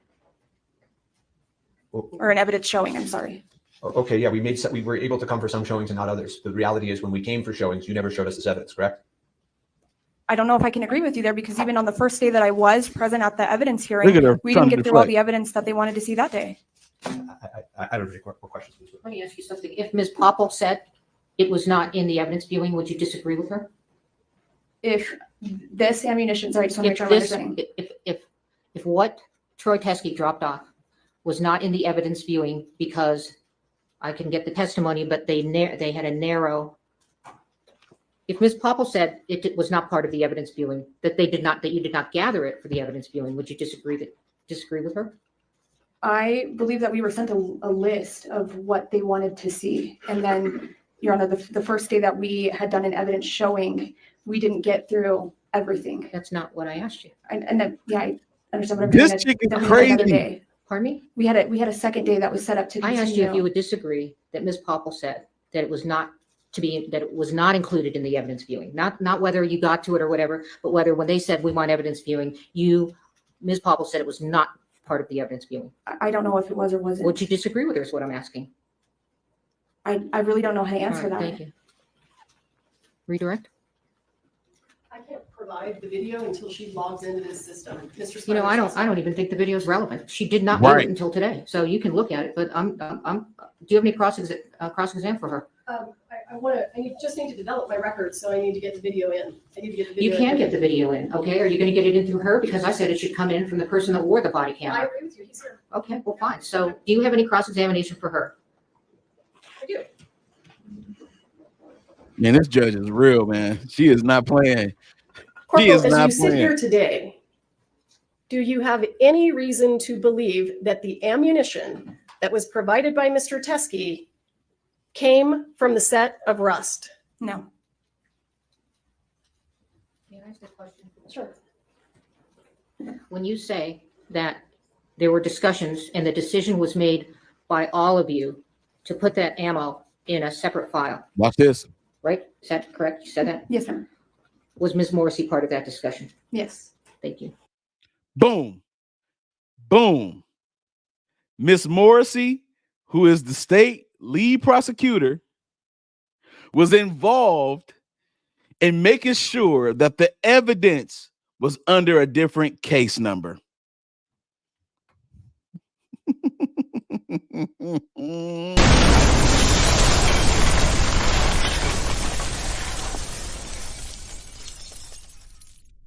Or an evidence showing, I'm sorry. Okay, yeah, we were able to come for some showings and not others. The reality is when we came for showings, you never showed us this evidence, correct? I don't know if I can agree with you there, because even on the first day that I was present at the evidence hearing, Look at her we trying didn't to get through all deflect. the evidence that they wanted to see that day. I don't think more questions. Please. Let me ask you something. If Ms. Popple said it was not in the evidence viewing, would you disagree with her? If this ammunition, sorry, I just want to make sure I'm understanding. If what Troy Teskey dropped off was not in the evidence viewing, because I can get the testimony, but they had a narrow. If Ms. Popple said it was not part of the evidence viewing, that you did not gather it for the evidence viewing, would you disagree with her? I believe that we were sent a list of what they wanted to see. And then, Your Honor, the first day that we had done an evidence showing, we didn't get through everything. That's not what I asked you. And then, yeah, I understand what I'm This saying. chick is Then we had another crazy. day. Pardon me? We had a second day that was set up to I continue. asked you if you would disagree that Ms. Popple said that it was not included in the evidence viewing, not whether you got to it or whatever, but whether when they said we want evidence viewing, Ms. Popple said it was not part of the evidence viewing. I don't know if it was or wasn't. Would you disagree with her is what I'm asking. I really don't know how to All answer right, that. thank you. Redirect? I can't provide the video until she logs into this system. Mr. You know, I Spivers don't even think the video is relevant. She did not do Right. it until today. So you can look at it, but do you have any cross-exam for her? I just need to develop my records, so I need to get the video in. I need to get the video You in. can get the video in, okay? Are you going to get it in through her? Because I said it should come in from the person that wore the body I camera. agree with you. He's here. Okay, well, fine. So do you have any cross-examination for her? I do. Man, this judge is real, man. She is not playing. Corporal, is as not you sit playing. here today, do you have any reason to believe that the ammunition that was provided by Mr. Teskey came from the set of Rust? No. Can I ask a question? Sure. When you say that there were discussions and the decision was made by all of you to put that ammo in a separate file, Watch this. right? Is that correct? You said that? Yes, ma'am. Was Ms. Morrissey part of that discussion? Yes. Thank you. Boom. Boom. Miss Morrissey, who is the state lead prosecutor, was involved in making sure that the evidence was under a different case number.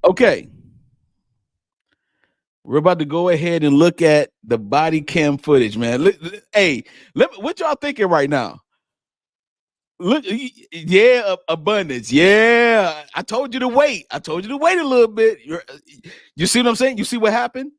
Okay. We're about to go ahead and look at the body cam footage, man. Hey, what y'all thinking right now? Look, yeah, abundance. Yeah, I told you to wait. I told you to wait a little bit. You see what I'm saying? You see what happened?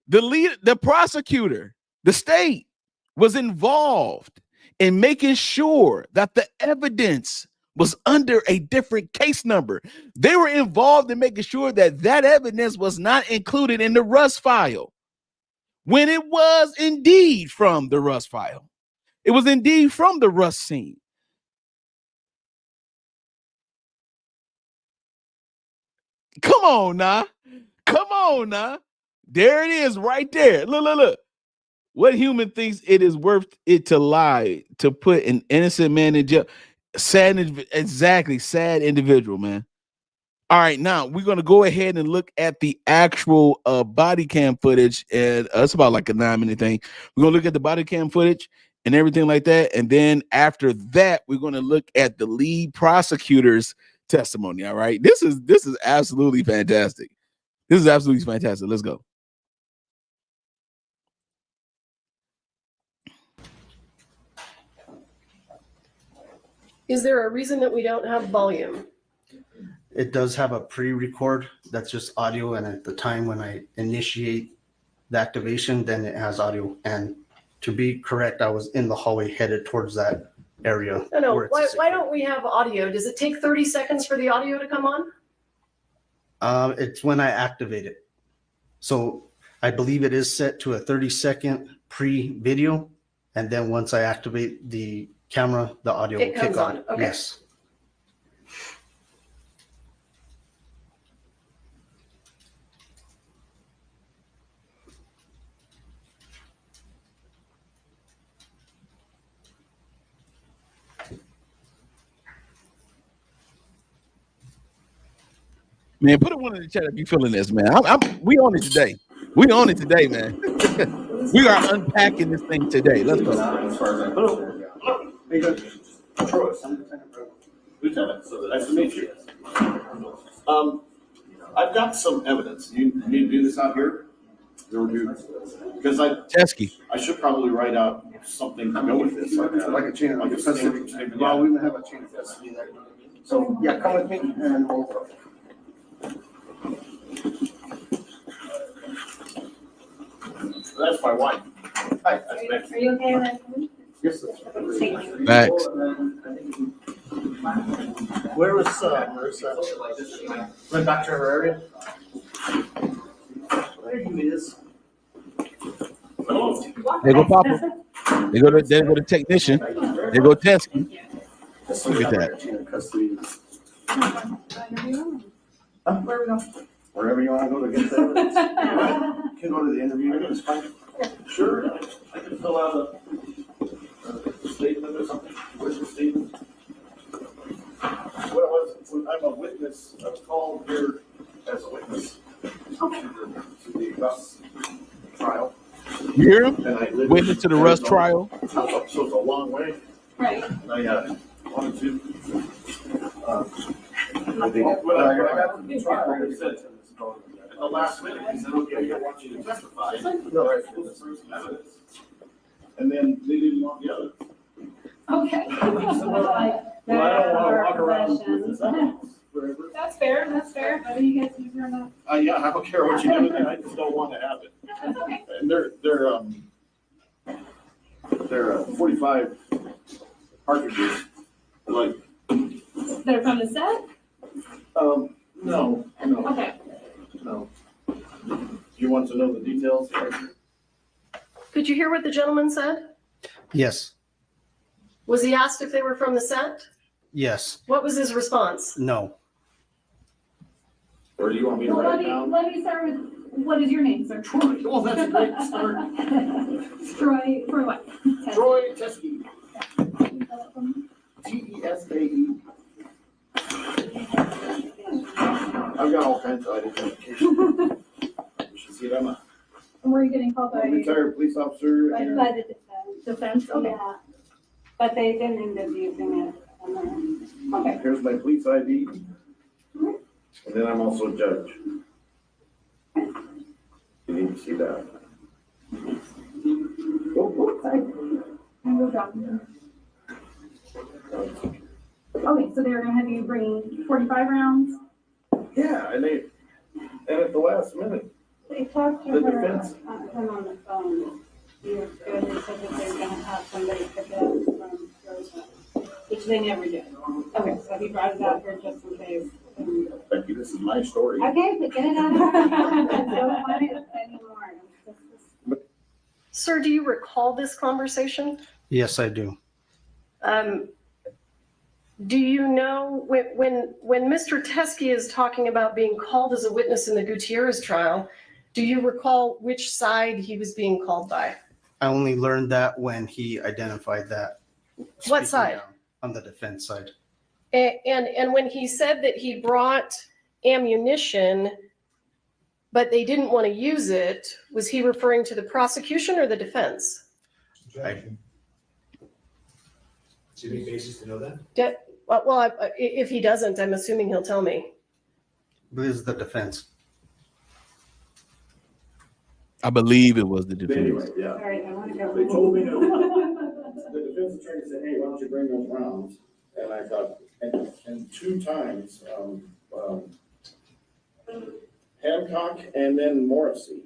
The prosecutor, the state, was involved in making sure that the evidence was under a different case number. They were involved in making sure that that evidence was not included in the Rust file, when it was indeed from the Rust file. It was indeed from the Rust scene. Come on now. Come on now. There it is right there. Look. What human thinks it is worth it to lie, to put an innocent man in jail? Sad individual, man. All right, now we're going to go ahead and look at the actual body cam footage. And it's about like a 9-minute thing. We're going to look at the body cam footage and everything like that. And then after that, we're going to look at the lead prosecutor's testimony. All right. This is absolutely fantastic. This is absolutely fantastic. Let's go. Is there a reason that we don't have volume? It does have a pre-record that's just audio, and at the time when I initiate the activation, then it has audio. And to be correct, I was in the hallway headed towards that area. No. where it's Why secure. don't we have audio? Does it take 30 seconds for the audio to come on? It's when I activate it. So I believe it is set to a 30-second pre-video, and then once I activate the camera, the audio It will kick comes on, okay. Yes. Man, put a one in the chat if you feeling this, man. We on it today. We on it today, man. We are unpacking this thing today. Let's go. Lieutenant, so nice to meet you. I've got some evidence. You need to do this out here? Because I should probably write out something to go with this. Like a chain of custody. Well, we would have a chain of custody there. So, yeah, come with me and hold up. That's my wife. Hi, that's me. Are you okay with that? Yes, sir. Facts. Where was Marissa? Went back to her area? There he is. There go Papa. They go to technician. They go test. Look at that. Chain of custody. Where we go? Wherever you want to go to get the evidence. You can go to the interview. It's fine. Sure, I can fill out a statement or something. Where's the statement? What it was, I'm a witness. I was called here as a witness to the Gus trial. You hear him? And I live Witness to the in Russ Arizona. trial. So it's a long way. Right. And I wanted to. At the last minute, he said, okay, I want you to testify. And then they didn't want the other. Okay. Well, I don't want to walk around with this evidence forever. That's fair. Whether you guys use it or not. Yeah, I don't care what you do, I just don't want to have it. That's okay. And they're 45 cartridges, like, They're from the set? no. Okay. No. Do you want to know the details? Could you hear what the gentleman said? Yes. Was he asked if they were from the set? Yes. What was his response? No. Or do you want me to Well, write it down? let me start with, what is your name, sir? Troy, well, that's a great start. Troy, for what? Troy Teskey. T-E-S-K-E. I've got all kinds of identification. You should see them. And were you getting called by? I'm a retired police officer. By and- the defense? Okay. Yeah, but they didn't end up using it. Okay. Here's my police ID. And then I'm also a judge. You need to see that. And we'll drop them. Okay, so they're gonna have you bring 45 rounds? Yeah, and at the last minute, They talked to The her, defense. him on the phone. He was good. They said that they're gonna have somebody pick it up from Rosa, which they never did. Okay, so he brought it out here just in case. Becky, this is my story. Okay, but get it out of here. I don't want it anymore. Sir, do you recall this conversation? Yes, I do. Do you know when Mr. Teskey is talking about being called as a witness in the Gutierrez trial, do you recall which side he was being called by? I only learned that when he identified that. What side? On the defense side. And when he said that he brought ammunition, but they didn't want to use it, was he referring to the prosecution or the defense? Do you have any basis to know that? If he doesn't, I'm assuming he'll tell me. This is the defense. I believe it was the Anyway, defense. yeah. All right, I want to go. They told me to. The defense attorney said, hey, why don't you bring those rounds? And I thought, and two times, Hancock and then Morrissey.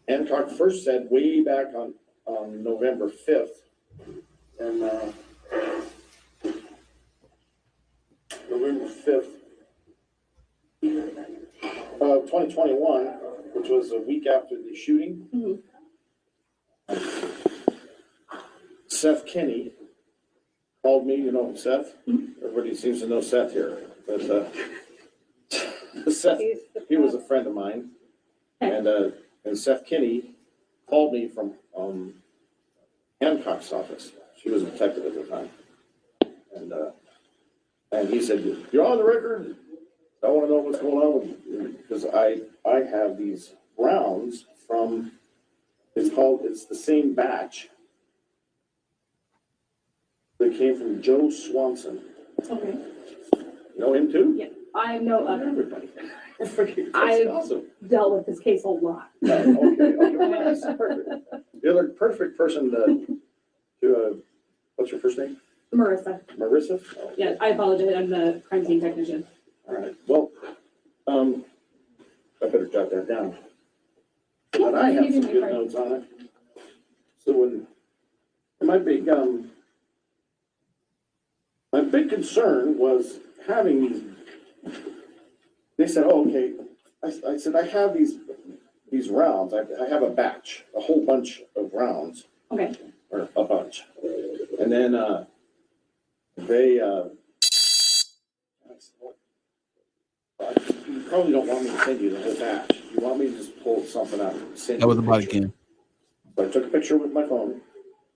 Hancock first said way back on November 5th, and November 5th of 2021, which was a week after the shooting. Seth Kinney called me, you know Seth? Everybody seems to know Seth here, but Seth, he was a friend of mine, and Seth Kinney called me from Hancock's office. She was a detective at the time, and he said, "You're on the record. I want to know what's going on with you, because I have these rounds from it's the same batch that came from Joe Swanson. Okay. You know him too? Yeah, I know of everybody. I've awesome. dealt with this case a lot. Okay. Perfect. You're the perfect person to what's your first name? Marissa. Marissa? Oh. Yeah, I apologize. I'm the crime scene technician. All right. Well, I better jot that down. But I have some good notes on it. So my big concern was having these. They said, "Oh, okay." I said, "I have these rounds. I have a batch, a whole bunch of rounds." Okay. Or a bunch, and then they. You probably don't want me to send you the whole batch. You want me to just pull something out and send That you was a about picture. again. So I took a picture with my phone,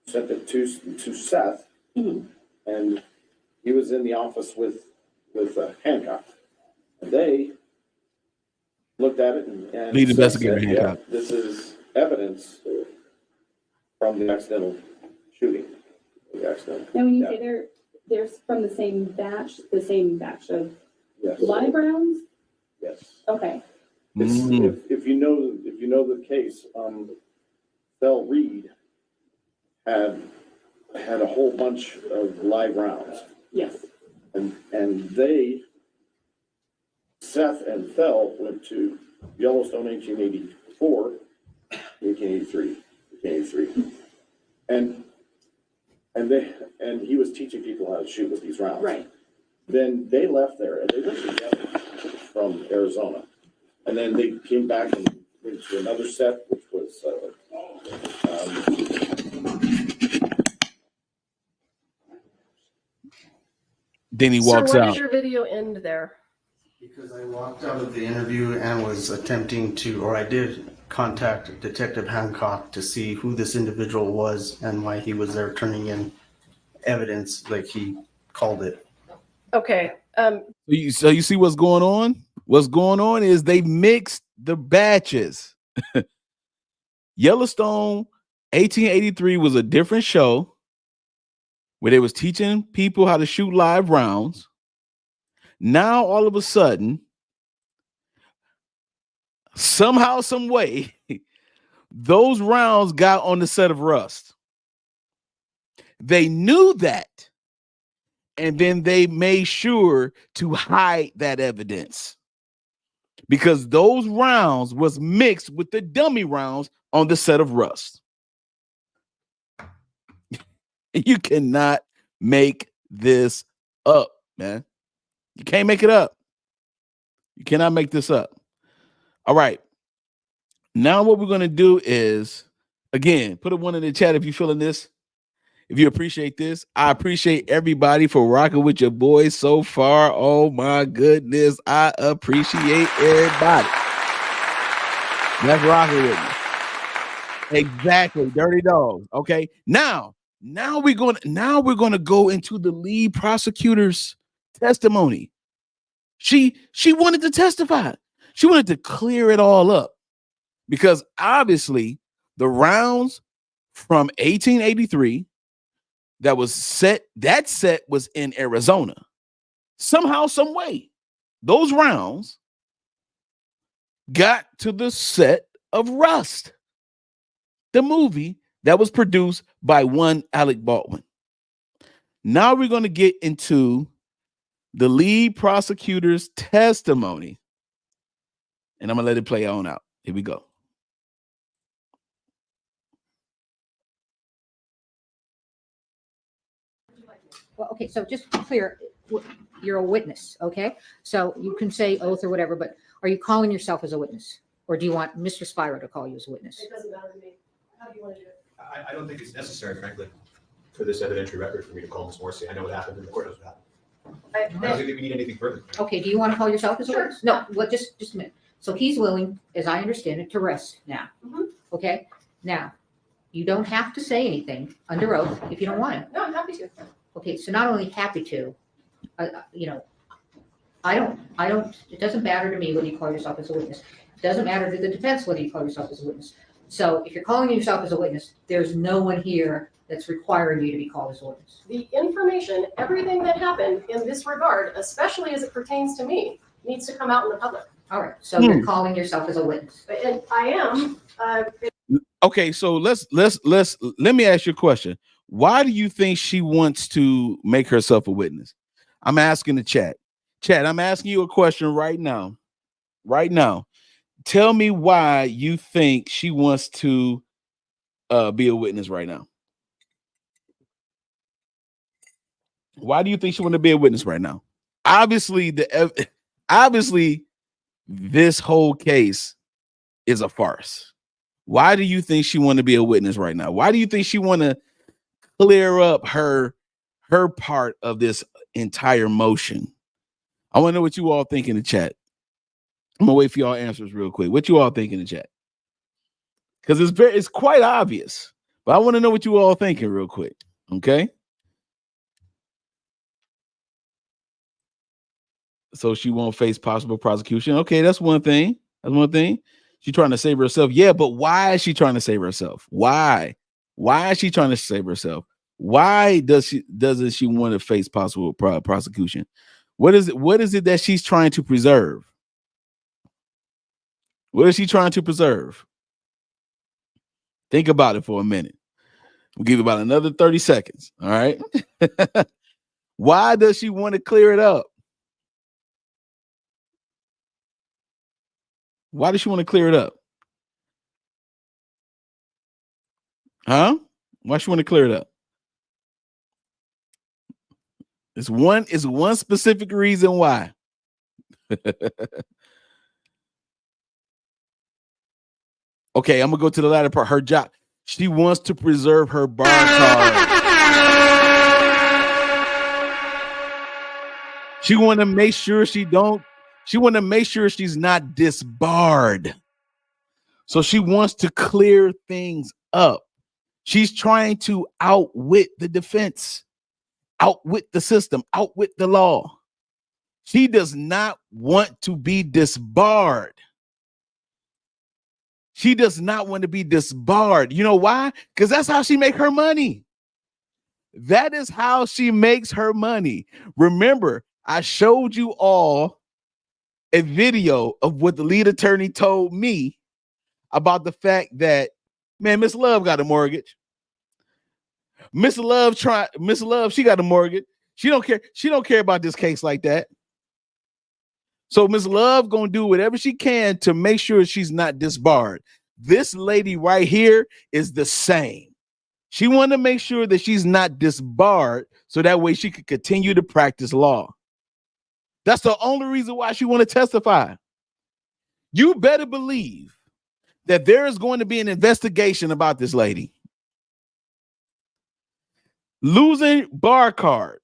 sent it to Seth, and he was in the office with Hancock. And they looked at it and Lead Seth investigator said, Hancock. "Yeah, this is evidence from the accidental shooting." The accident. Now, when you say they're from the same batch of Yes. live rounds? Yes. Okay. If you know the case, Bell Reed had a whole bunch of live rounds. Yes. And Seth and Fell went to Yellowstone 1884, 1883. And he was teaching people how to shoot with these rounds. Right. Then they left there and they went together from Arizona. And then they came back and went to another set, which was Then he Sir, walks why out. did your video end there? Because I walked out of the interview and was attempting to, or I did contact Detective Hancock to see who this individual was and why he was there turning in evidence like he called it. Okay. So you see what's going on? What's going on is they mixed the batches. Yellowstone 1883 was a different show where they was teaching people how to shoot live rounds. Now all of a sudden, somehow, some way, those rounds got on the set of Rust. They knew that, and then they made sure to hide that evidence because those rounds was mixed with the dummy rounds on the set of Rust. You cannot make this up, man. You can't make it up. You cannot make this up. All right. Now what we're going to do is, again, put a one in the chat if you're feeling this. If you appreciate this, I appreciate everybody for rocking with your boys so far. Oh my goodness. I appreciate everybody. Let's rock it with me. Exactly. Dirty dogs. Okay. Now we're going to go into the lead prosecutor's testimony. She wanted to testify. She wanted to clear it all up because obviously the rounds from 1883 that set was in Arizona. Somehow, some way, those rounds got to the set of Rust, the movie that was produced by one Alec Baldwin. Now we're going to get into the lead prosecutor's testimony. And I'm going to let it play on out. Here we go. Well, okay, so just to be clear, you're a witness, okay? So you can say oath or whatever, but are you calling yourself as a witness? Or do you want Mr. Spiro to call you as a witness? It doesn't matter to me. How do you want to do it? I don't think it's necessary, frankly, for this evidentiary record for me to call Ms. Morrissey. I know what happened in the court knows what happened. I don't think we need anything further. Okay, do you want to call yourself as a witness? No, well, just a minute. So he's willing, as I understand it, to rest now. Okay? Now, you don't have to say anything under oath if you don't want to. No, I'm happy to. Okay, so not only happy to, you know, I don't, it doesn't matter to me whether you call yourself as a witness. It doesn't matter to the defense whether you call yourself as a witness. So if you're calling yourself as a witness, there's no one here that's requiring you to be called as a witness. The information, everything that happened in this regard, especially as it pertains to me, needs to come out in the public. All right, so you're calling yourself as a witness. And I am. Okay, so let me ask you a question. Why do you think she wants to make herself a witness? I'm asking the chat. Chat, I'm asking you a question right now. Right now. Tell me why you think she wants to be a witness right now. Why do you think she wants to be a witness right now? Obviously, this whole case is a farce. Why do you think she want to be a witness right now? Why do you think she want to clear up her part of this entire motion? I want to know what you all think in the chat. I'm gonna wait for y'all answers real quick. What you all think in the chat? Because it's quite obvious, but I want to know what you all thinking real quick. Okay. So she won't face possible prosecution. Okay, that's one thing. That's one thing. She's trying to save herself. Yeah, but why is she trying to save herself? Why? Why is she trying to save herself? Why doesn't she want to face possible prosecution? What is it that she's trying to preserve? What is she trying to preserve? Think about it for a minute. We'll give you about another 30 seconds. All right. Why does she want to clear it up? Why does she want to clear it up? Huh? Why does she want to clear it up? It's one specific reason why. Okay, I'm gonna go to the latter part. Her job. She wants to preserve her bar card. She want to make sure she want to make sure she's not disbarred. So she wants to clear things up. She's trying to outwit the defense, outwit the system, outwit the law. She does not want to be disbarred. She does not want to be disbarred. You know why? Because that's how she makes her money. That is how she makes her money. Remember, I showed you all a video of what the lead attorney told me about the fact that, man, Miss Love got a mortgage. Miss Love, she got a mortgage. She don't care. She don't care about this case like that. So Miss Love gonna do whatever she can to make sure she's not disbarred. This lady right here is the same. She wanted to make sure that she's not disbarred so that way she could continue to practice law. That's the only reason why she want to testify. You better believe that there is going to be an investigation about this lady. Losing bar card.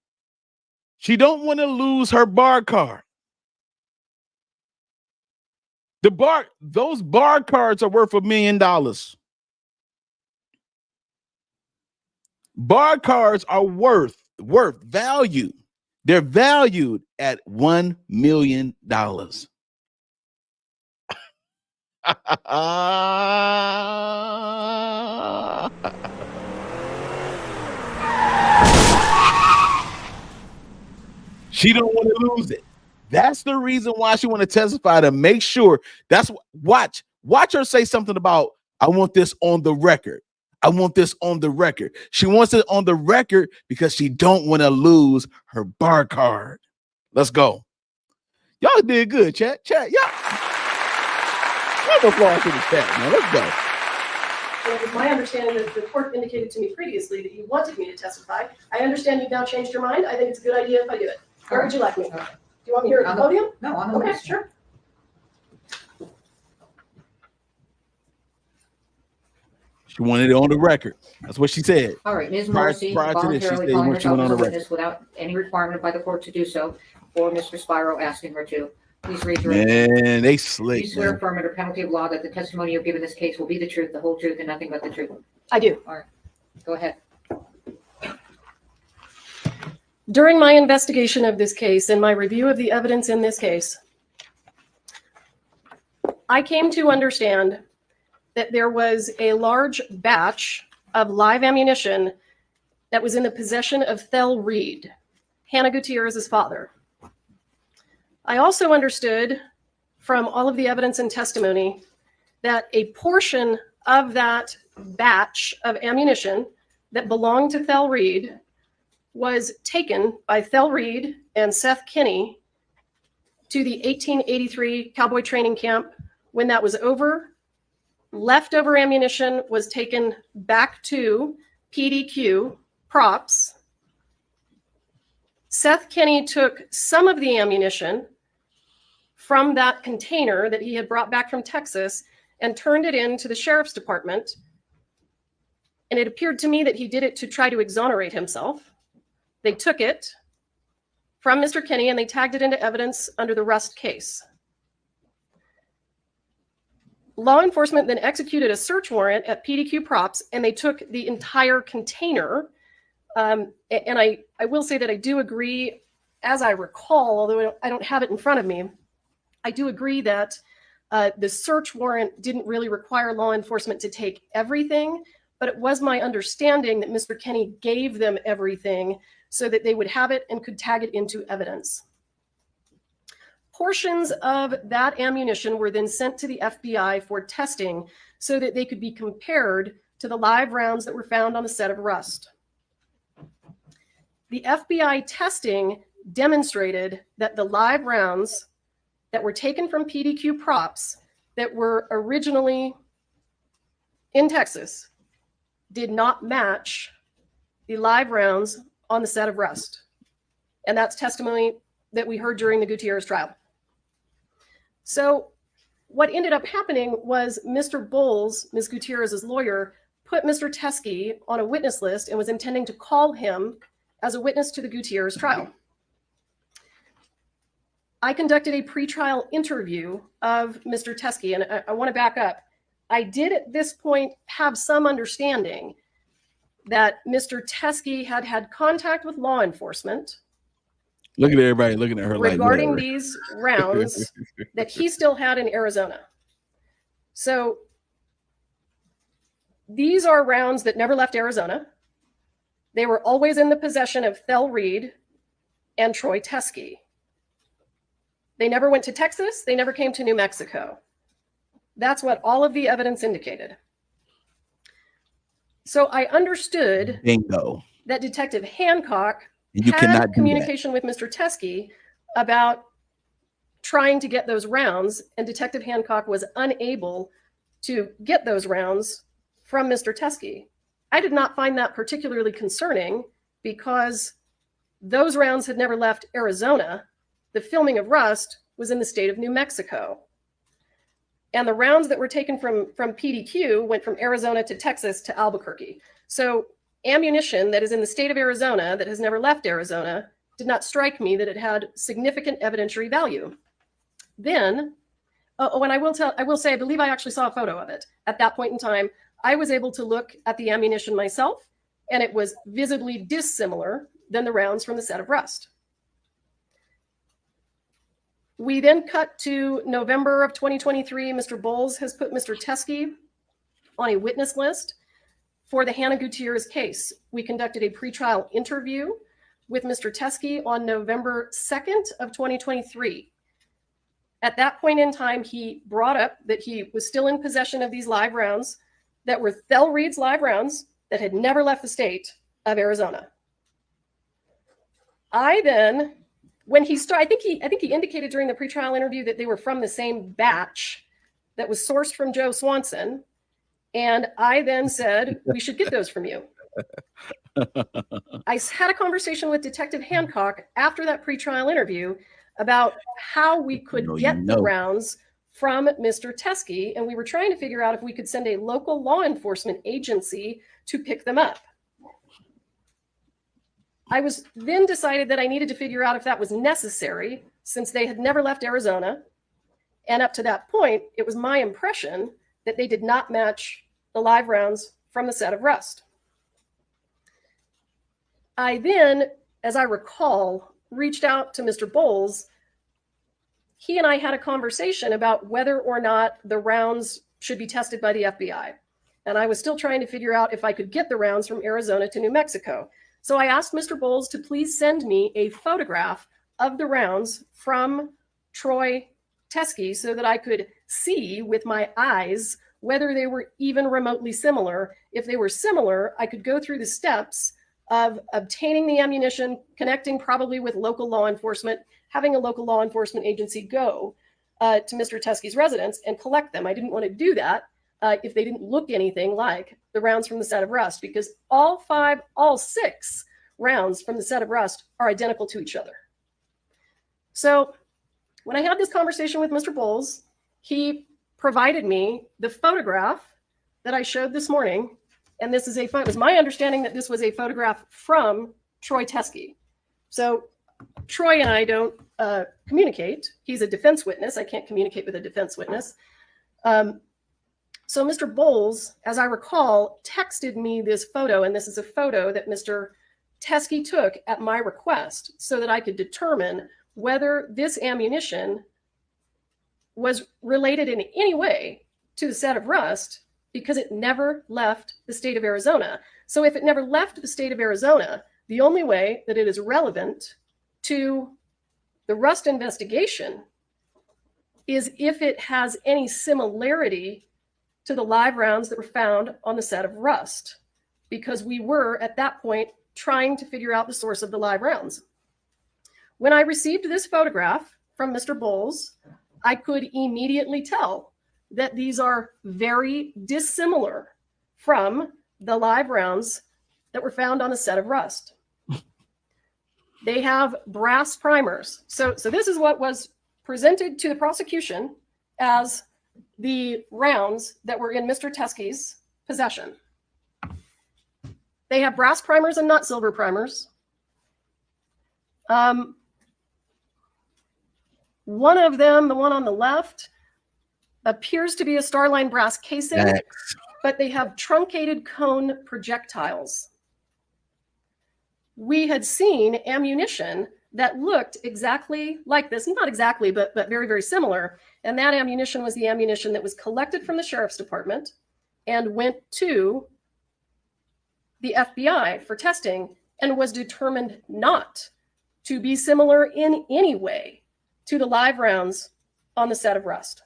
She don't want to lose her bar card. Those bar cards are worth $1 million. Bar cards are worth value. They're valued at $1 million. She don't want to lose it. That's the reason why she want to testify, to make sure. That's watch her say something about, I want this on the record. I want this on the record. She wants it on the record because she don't want to lose her bar card. Let's go. Y'all did good, chat. Chat, y'all. Let's applause to the chat, man. Let's go. And it was my understanding that the court indicated to me previously that you wanted me to testify. I understand you've now changed your mind. I think it's a good idea if I do it. Where would you like me? Do you want me here at the podium? No, on the Okay, list. sure. She wanted it on the record. That's what she said. All right, Ms. Prior- Morrissey prior to this, she voluntarily said calling what she wanted herself on as the a witness without any requirement by the court to do so, or Mr. Spiro asking her to. Please raise your right hand. Man, they You slick, swear man. affirm under penalty of law that the testimony you give in this case will be the truth, the whole truth, and nothing but the truth. I do. All right, go ahead. During my investigation of this case and my review of the evidence in this case, I came to understand that there was a large batch of live ammunition that was in the possession of Thel Reed, Hannah Gutierrez's father. I also understood from all of the evidence and testimony that a portion of that batch of ammunition that belonged to Thel Reed was taken by Thel Reed and Seth Kinney to the 1883 cowboy training camp. When that was over, leftover ammunition was taken back to PDQ props. Seth Kinney took some of the ammunition from that container that he had brought back from Texas and turned it into the sheriff's department. And it appeared to me that he did it to try to exonerate himself. They took it from Mr. Kinney and they tagged it into evidence under the Rust case. Law enforcement then executed a search warrant at PDQ props and they took the entire container. And I will say that I do agree, as I recall, although I don't have it in front of me, I do agree that the search warrant didn't really require law enforcement to take everything, but it was my understanding that Mr. Kinney gave them everything so that they would have it and could tag it into evidence. Portions of that ammunition were then sent to the FBI for testing so that they could be compared to the live rounds that were found on the set of Rust. The FBI testing demonstrated that the live rounds that were taken from PDQ props that were originally in Texas did not match the live rounds on the set of Rust. And that's testimony that we heard during the Gutierrez trial. So what ended up happening was Mr. Bowles, Ms. Gutierrez's lawyer, put Mr. Teskey on a witness list and was intending to call him as a witness to the Gutierrez trial. I conducted a pretrial interview of Mr. Teskey, and I want to back up. I did at this point have some understanding that Mr. Teskey had had contact with law enforcement. Look at everybody looking at her regarding like these rounds that he still had in Arizona. So these are rounds that never left Arizona. They were always in the possession of Thel Reed and Troy Teskey. They never went to Texas. They never came to New Mexico. That's what all of the evidence indicated. So I understood bingo that Detective Hancock you had cannot communication with Mr. Teskey about trying to get those rounds, and Detective Hancock was unable to get those rounds from Mr. Teskey. I did not find that particularly concerning because those rounds had never left Arizona. The filming of Rust was in the state of New Mexico. And the rounds that were taken from PDQ went from Arizona to Texas to Albuquerque. So ammunition that is in the state of Arizona that has never left Arizona did not strike me that it had significant evidentiary value. Then, and I will say, I believe I actually saw a photo of it. At that point in time, I was able to look at the ammunition myself, and it was visibly dissimilar than the rounds from the set of Rust. We then cut to November of 2023. Mr. Bowles has put Mr. Teskey on a witness list for the Hannah Gutierrez case. We conducted a pretrial interview with Mr. Teskey on November 2nd of 2023. At that point in time, he brought up that he was still in possession of these live rounds that were Thel Reed's live rounds that had never left the state of Arizona. I then, when he started, I think he indicated during the pretrial interview that they were from the same batch that was sourced from Joe Swanson. And I then said, we should get those from you. I had a conversation with Detective Hancock after that pretrial interview about how we could get the rounds from Mr. Teskey, and we were trying to figure out if we could send a local law enforcement agency to pick them up. I was then decided that I needed to figure out if that was necessary, since they had never left Arizona. And up to that point, it was my impression that they did not match the live rounds from the set of Rust. I then, as I recall, reached out to Mr. Bowles. He and I had a conversation about whether or not the rounds should be tested by the FBI. And I was still trying to figure out if I could get the rounds from Arizona to New Mexico. So I asked Mr. Bowles to please send me a photograph of the rounds from Troy Teskey so that I could see with my eyes whether they were even remotely similar. If they were similar, I could go through the steps of obtaining the ammunition, connecting probably with local law enforcement, having a local law enforcement agency go to Mr. Teskey's residence and collect them. I didn't want to do that if they didn't look anything like the rounds from the set of Rust, because all 6 rounds from the set of Rust are identical to each other. So when I had this conversation with Mr. Bowles, he provided me the photograph that I showed this morning. And this is it was my understanding that this was a photograph from Troy Teskey. So Troy and I don't communicate. He's a defense witness. I can't communicate with a defense witness. So Mr. Bowles, as I recall, texted me this photo, and this is a photo that Mr. Teskey took at my request so that I could determine whether this ammunition was related in any way to the set of Rust, because it never left the state of Arizona. So if it never left the state of Arizona, the only way that it is relevant to the Rust investigation is if it has any similarity to the live rounds that were found on the set of Rust, because we were at that point trying to figure out the source of the live rounds. When I received this photograph from Mr. Bowles, I could immediately tell that these are very dissimilar from the live rounds that were found on the set of Rust. They have brass primers. So this is what was presented to the prosecution as the rounds that were in Mr. Teskey's possession. They have brass primers and not silver primers. One of them, the one on the left, appears to be a Starline brass casing, but they have truncated cone projectiles. We had seen ammunition that looked exactly like this, not exactly, but very, very similar. And that ammunition was the ammunition that was collected from the sheriff's department and went to the FBI for testing and was determined not to be similar in any way to the live rounds on the set of Rust.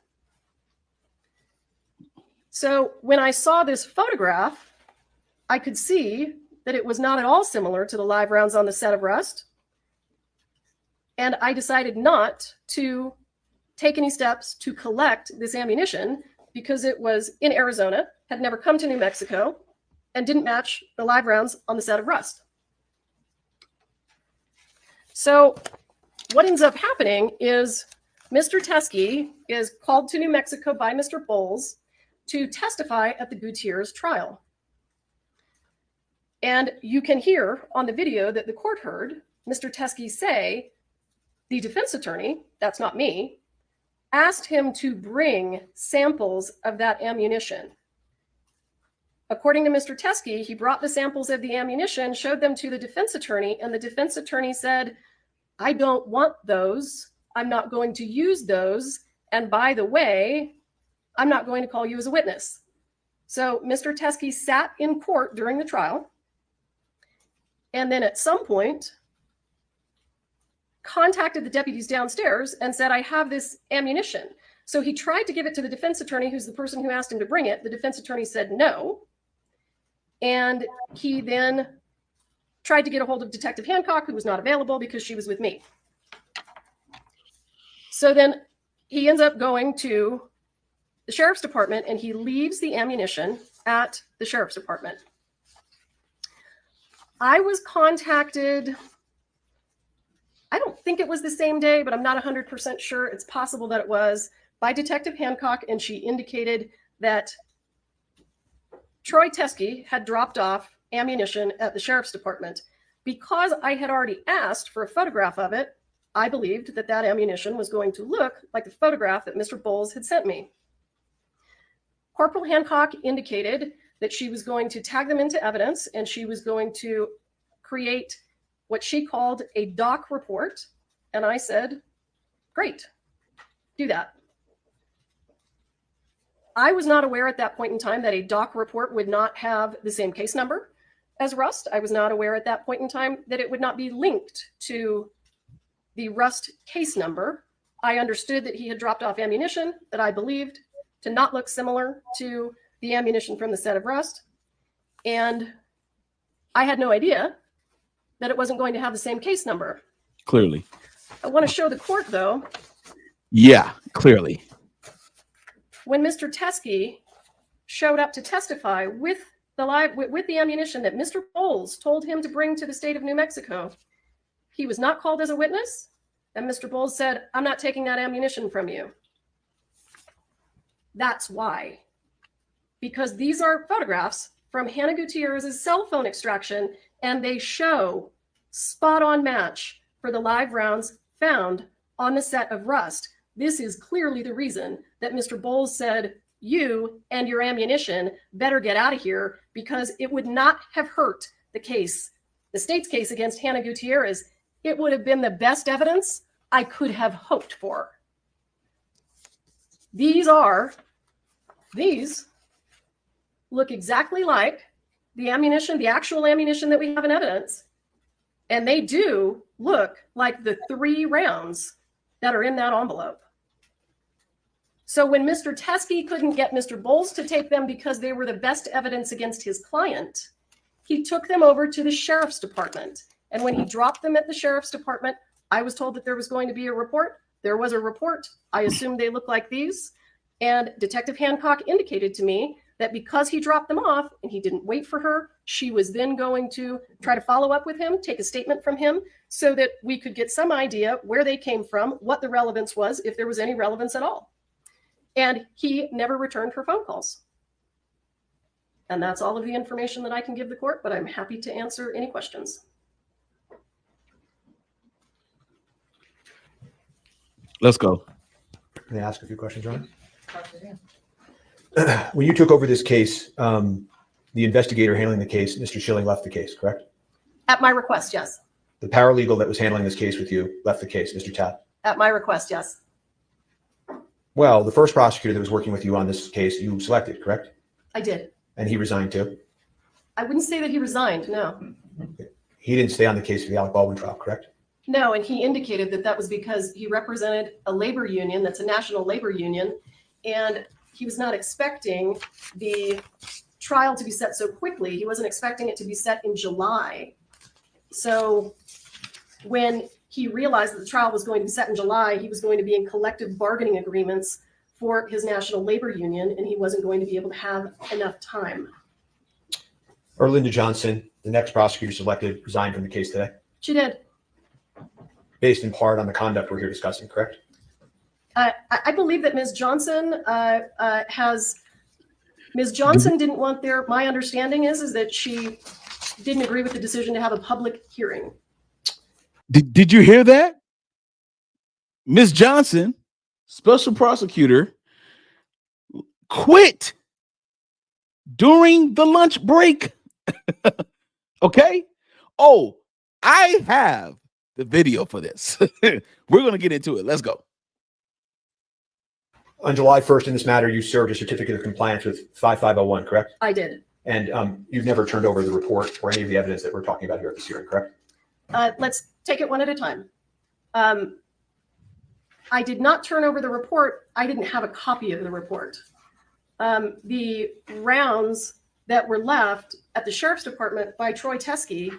So when I saw this photograph, I could see that it was not at all similar to the live rounds on the set of Rust. And I decided not to take any steps to collect this ammunition because it was in Arizona, had never come to New Mexico, and didn't match the live rounds on the set of Rust. So what ends up happening is Mr. Teskey is called to New Mexico by Mr. Bowles to testify at the Gutierrez trial. And you can hear on the video that the court heard Mr. Teskey say, the defense attorney, that's not me, asked him to bring samples of that ammunition. According to Mr. Teskey, he brought the samples of the ammunition, showed them to the defense attorney, and the defense attorney said, I don't want those. I'm not going to use those. And by the way, I'm not going to call you as a witness. So Mr. Teskey sat in court during the trial, and then at some point contacted the deputies downstairs and said, I have this ammunition. So he tried to give it to the defense attorney, who's the person who asked him to bring it. The defense attorney said no. And he then tried to get a hold of Detective Hancock, who was not available because she was with me. So then he ends up going to the sheriff's department and he leaves the ammunition at the sheriff's department. I was contacted, I don't think it was the same day, but I'm not 100% sure. It's possible that it was, by Detective Hancock, and she indicated that Troy Teskey had dropped off ammunition at the sheriff's department. Because I had already asked for a photograph of it, I believed that that ammunition was going to look like the photograph that Mr. Bowles had sent me. Corporal Hancock indicated that she was going to tag them into evidence and she was going to create what she called a doc report. And I said, great, do that. I was not aware at that point in time that a doc report would not have the same case number as Rust. I was not aware at that point in time that it would not be linked to the Rust case number. I understood that he had dropped off ammunition that I believed to not look similar to the ammunition from the set of Rust. And I had no idea that it wasn't going to have the same case number. Clearly. I want to show the court, though. Yeah, clearly. When Mr. Teskey showed up to testify with the ammunition that Mr. Bowles told him to bring to the state of New Mexico, he was not called as a witness, and Mr. Bowles said, I'm not taking that ammunition from you. That's why. Because these are photographs from Hannah Gutierrez's cell phone extraction, and they show spot-on match for the live rounds found on the set of Rust. This is clearly the reason that Mr. Bowles said, you and your ammunition better get out of here, because it would not have hurt the case, the state's case against Hannah Gutierrez. It would have been the best evidence I could have hoped for. These look exactly like the ammunition, the actual ammunition that we have in evidence. And they do look like the 3 rounds that are in that envelope. So when Mr. Teskey couldn't get Mr. Bowles to take them because they were the best evidence against his client, he took them over to the sheriff's department. And when he dropped them at the sheriff's department, I was told that there was going to be a report. There was a report. I assumed they looked like these. And Detective Hancock indicated to me that because he dropped them off and he didn't wait for her, she was then going to try to follow up with him, take a statement from him, so that we could get some idea where they came from, what the relevance was, if there was any relevance at all. And he never returned her phone calls. And that's all of the information that I can give the court, but I'm happy to answer any questions. Let's go. Can I ask a few questions, Ron? When you took over this case, the investigator handling the case, Mr. Schilling, left the case, correct? At my request, yes. The paralegal that was handling this case with you left the case, Mr. Tapp? At my request, yes. Well, the first prosecutor that was working with you on this case, you selected, correct? I did. And he resigned too? I wouldn't say that he resigned, no. He didn't stay on the case for the Alec Baldwin trial, correct? No, and he indicated that that was because he represented a labor union that's a national labor union, and he was not expecting the trial to be set so quickly. He wasn't expecting it to be set in July. So when he realized that the trial was going to be set in July, he was going to be in collective bargaining agreements for his national labor union, and he wasn't going to be able to have enough time. Erlinda Johnson, the next prosecutor selected, resigned from the case today, She did. based in part on the conduct we're here discussing, correct? I believe that Ms. Johnson Ms. Johnson didn't want my understanding is that she didn't agree with the decision to have a public hearing. Did you hear that? Ms. Johnson, special prosecutor, quit during the lunch break. Okay. Oh, I have the video for this. We're going to get into it. Let's go. On July 1st in this matter, you served a certificate of compliance with 5501, correct? I did. And you've never turned over the report or any of the evidence that we're talking about here at this hearing, correct? Let's take it one at a time. I did not turn over the report. I didn't have a copy of the report. The rounds that were left at the sheriff's department by Troy Teskey,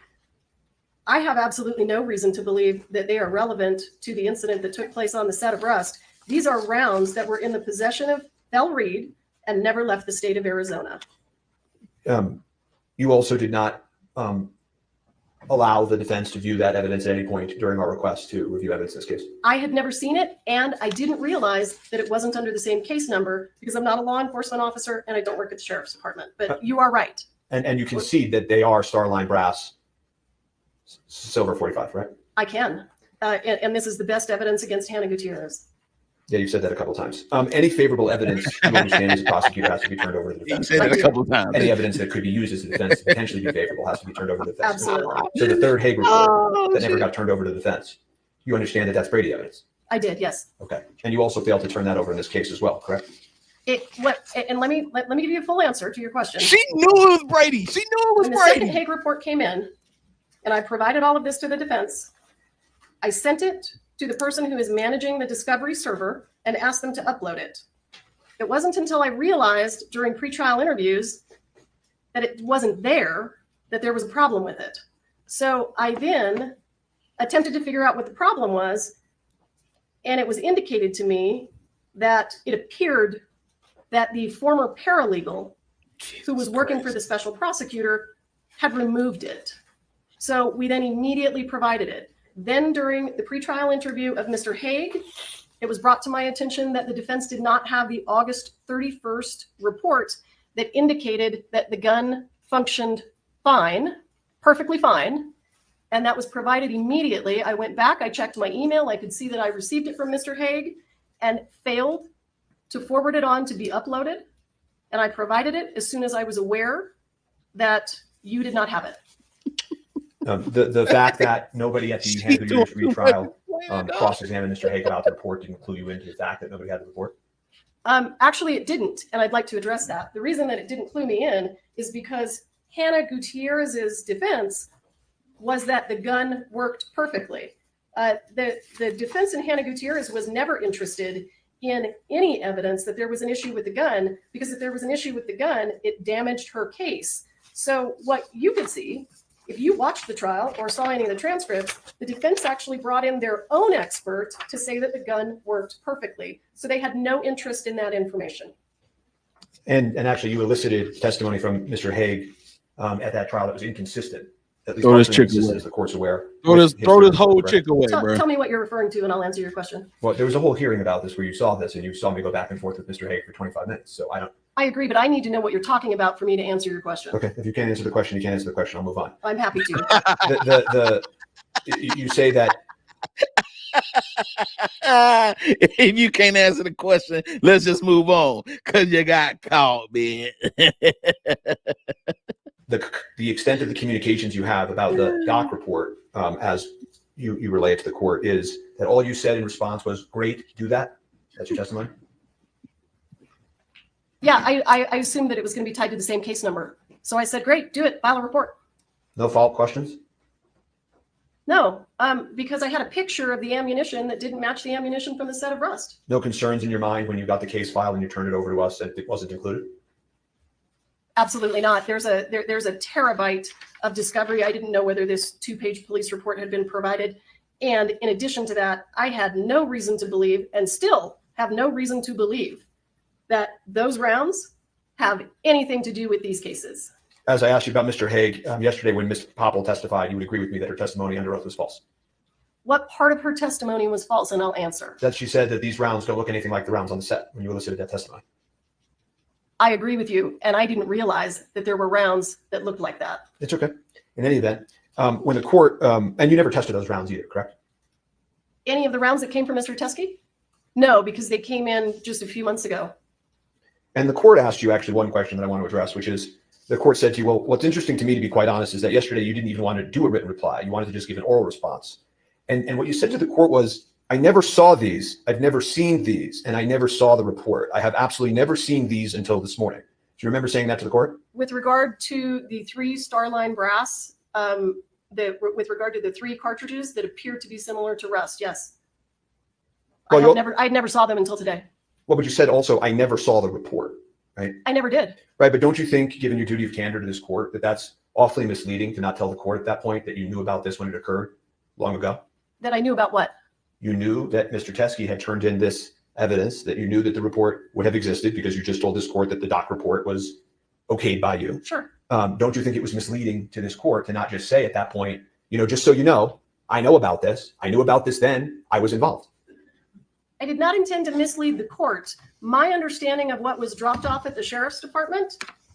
I have absolutely no reason to believe that they are relevant to the incident that took place on the set of Rust. These are rounds that were in the possession of Bell Reed and never left the state of Arizona. You also did not allow the defense to view that evidence at any point during our request to review evidence in this case. I had never seen it, and I didn't realize that it wasn't under the same case number because I'm not a law enforcement officer and I don't work at the sheriff's department. But you are right. And you concede that they are Starline brass silver 45, right? I can. And this is the best evidence against Hannah Gutierrez. Yeah, you've said that a couple of times. Any favorable evidence you understand as a prosecutor has to be turned over to the defense. You said it a couple of times. Any evidence that could be used as a defense to potentially be favorable has to be turned over to the defense. Absolutely. So the third Hague report that never got turned over to the defense, you understand that that's Brady evidence? I did, yes. Okay. And you also failed to turn that over in this case as well, correct? And let me give you a full answer to your question. She knew it was Brady. She knew it was When the Brady. second Hague report came in, and I provided all of this to the defense, I sent it to the person who is managing the discovery server and asked them to upload it. It wasn't until I realized during pretrial interviews that it wasn't there, that there was a problem with it. So I then attempted to figure out what the problem was, and it was indicated to me that it appeared that the former paralegal who was working for the special prosecutor had removed it. So we then immediately provided it. Then during the pretrial interview of Mr. Hague, it was brought to my attention that the defense did not have the August 31st report that indicated that the gun functioned fine, perfectly fine. And that was provided immediately. I went back, I checked my email. I could see that I received it from Mr. Hague and failed to forward it on to be uploaded. And I provided it as soon as I was aware that you did not have it. The fact that nobody at the Hannah Gutierrez retrial cross-examined Mr. Hague about the report didn't clue you into the fact that nobody had the report? Actually, it didn't, and I'd like to address that. The reason that it didn't clue me in is because Hannah Gutierrez's defense was that the gun worked perfectly. The defense in Hannah Gutierrez was never interested in any evidence that there was an issue with the gun, because if there was an issue with the gun, it damaged her case. So what you could see, if you watched the trial or saw any of the transcripts, the defense actually brought in their own expert to say that the gun worked perfectly. So they had no interest in that information. And actually, you elicited testimony from Mr. Hague at that trial that was inconsistent. At least Throw this partially chick inconsistent, away. as the court's aware. Throw this whole report, chick away, Tell, bro. tell me what you're referring to, and I'll answer your question. Well, there was a whole hearing about this where you saw this, and you saw me go back and forth with Mr. Hague for 25 minutes. So I don't. I agree, but I need to know what you're talking about for me to answer your question. Okay, if you can't answer the question, you can't answer the question. I'll move on. I'm happy to. You say that. If you can't answer the question, let's just move on, because you got caught, man. The extent of the communications you have about the doc report, as you relay it to the court, is that all you said in response was, "Great, do that." That's your testimony. Yeah, I assumed that it was going to be tied to the same case number. So I said, great, do it, file a report. No follow-up questions? No, because I had a picture of the ammunition that didn't match the ammunition from the set of Rust. No concerns in your mind when you got the case file and you turned it over to us and it wasn't included? Absolutely not. There's a terabyte of discovery. I didn't know whether this 2-page police report had been provided. And in addition to that, I had no reason to believe, and still have no reason to believe, that those rounds have anything to do with these cases. As I asked you about Mr. Hague yesterday when Ms. Popple testified, you would agree with me that her testimony under oath was false. What part of her testimony was false? And I'll answer. That she said that these rounds don't look anything like the rounds on the set when you elicited that testimony. I agree with you, and I didn't realize that there were rounds that looked like that. It's okay. In any event, when the court, and you never tested those rounds either, correct? Any of the rounds that came from Mr. Teskey? No, because they came in just a few months ago. And the court asked you actually one question that I want to address, which is the court said to you, well, what's interesting to me, to be quite honest, is that yesterday you didn't even want to do a written reply. You wanted to just give an oral response. And what you said to the court was, I never saw these. I've never seen these. And I never saw the report. I have absolutely never seen these until this morning. Do you remember saying that to the court? With regard to the 3 Starline brass, with regard to the 3 cartridges that appeared to be similar to Rust, yes. I never saw them until today. Well, but you said also, I never saw the report, right? I never did. Right, but don't you think, given your duty of candor to this court, that that's awfully misleading to not tell the court at that point that you knew about this when it occurred long ago? That I knew about what? You knew that Mr. Teskey had turned in this evidence, that you knew that the report would have existed because you just told this court that the doc report was okayed by you. Sure. Don't you think it was misleading to this court to not just say at that point, just so you know, I know about this. I knew about this then. I was involved. I did not intend to mislead the court. My understanding of what was dropped off at the sheriff's department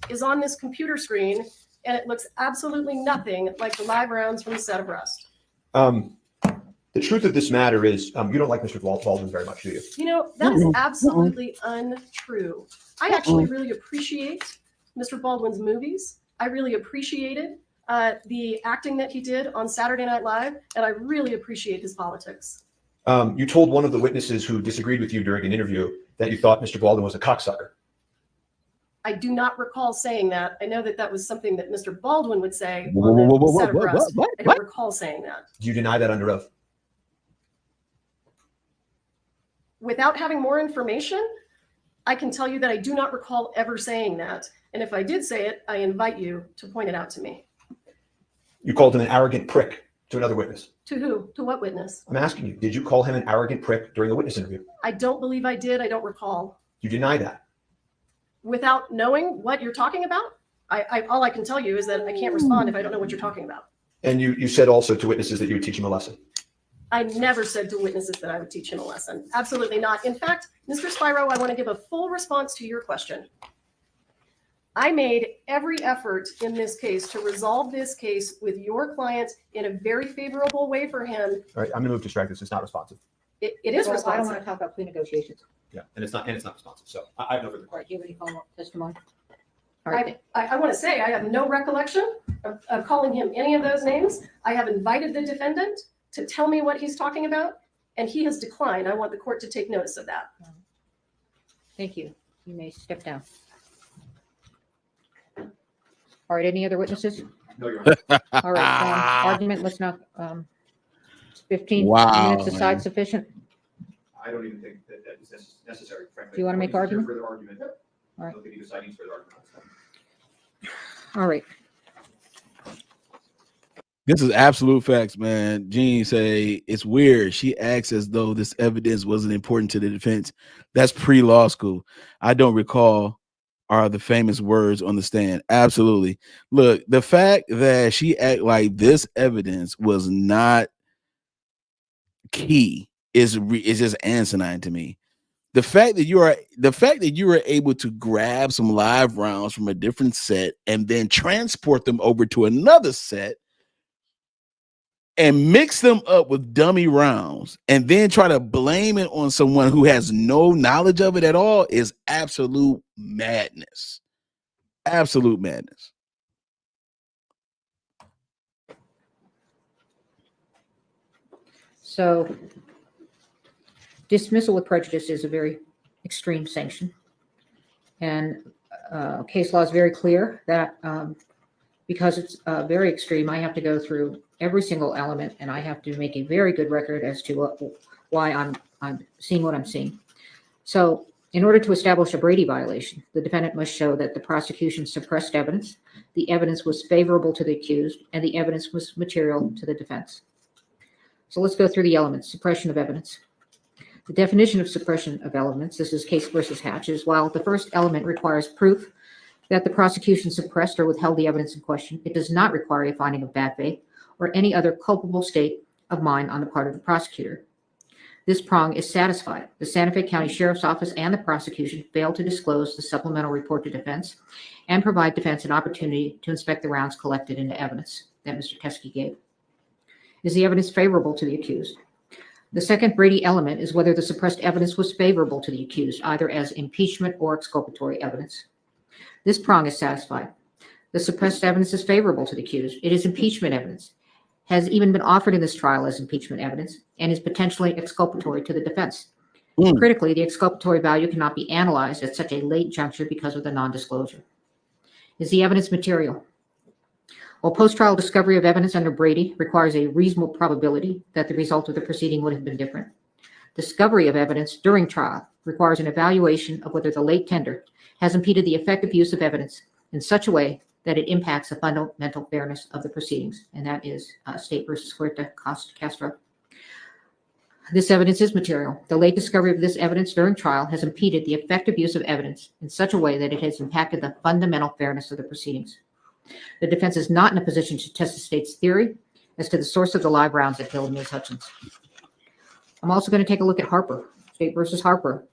is on this computer screen, and it looks absolutely nothing like the live rounds from the set of Rust. The truth of this matter is you don't like Mr. Baldwin very much, do you? That is absolutely untrue. I actually really appreciate Mr. Baldwin's movies. I really appreciated the acting that he did on Saturday Night Live, and I really appreciate his politics. You told one of the witnesses who disagreed with you during an interview that you thought Mr. Baldwin was a cocksucker. I do not recall saying that. I know that that was something that Mr. Baldwin would say on the set of Rust. I don't recall saying that. Do you deny that under oath? Without having more information, I can tell you that I do not recall ever saying that. And if I did say it, I invite you to point it out to me. You called him an arrogant prick to another witness. To who? To what witness? I'm asking you, did you call him an arrogant prick during the witness interview? I don't believe I did. I don't recall. You deny that? Without knowing what you're talking about? All I can tell you is that I can't respond if I don't know what you're talking about. And you said also to witnesses that you would teach him a lesson. I never said to witnesses that I would teach him a lesson. Absolutely not. In fact, Mr. Spiro, I want to give a full response to your question. I made every effort in this case to resolve this case with your client in a very favorable way for him. All right, I'm going to move to strike this. It's not responsive. It is Well, responsive. I don't want to talk about plea negotiations. Yeah, and it's not responsive. So I have no further All right, do you have any follow-up testimony? All I, right. I want to say I have no recollection of calling him any of those names. I have invited the defendant to tell me what he's talking about, and he has declined. I want the court to take notice of that. Thank you. You may step down. All right, any other witnesses? No, Your Honor. All right, argument, let's not, 15 Wow, minutes aside man. sufficient? I don't even think that is necessary, frankly. Do you want to make argument? Further argument. All right. I don't think he decided further argument. All right. This is absolute facts, man. Jean say it's weird. She acts as though this evidence wasn't important to the defense. That's pre-law school. I don't recall are the famous words on the stand. Absolutely. Look, the fact that she act like this evidence was not key is just asinine to me. The fact that you were able to grab some live rounds from a different set and then transport them over to another set and mix them up with dummy rounds and then try to blame it on someone who has no knowledge of it at all is absolute madness. Absolute madness. So dismissal with prejudice is a very extreme sanction. And case law is very clear that because it's very extreme, I have to go through every single element and I have to make a very good record as to why I'm seeing what I'm seeing. So in order to establish a Brady violation, the defendant must show that the prosecution suppressed evidence, the evidence was favorable to the accused, and the evidence was material to the defense. So let's go through the elements. Suppression of evidence. The definition of suppression of elements, this is Case versus Hatch, is while the first element requires proof that the prosecution suppressed or withheld the evidence in question, it does not require a finding of bad faith or any other culpable state of mind on the part of the prosecutor. This prong is satisfied. The Santa Fe County Sheriff's Office and the prosecution failed to disclose the supplemental report to defense and provide defense an opportunity to inspect the rounds collected into evidence that Mr. Teskey gave. Is the evidence favorable to the accused? The second Brady element is whether the suppressed evidence was favorable to the accused, either as impeachment or exculpatory evidence. This prong is satisfied. The suppressed evidence is favorable to the accused. It is impeachment evidence, has even been offered in this trial as impeachment evidence, and is potentially exculpatory to the defense. Critically, the exculpatory value cannot be analyzed at such a late juncture because of the non-disclosure. Is the evidence material? While post-trial discovery of evidence under Brady requires a reasonable probability that the result of the proceeding would have been different, Discovery of evidence during trial requires an evaluation of whether the late tender has impeded the effective use of evidence in such a way that it impacts the fundamental fairness of the proceedings. And that is State versus Huerta Castro. This evidence is material. The late discovery of this evidence during trial has impeded the effective use of evidence in such a way that it has impacted the fundamental fairness of the proceedings. The defense is not in a position to test the state's theory as to the source of the live rounds that killed Ms. Hutchins. I'm also going to take a look at Harper, State versus Harper.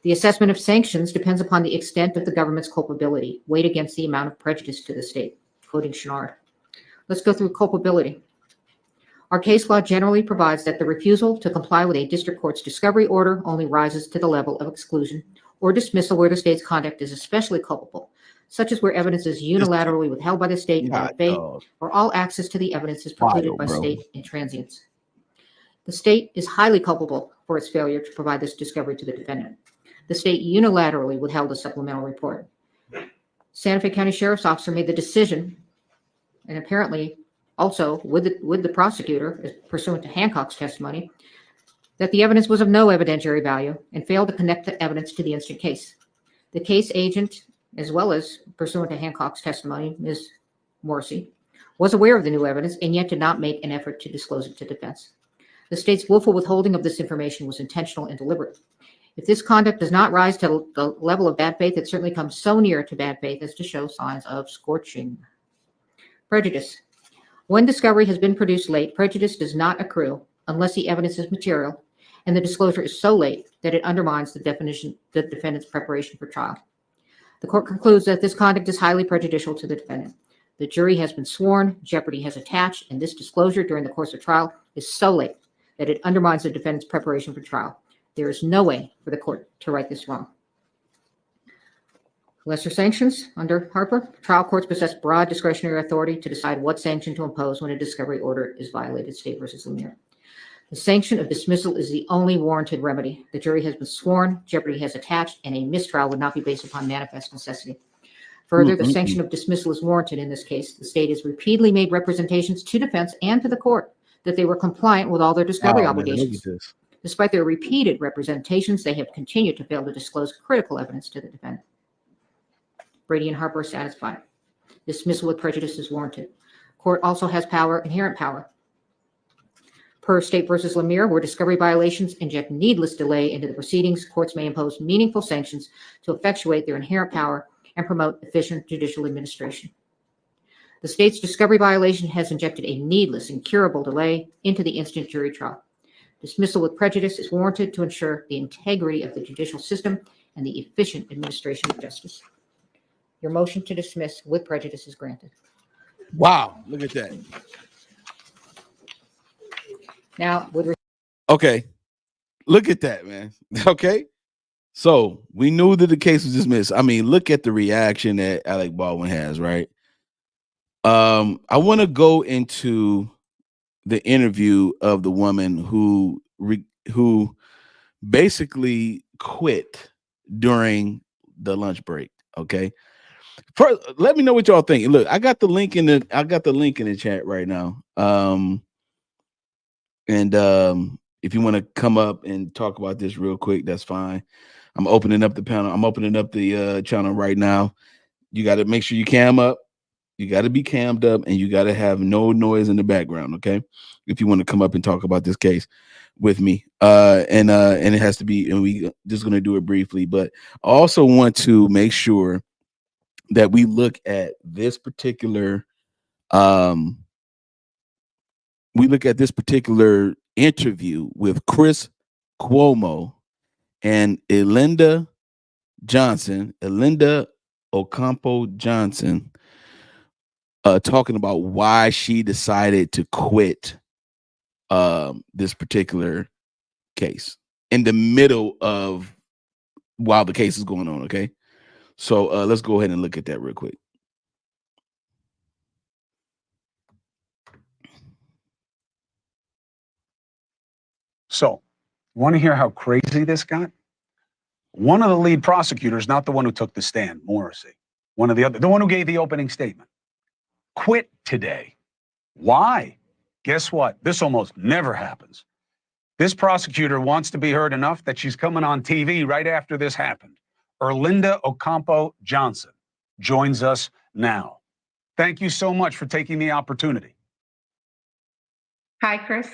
The assessment of sanctions depends upon the extent of the government's culpability, weighed against the amount of prejudice to the state, quoting Chenard. Let's go through culpability. Our case law generally provides that the refusal to comply with a district court's discovery order only rises to the level of exclusion or dismissal where the state's conduct is especially culpable, such as where evidence is unilaterally withheld by the state in bad faith, or all access to the evidence is precluded by state intransience. The state is highly culpable for its failure to provide this discovery to the defendant. The state unilaterally withheld a supplemental report. Santa Fe County Sheriff's Officer made the decision, and apparently also with the prosecutor, pursuant to Hancock's testimony, that the evidence was of no evidentiary value and failed to connect the evidence to the instant case. The case agent, as well as pursuant to Hancock's testimony, Ms. Morrissey, was aware of the new evidence and yet did not make an effort to disclose it to defense. The state's willful withholding of this information was intentional and deliberate. If this conduct does not rise to the level of bad faith, it certainly comes so near to bad faith as to show signs of scorching. Prejudice. When discovery has been produced late, prejudice does not accrue unless the evidence is material and the disclosure is so late that it undermines the defendant's preparation for trial. The court concludes that this conduct is highly prejudicial to the defendant. The jury has been sworn, jeopardy has attached, and this disclosure during the course of trial is so late that it undermines the defendant's preparation for trial. There is no way for the court to right this wrong. Lesser sanctions under Harper. Trial courts possess broad discretionary authority to decide what sanction to impose when a discovery order is violated, State versus Lemire. The sanction of dismissal is the only warranted remedy. The jury has been sworn, jeopardy has attached, and a mistrial would not be based upon manifest necessity. Further, the sanction of dismissal is warranted in this case. The state has repeatedly made representations to defense and to the court that they were compliant with all their discovery obligations. Despite their repeated representations, they have continued to fail to disclose critical evidence to the defendant. Brady and Harper are satisfied. Dismissal with prejudice is warranted. Court also has power, inherent power. Per State versus Lemire, where discovery violations inject needless delay into the proceedings, courts may impose meaningful sanctions to effectuate their inherent power and promote efficient judicial administration. The state's discovery violation has injected a needless, incurable delay into the instant jury trial. Dismissal with prejudice is warranted to ensure the integrity of the judicial system and the efficient administration of justice. Your motion to dismiss with prejudice is granted. Wow, look at that. Now, okay, look at that, man. Okay, so we knew that the case was dismissed. I mean, look at the reaction that Alec Baldwin has, right? I want to go into the interview of the woman who basically quit during the lunch break. Okay. First, let me know what y'all think. Look, I got the link in the chat right now. If you want to come up and talk about this real quick, that's fine. I'm opening up the panel. I'm opening up the channel right now. You got to make sure you cam up. You got to be cammed up, and you got to have no noise in the background. Okay, if you want to come up and talk about this case with me, and it has to be, and we just going to do it briefly. But I also want to make sure that we look at this particular interview with Chris Cuomo and Elinda Ocampo Johnson, talking about why she decided to quit this particular case in the middle of while the case is going on. Okay, so let's go ahead and look at that real quick. So, want to hear how crazy this got? One of the lead prosecutors, not the one who took the stand, Morrissey, the one who gave the opening statement, quit today. Why? Guess what? This almost never happens. This prosecutor wants to be heard enough that she's coming on TV right after this happened. Erlinda Ocampo Johnson joins us now. Thank you so much for taking the opportunity. Hi, Chris.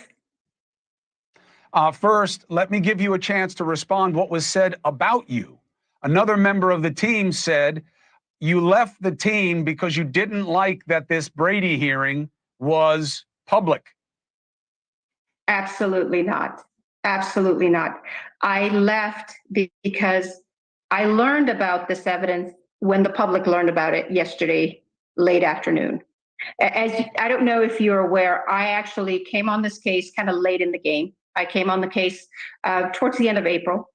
First, let me give you a chance to respond what was said about you. Another member of the team said you left the team because you didn't like that this Brady hearing was public. Absolutely not. Absolutely not. I left because I learned about this evidence when the public learned about it yesterday, late afternoon. As I don't know if you're aware, I actually came on this case kind of late in the game. I came on the case towards the end of April,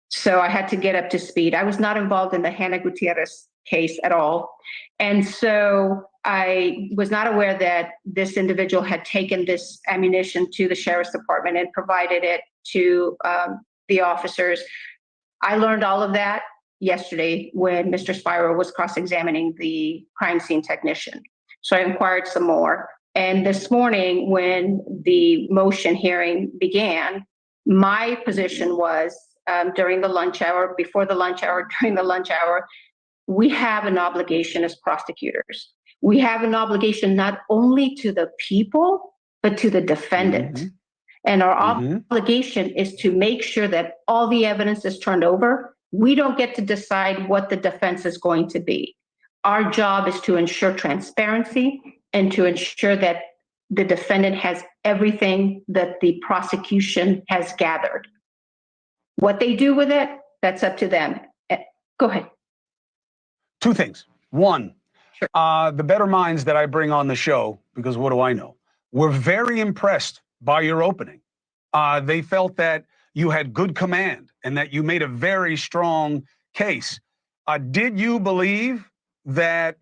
so I had to get up to speed. I was not involved in the Hannah Gutierrez case at all. And so I was not aware that this individual had taken this ammunition to the sheriff's department and provided it to the officers. I learned all of that yesterday when Mr. Spiro was cross-examining the crime scene technician. So I inquired some more. And this morning, when the motion hearing began, my position was during the lunch hour, before the lunch hour, during the lunch hour, we have an obligation as prosecutors. We have an obligation not only to the people, but to the defendant. Mm-hmm. And our obligation is to make sure that all the evidence is turned over. We don't get to decide what the defense is going to be. Our job is to ensure transparency and to ensure that the defendant has everything that the prosecution has gathered. What they do with it, that's up to them. Go ahead. Two things. One, the better minds that I bring on the show, because what do I know, were very impressed by your opening. They felt that you had good command and that you made a very strong case. Did you believe that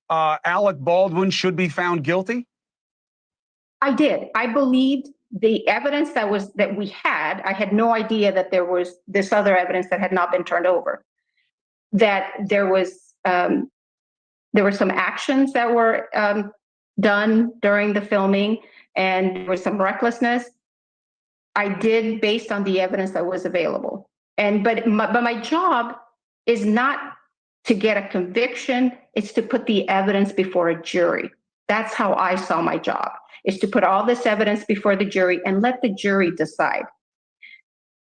Alec Baldwin should be found guilty? I did. I believed the evidence that we had. I had no idea that there was this other evidence that had not been turned over. That there were some actions that were done during the filming, and there was some recklessness. I did based on the evidence that was available. But my job is not to get a conviction. It's to put the evidence before a jury. That's how I saw my job, is to put all this evidence before the jury and let the jury decide.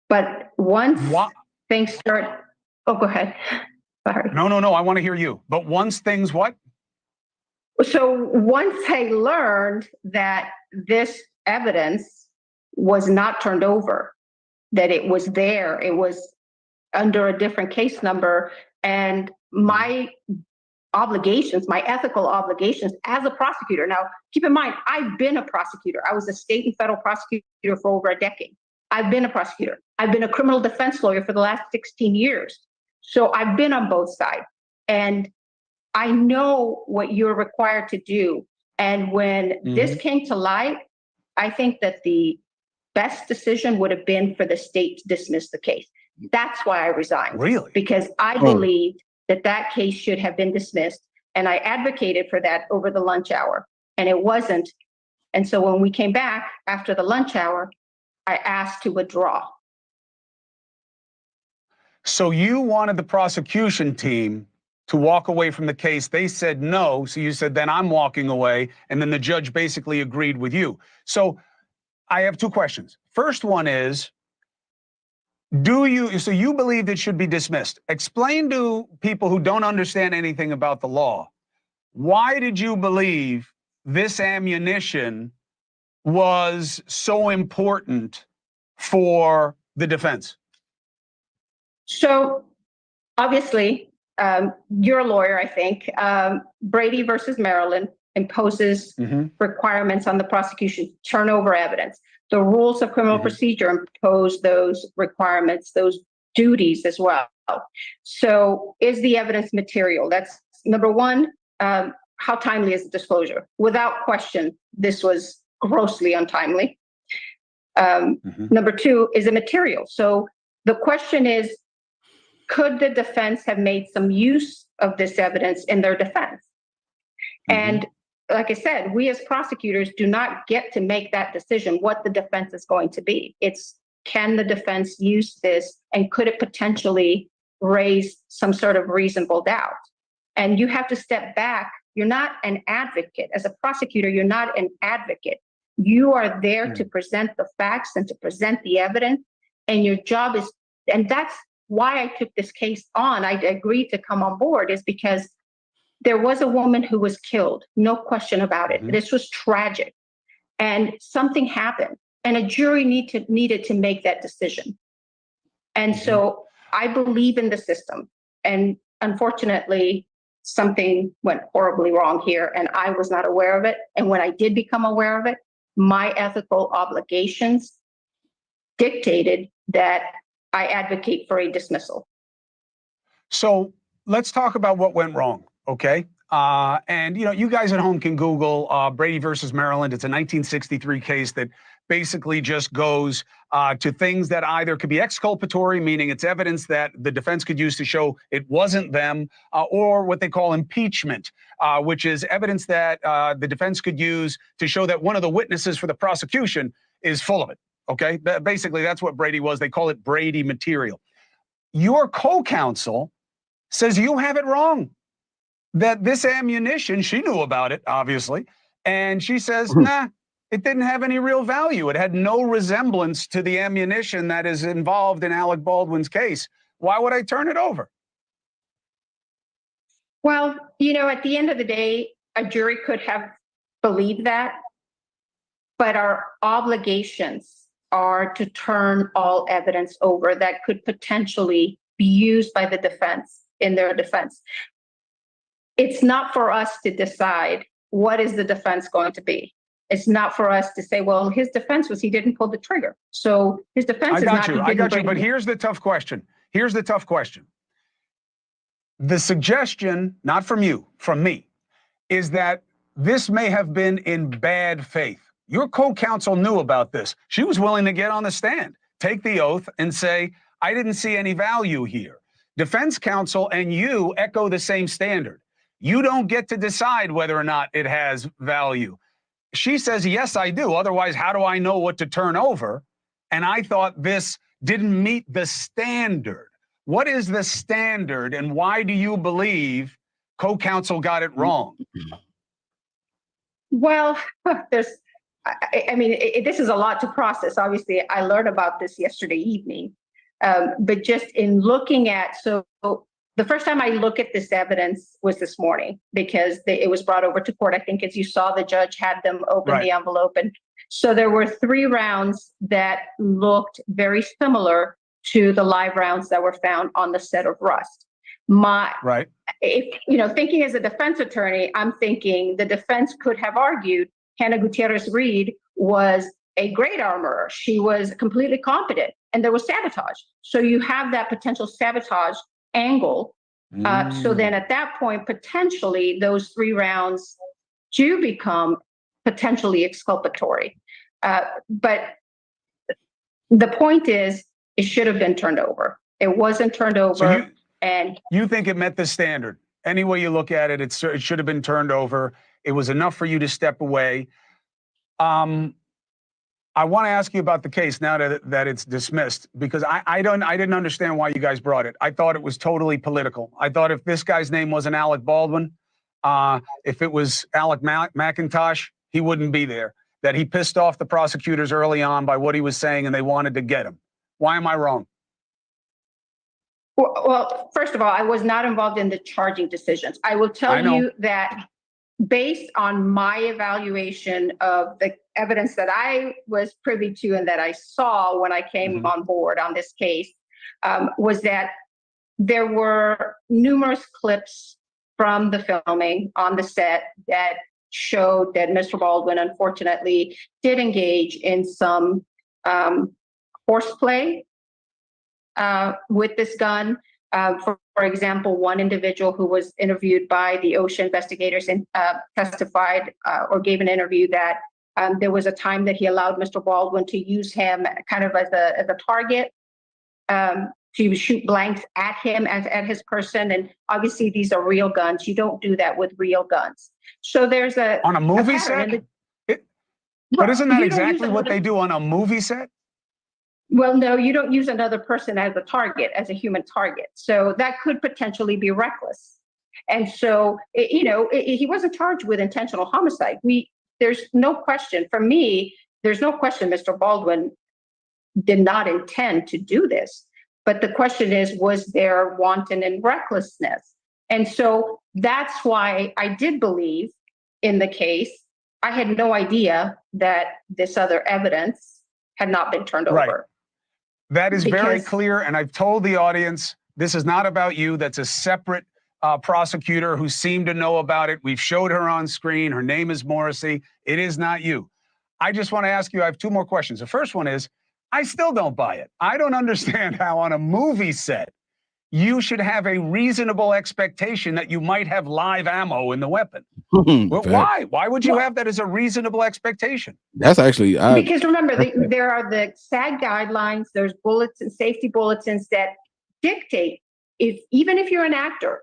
But once things start, oh, go ahead. Sorry. No, I want to hear you. But once things what? So once I learned that this evidence was not turned over, that it was there, it was under a different case number, and my obligations, my ethical obligations as a prosecutor. Now, keep in mind, I've been a prosecutor. I was a state and federal prosecutor for over a decade. I've been a prosecutor. I've been a criminal defense lawyer for the last 16 years. So I've been on both sides, and I know what you're required to do. And when this came to light, I think that the best decision would have been for the state to dismiss the case. That's why I resigned. Really? Because I believed that case should have been dismissed. And I advocated for that over the lunch hour, and it wasn't. And so when we came back after the lunch hour, I asked to withdraw. So you wanted the prosecution team to walk away from the case. They said no. So you said, then I'm walking away. And then the judge basically agreed with you. So I have two questions. First one is, so you believed it should be dismissed. Explain to people who don't understand anything about the law, why did you believe this ammunition was so important for the defense? So obviously, you're a lawyer, I think. Brady versus Maryland imposes requirements on the prosecution to turn over evidence. The rules of criminal procedure impose those requirements, those duties as well. So is the evidence material? That's number one. How timely is the disclosure? Without question, this was grossly untimely. Number two, is it material? So the question is, could the defense have made some use of this evidence in their defense? And like I said, we as prosecutors do not get to make that decision, what the defense is going to be. It's can the defense use this, and could it potentially raise some sort of reasonable doubt? And you have to step back. You're not an advocate. As a prosecutor, you're not an advocate. You are there to present the facts and to present the evidence. And your job is, and that's why I took this case on. I agreed to come on board, is because there was a woman who was killed. No question about it. This was tragic. And something happened. And a jury needed to make that decision. And so I believe in the system. And unfortunately, something went horribly wrong here, and I was not aware of it. And when I did become aware of it, my ethical obligations dictated that I advocate for a dismissal. So let's talk about what went wrong, okay? And you guys at home can Google Brady versus Maryland. It's a 1963 case that basically just goes to things that either could be exculpatory, meaning it's evidence that the defense could use to show it wasn't them, or what they call impeachment, which is evidence that the defense could use to show that one of the witnesses for the prosecution is full of it. Okay, basically that's what Brady was. They call it Brady material. Your co-counsel says you have it wrong, that this ammunition, she knew about it, obviously, and she says, nah, it didn't have any real value. It had no resemblance to the ammunition that is involved in Alec Baldwin's case. Why would I turn it over? Well, at the end of the day, a jury could have believed that, but our obligations are to turn all evidence over that could potentially be used by the defense in their defense. It's not for us to decide what is the defense going to be. It's not for us to say, well, his defense was he didn't pull the trigger. So his defense is not. I got you. But here's the tough question. The suggestion, not from you, from me, is that this may have been in bad faith. Your co-counsel knew about this. She was willing to get on the stand, take the oath, and say, I didn't see any value here. Defense counsel and you echo the same standard. You don't get to decide whether or not it has value. She says, yes, I do. Otherwise, how do I know what to turn over? And I thought this didn't meet the standard. What is the standard, and why do you believe co-counsel got it wrong? Well, this is a lot to process. Obviously, I learned about this yesterday evening. But just in looking at, the first time I look at this evidence was this morning, because it was brought over to court. I think, as you saw, the judge had them open the envelope. And so there were 3 rounds that looked very similar to the live rounds that were found on the set of Rust. Thinking as a defense attorney, I'm thinking the defense could have argued Hannah Gutierrez-Reed was a great armorer. She was completely competent, and there was sabotage. So you have that potential sabotage angle. So then at that point, potentially those 3 rounds do become potentially exculpatory. But the point is, it should have been turned over. It wasn't turned over. And you think it met the standard? Any way you look at it, it should have been turned over. It was enough for you to step away. I want to ask you about the case now that it's dismissed, because I didn't understand why you guys brought it. I thought it was totally political. I thought if this guy's name wasn't Alec Baldwin, if it was Alec McIntosh, he wouldn't be there. That he pissed off the prosecutors early on by what he was saying, and they wanted to get him. Why am I wrong? Well, first of all, I was not involved in the charging decisions. I will tell you that based on my evaluation of the evidence that I was privy to and that I saw when I came on board on this case, was that there were numerous clips from the filming on the set that showed that Mr. Baldwin, unfortunately, did engage in some horseplay with this gun. For example, one individual who was interviewed by the OSHA investigators and testified or gave an interview that there was a time that he allowed Mr. Baldwin to use him kind of as a target, to shoot blanks at him, at his person. And obviously these are real guns. You don't do that with real guns. So there's on a movie set? But isn't that exactly what they do on a movie set? Well, no, you don't use another person as a target, as a human target. So that could potentially be reckless. And so, he wasn't charged with intentional homicide. There's no question, for me, there's no question Mr. Baldwin did not intend to do this. But the question is, was there wanton and recklessness? And so that's why I did believe in the case. I had no idea that this other evidence had not been turned over. That is very clear. And I've told the audience, this is not about you. That's a separate prosecutor who seemed to know about it. We've showed her on screen. Her name is Morrissey. It is not you. I just want to ask you, I have two more questions. The first one is, I still don't buy it. I don't understand how on a movie set, you should have a reasonable expectation that you might have live ammo in the weapon. But why? Why would you have that as a reasonable expectation? That's actually because remember, there are the SAG guidelines. There's bulletins, safety bulletins that dictate even if you're an actor,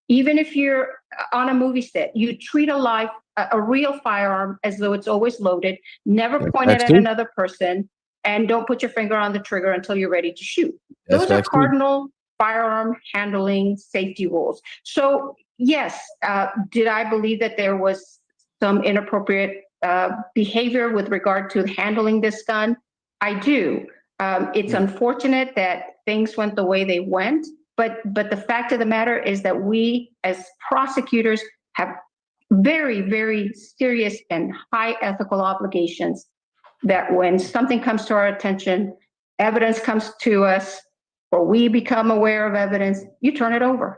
even if you're on a movie set, you treat a real firearm as though it's always loaded, never pointed at another person, and don't put your finger on the trigger until you're ready to shoot. Those are cardinal firearm handling safety rules. So yes, did I believe that there was some inappropriate behavior with regard to handling this gun? I do. It's unfortunate that things went the way they went, but the fact of the matter is that we as prosecutors have very, very serious and high ethical obligations that when something comes to our attention, evidence comes to us, or we become aware of evidence, you turn it over.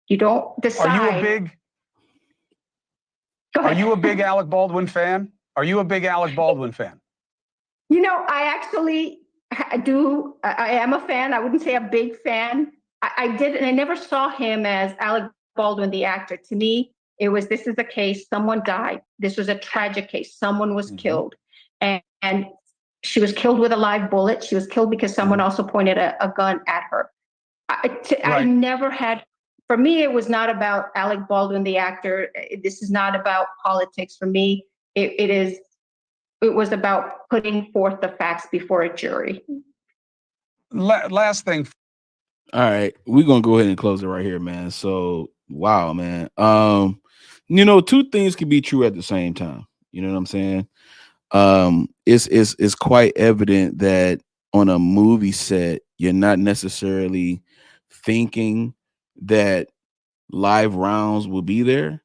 You don't decide. Are you a big Alec Baldwin fan? Are you a big Alec Baldwin fan? I actually do. I am a fan. I wouldn't say a big fan. I did, and I never saw him as Alec Baldwin, the actor. To me, this is a case, someone died. This was a tragic case. Someone was killed. And she was killed with a live bullet. She was killed because someone also pointed a gun at her. I never had, for me, it was not about Alec Baldwin, the actor. This is not about politics. For me, it was about putting forth the facts before a jury. Last thing. All right, we're gonna go ahead and close it right here, man. So wow, man. Two things can be true at the same time. You know what I'm saying? It's quite evident that on a movie set, you're not necessarily thinking that live rounds will be there.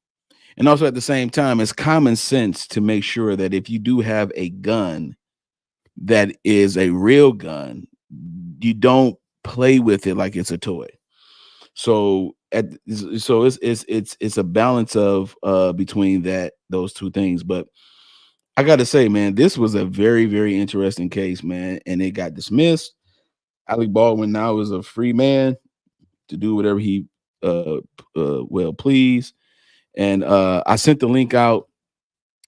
And also at the same time, it's common sense to make sure that if you do have a gun that is a real gun, you don't play with it like it's a toy. So it's a balance of between those two things. But I got to say, man, this was a very, very interesting case, man, and it got dismissed. Alec Baldwin now is a free man to do whatever he please. And I sent the link out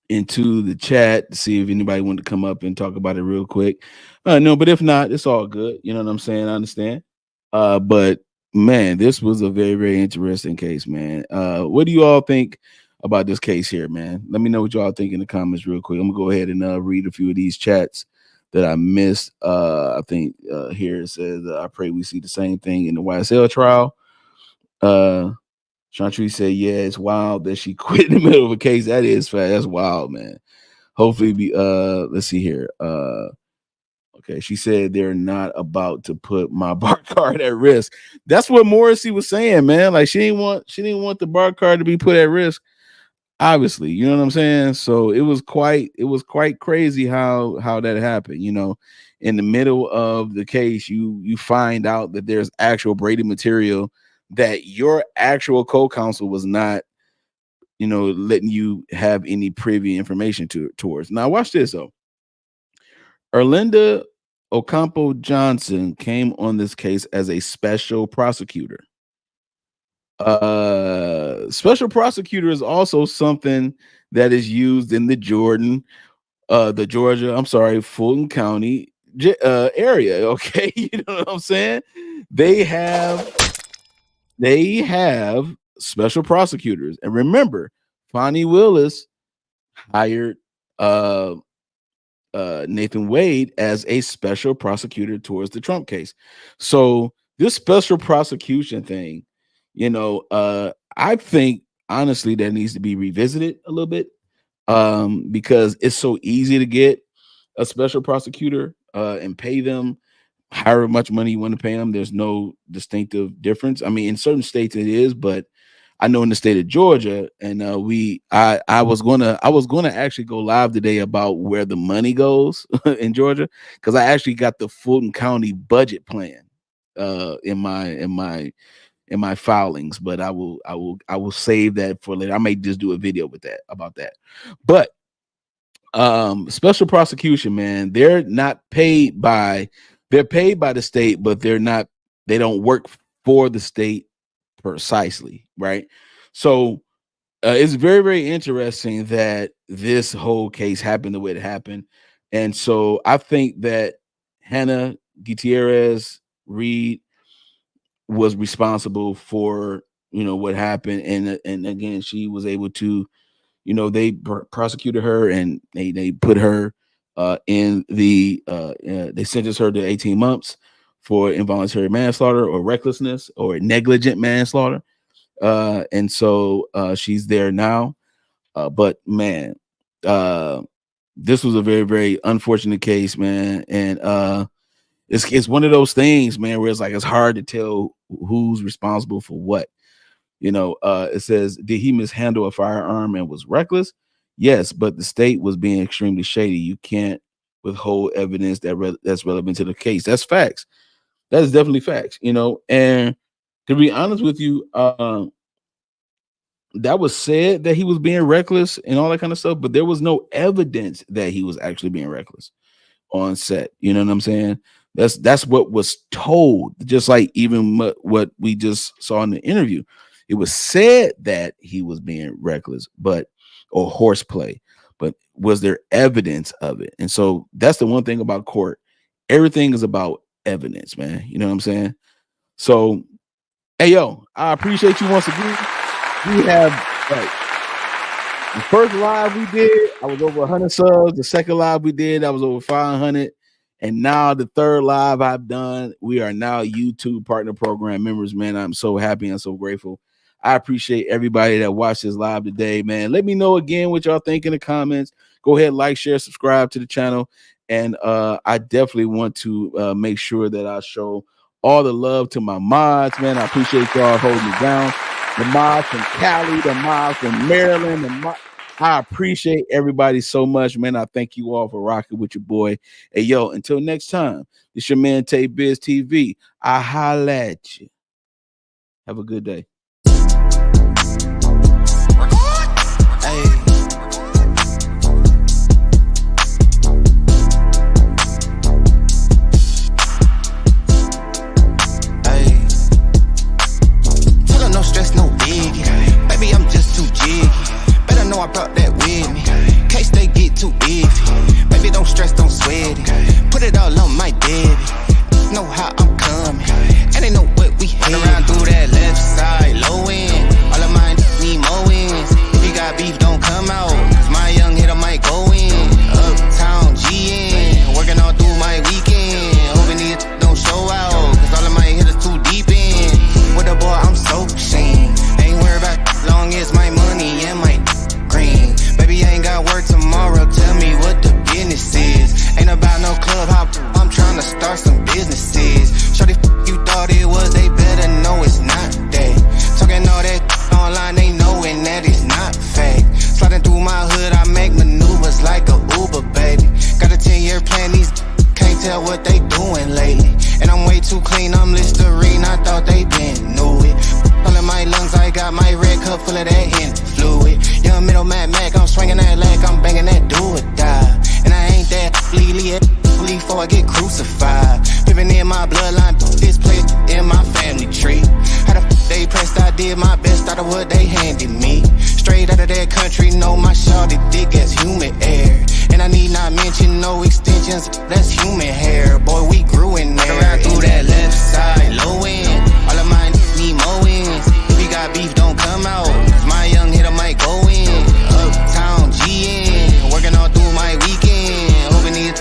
into the chat to see if anybody wanted to come up and talk about it real quick. No, but if not, it's all good. You know what I'm saying? I understand. But man, this was a very, very interesting case, man. What do you all think about this case here, man? Let me know what y'all think in the comments real quick. I'm gonna go ahead and read a few of these chats that I missed. I think here it says, I pray we see the same thing in the YSL trial. Chantry said, yeah, it's wild that she quit in the middle of a case. That is fast. That's wild, man. Hopefully let's see here. Okay, she said they're not about to put my bar card at risk. That's what Morrissey was saying, man. Like she didn't want the bar card to be put at risk. Obviously, you know what I'm saying? So it was quite crazy how that happened. In the middle of the case, you find out that there's actual Brady material that your actual co-counsel was not, letting you have any privy information towards. Now watch this though. Erlinda Ocampo Johnson came on this case as a special prosecutor. Special prosecutor is also something that is used in the Fulton County area. Okay, you know what I'm saying? They have special prosecutors, and remember, Fonnie Willis hired Nathan Wade as a special prosecutor towards the Trump case. So this special prosecution thing, you know, I think honestly that needs to be revisited a little bit, because it's so easy to get a special prosecutor and pay them however much money you want to pay them. There's no distinctive difference. I mean, in certain states it is, but I know in the state of Georgia, and I was gonna actually go live today about where the money goes in Georgia, because I actually got the Fulton County budget plan in my filings, but I will save that for later. I may just do a video with that about that. But special prosecution, man, they're paid by the state, but they don't work for the state precisely, right? So it's very, very interesting that this whole case happened the way it happened. And so I think that Hannah Gutierrez Reed was responsible for, you know, what happened. And again, she was able to, you know, they prosecuted her and they put her in the they sentenced her to 18 months for involuntary manslaughter or recklessness or negligent manslaughter. And so she's there now. But man, this was a very, very unfortunate case, man. And it's one of those things, man, where it's like it's hard to tell who's responsible for what. You know, it says, did he mishandle a firearm and was reckless? Yes, but the state was being extremely shady. You can't withhold evidence that's relevant to the case. That's facts. That is definitely facts, you know. And to be honest with you, that was said that he was being reckless and all that kind of stuff, but there was no evidence that he was actually being reckless on set. You know what I'm saying? That's what was told, just like even what we just saw in the interview. It was said that he was being reckless, or horseplay, but was there evidence of it? And so that's the one thing about court. Everything is about evidence, man. You know what I'm saying? So, hey, yo, I appreciate you once again. We have the first live we did, I was over 100 subs. The second live we did, I was over 500. And now the third live I've done, we are now YouTube Partner Program members, man. I'm so happy and so grateful. I appreciate everybody that watched this live today, man. Let me know again what y'all think in the comments. Go ahead, like, share, subscribe to the channel. And I definitely want to make sure that I show all the love to my mods, man. I appreciate y'all holding me down. The mods from Cali, the mods from Maryland. I appreciate everybody so much, man. I thank you all for rocking with your boy. Hey, yo, until next time, it's your man, Tay Biz TV. I holla at you. Have a good day. I brought that with me. Case they get too iffy. Baby, don't stress, don't sweat it. Put it all on my daddy. Know how I'm coming. And they know what we hate. Run around through that left side, low end. All of mine need more wins. If you got beef, don't come out. Cause my young hitter might go in. Uptown GN. Working all through my weekend. Hoping these don't show out. Cause all of my hitters too deep in. With the boy, I'm so ashamed. Ain't worried about long as my money and my green. Baby, I ain't got work tomorrow. Tell me what the business is. Ain't about no club hop. I'm trying to start some businesses. Shorty, you thought it was, they better know it's not that. Talking all that online, they knowing that it's not fake. Sliding through my hood, I make maneuvers like a Uber, baby. Got a 10-year plan, these can't tell what they doing lately. And I'm way too clean, I'm Listerine, I thought they been knew it. All in my lungs, I got my red cup full of that Henny fluid. Young middle Mad Mac, I'm swinging that leg, I'm banging that do or die. And I ain't that bleedly before I get crucified. Living in my bloodline, this place in my family tree. How the they pressed, I did my best out of what they handed me. Straight out of that country, know my shawty dick as human air. And I need not mention no extensions, that's human hair. Boy, we grew in there. Around through that left side, low end. All of mine need more wins. If you got beef, don't come out. My young hitter might go in. Uptown GN. Working all through my weekend. Hoping these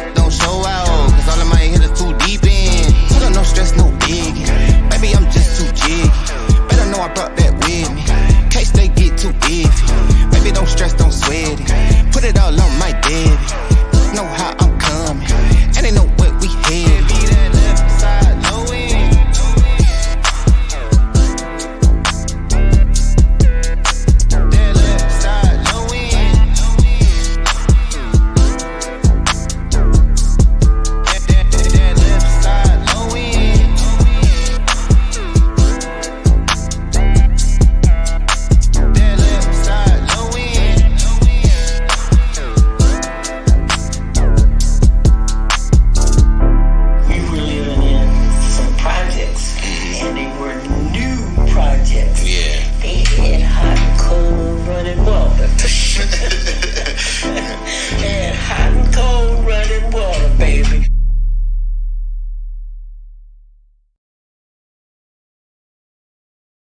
baby.